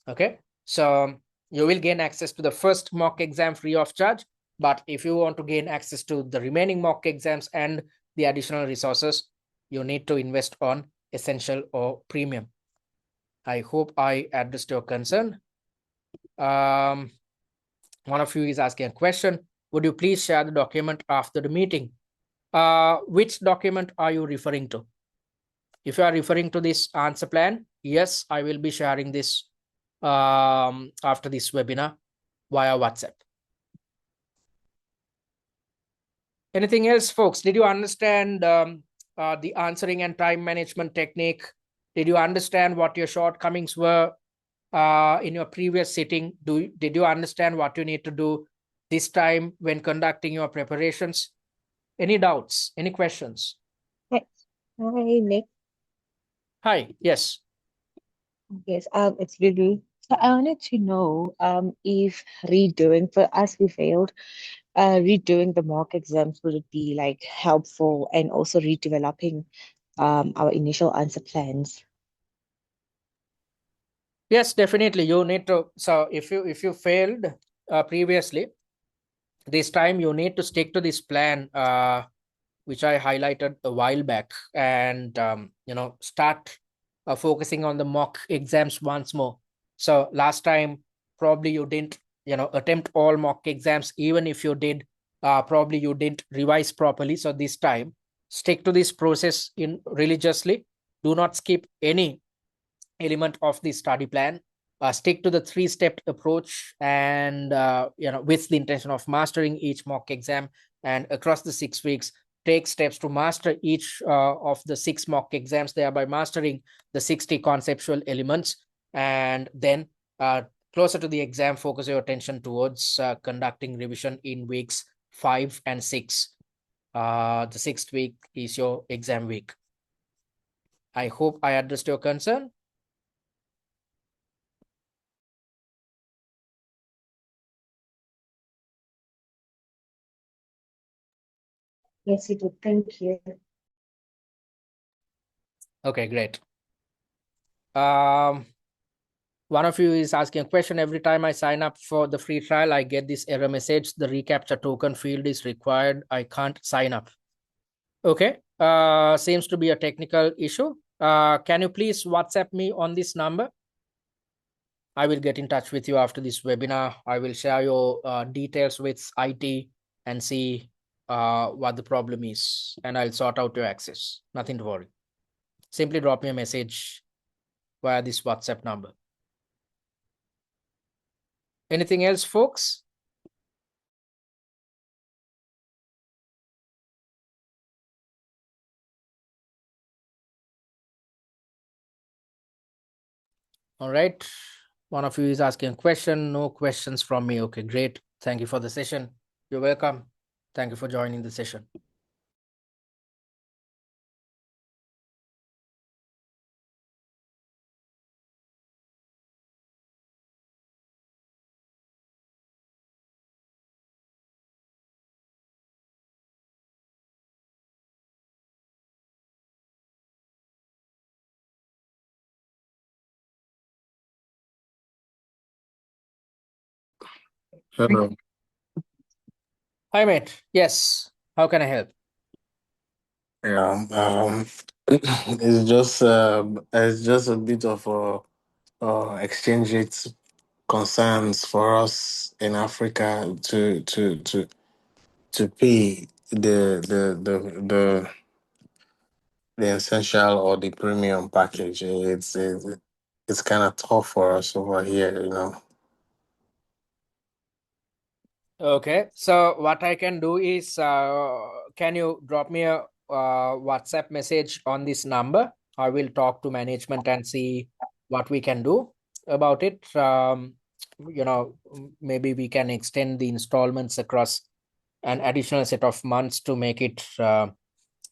Okay, so you will gain access to the first mock exam free of charge. But if you want to gain access to the remaining mock exams and the additional resources, you need to invest on essential or premium. I hope I addressed your concern. One of you is asking a question: would you please share the document after the meeting? Which document are you referring to? If you are referring to this answer plan, yes, I will be sharing this after this webinar via WhatsApp. Anything else, folks? Did you understand the answering and time management technique? Did you understand what your shortcomings were in your previous sitting? Did you understand what you need to do this time when conducting your preparations? Any doubts? Any questions? Hi, Nick. Hi, yes. Yes, it's really. So I wanted to know if redoing for us who failed, redoing the mock exams would it be like helpful and also redeveloping our initial answer plans? Yes, definitely. You need to. So if you failed previously, this time you need to stick to this plan, which I highlighted a while back, and start focusing on the mock exams once more. So last time probably you didn't attempt all mock exams. Even if you did, probably you didn't revise properly. So this time stick to this process in religiously. Do not skip any element of the study plan. Stick to the three-step approach, and with the intention of mastering each mock exam. And across the 6 weeks, take steps to master each of the six mock exams, thereby mastering the 60 conceptual elements. And then, closer to the exam, focus your attention towards conducting revision in weeks 5 and 6. The sixth week is your exam week. I hope I addressed your concern. Yes, you did. Thank you. Okay, great. Um, One of you is asking a question. Every time I sign up for the free trial, I get this error message. The reCAPTCHA token field is required. I can't sign up. Okay. Seems to be a technical issue. Can you please WhatsApp me on this number? I will get in touch with you after this webinar. I will share your details with IT and see what the problem is, and I'll sort out your access. Nothing to worry. Simply drop me a message via this WhatsApp number. Anything else, folks? All right. One of you is asking a question. No questions from me. Okay, great. Thank you for the session. You're welcome. Thank you for joining the session. Hello. Hi, mate. Yes. How can I help? Yeah, it's just a bit of exchange rate concerns for us in Africa to pay the essential or the premium package. It's kind of tough for us over here. Okay. So what I can do is, can you drop me a WhatsApp message on this number? I will talk to management and see what we can do about it. Maybe we can extend the installments across an additional set of months to make it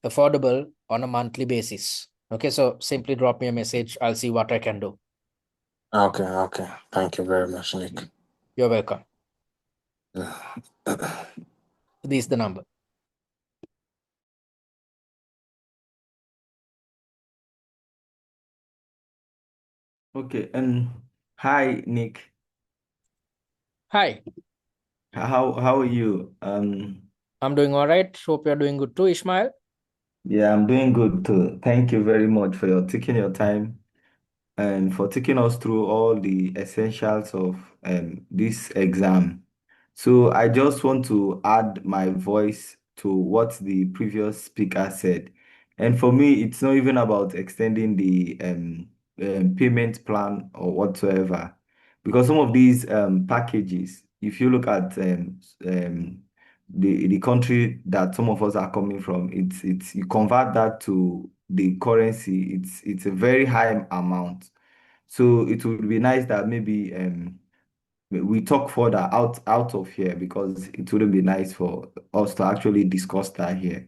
affordable on a monthly basis. Okay, so simply drop me a message. I'll see what I can do. Okay, okay. Thank you very much, Nick. You're welcome. Yeah. This is the number. Okay, hi Nick. Hi, How are you? I'm doing all right. Hope you're doing good too, Ishmael. Yeah, I'm doing good too. Thank you very much for your taking your time and for taking us through all the essentials of this exam. So I just want to add my voice to what the previous speaker said. And for me, it's not even about extending the payment plan or whatsoever. Because some of these packages, if you look at the country that some of us are coming from, it's you convert that to the currency, it's a very high amount. So it would be nice that maybe we talk further out of here because it wouldn't be nice for us to actually discuss that here.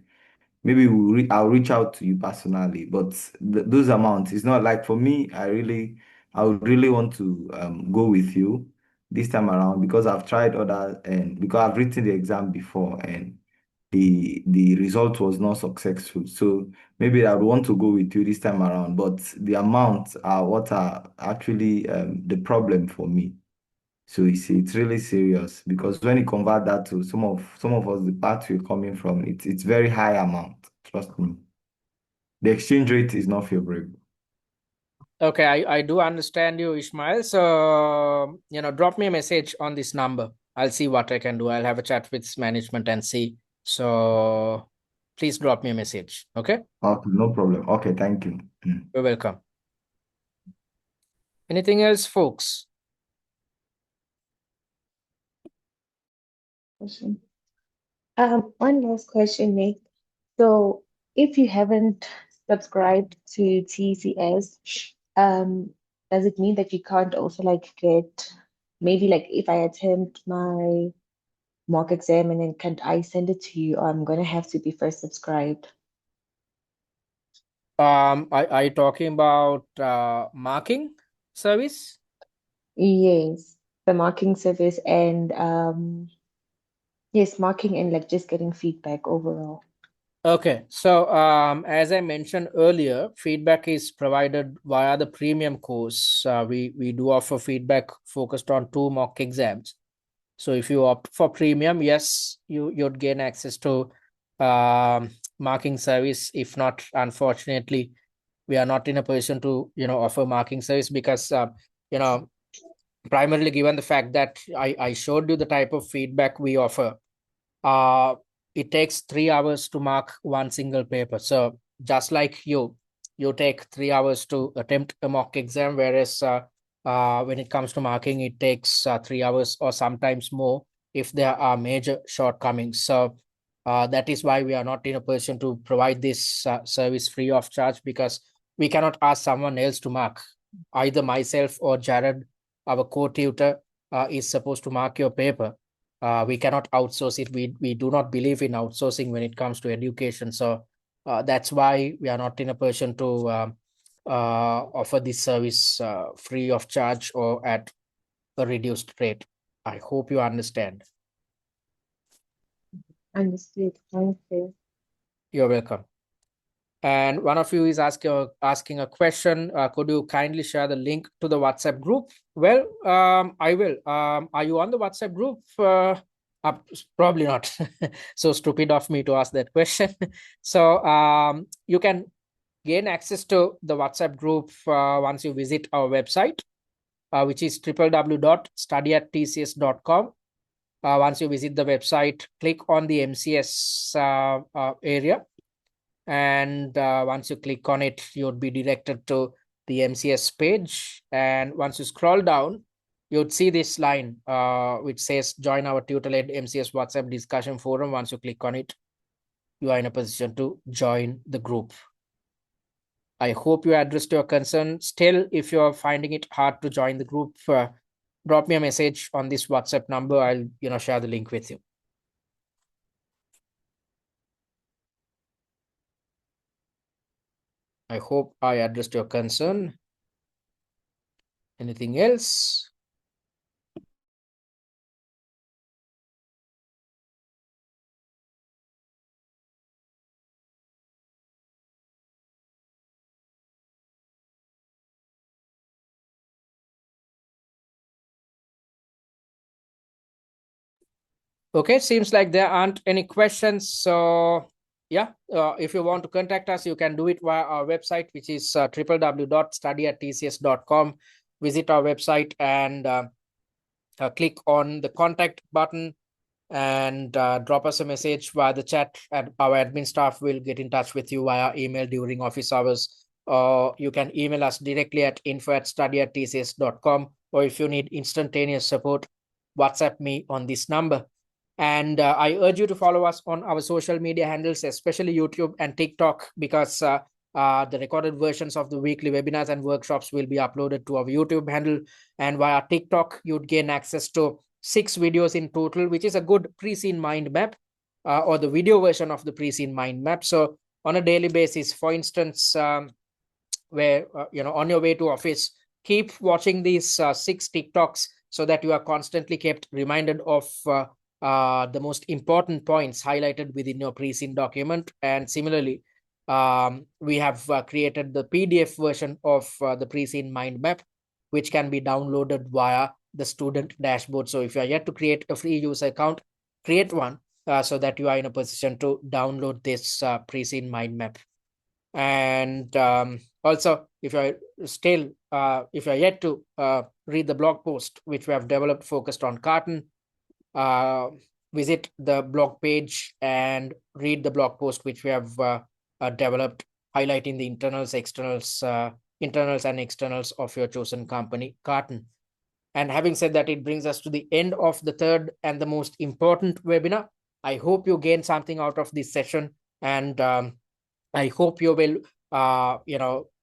Maybe I'll reach out to you personally, but those amounts, it's not like for me, I really I would really want to go with you this time around because I've tried other and because I've written the exam before and the result was not successful. So maybe I would want to go with you this time around, but the amounts are what are actually the problem for me. So you see, it's really serious because when you convert that to some of us, the part we're coming from, it's very high amount. Trust me. The exchange rate is not favorable. Okay, I do understand you, Ishmael. So, drop me a message on this number. I'll see what I can do. I'll have a chat with management and see. So, please drop me a message. Okay? Okay, no problem. Okay, thank you. You're welcome. Anything else, folks? Question. One last question, Nick. So, if you haven't subscribed to TCS, does it mean that you can't also like get maybe like if I attempt my mock exam and then can't I send it to you, or I'm gonna have to be first subscribed? Are you talking about marking service? Yes, the marking service and yes, marking and like just getting feedback overall. Okay, so as I mentioned earlier, feedback is provided via the premium course. We do offer feedback focused on 2 mock exams. So if you opt for premium, yes, you'd gain access to marking service. If not, unfortunately, we are not in a position to offer marking service because you know primarily given the fact that I showed you the type of feedback we offer. uh it takes 3 hours to mark one single paper. So just like you take 3 hours to attempt a mock exam, whereas when it comes to marking, it takes 3 hours or sometimes more if there are major shortcomings. So that is why we are not in a position to provide this service free of charge, because we cannot ask someone else to mark. Either myself or Jared, our co-tutor, is supposed to mark your paper. We cannot outsource it. We do not believe in outsourcing when it comes to education. So that's why we are not in a position to offer this service free of charge or at a reduced rate. I hope you understand. Understood. Thank you. You're welcome. And one of you is asking a question. Could you kindly share the link to the WhatsApp group? Well, I will. Are you on the WhatsApp group? Probably not. So stupid of me to ask that question. So you can gain access to the WhatsApp group once you visit our website, which is www.studyatTCS.com. Once you visit the website, click on the MCS area, and once you click on it, you would be directed to the MCS page. And once you scroll down, you'd see this line which says join our tutor-led MCS WhatsApp discussion forum. Once you click on it, you are in a position to join the group. I hope you addressed your concern. Still, if you're finding it hard to join the group, drop me a message on this WhatsApp number. I'll share the link with you. I hope I addressed your concern. Anything else? Okay, seems like there aren't any questions. So yeah, if you want to contact us, you can do it via our website, which is www.studyatTCS.com. Visit our website and click on the contact button and drop us a message via the chat, and our admin staff will get in touch with you via email during office hours. Or you can email us directly at info@studyatTCS.com, or if you need instantaneous support, WhatsApp me on this number. And I urge you to follow us on our social media handles, especially YouTube and TikTok, because the recorded versions of the weekly webinars and workshops will be uploaded to our YouTube handle. And via TikTok, you'd gain access to 6 videos in total, which is a good pre-scene mind map, or the video version of the pre-scene mind map. So on a daily basis, for instance, where on your way to office, keep watching these 6 TikToks so that you are constantly kept reminded of the most important points highlighted within your pre-seen document. And similarly, we have created the PDF version of the pre-seen mind map, which can be downloaded via the student dashboard. So if you are yet to create a free user account, create one so that you are in a position to download this pre-seen mind map. And also, if you're still if you're yet to read the blog post which we have developed focused on Cartn, visit the blog page and read the blog post which we have developed, highlighting the internals, externals, internals and externals of your chosen company, Cartn. And having said that, it brings us to the end of the third and the most important webinar. I hope you gain something out of this session, and I hope you will,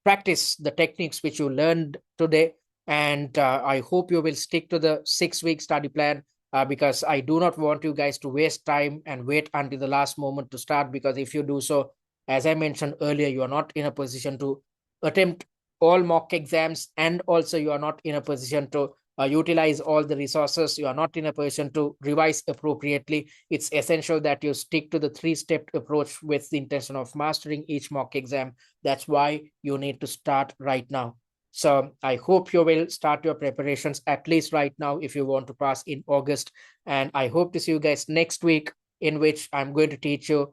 practice the techniques which you learned today. And I hope you will stick to the 6-week study plan, because I do not want you guys to waste time and wait until the last moment to start. Because if you do so, as I mentioned earlier, you are not in a position to attempt all mock exams, and also you are not in a position to utilize all the resources. You are not in a position to revise appropriately. It's essential that you stick to the 3-step approach with the intention of mastering each mock exam. That's why you need to start right now. So I hope you will start your preparations at least right now if you want to pass in August. And I hope to see you guys next week, in which I'm going to teach you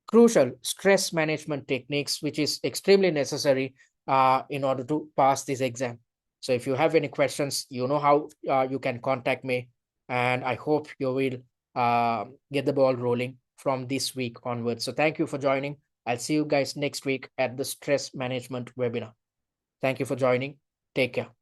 crucial stress management techniques, which is extremely necessary in order to pass this exam. So if you have any questions, you know how you can contact me, and I hope you will get the ball rolling from this week onwards. So thank you for joining. I'll see you guys next week at the stress management webinar. Thank you for joining. Take care.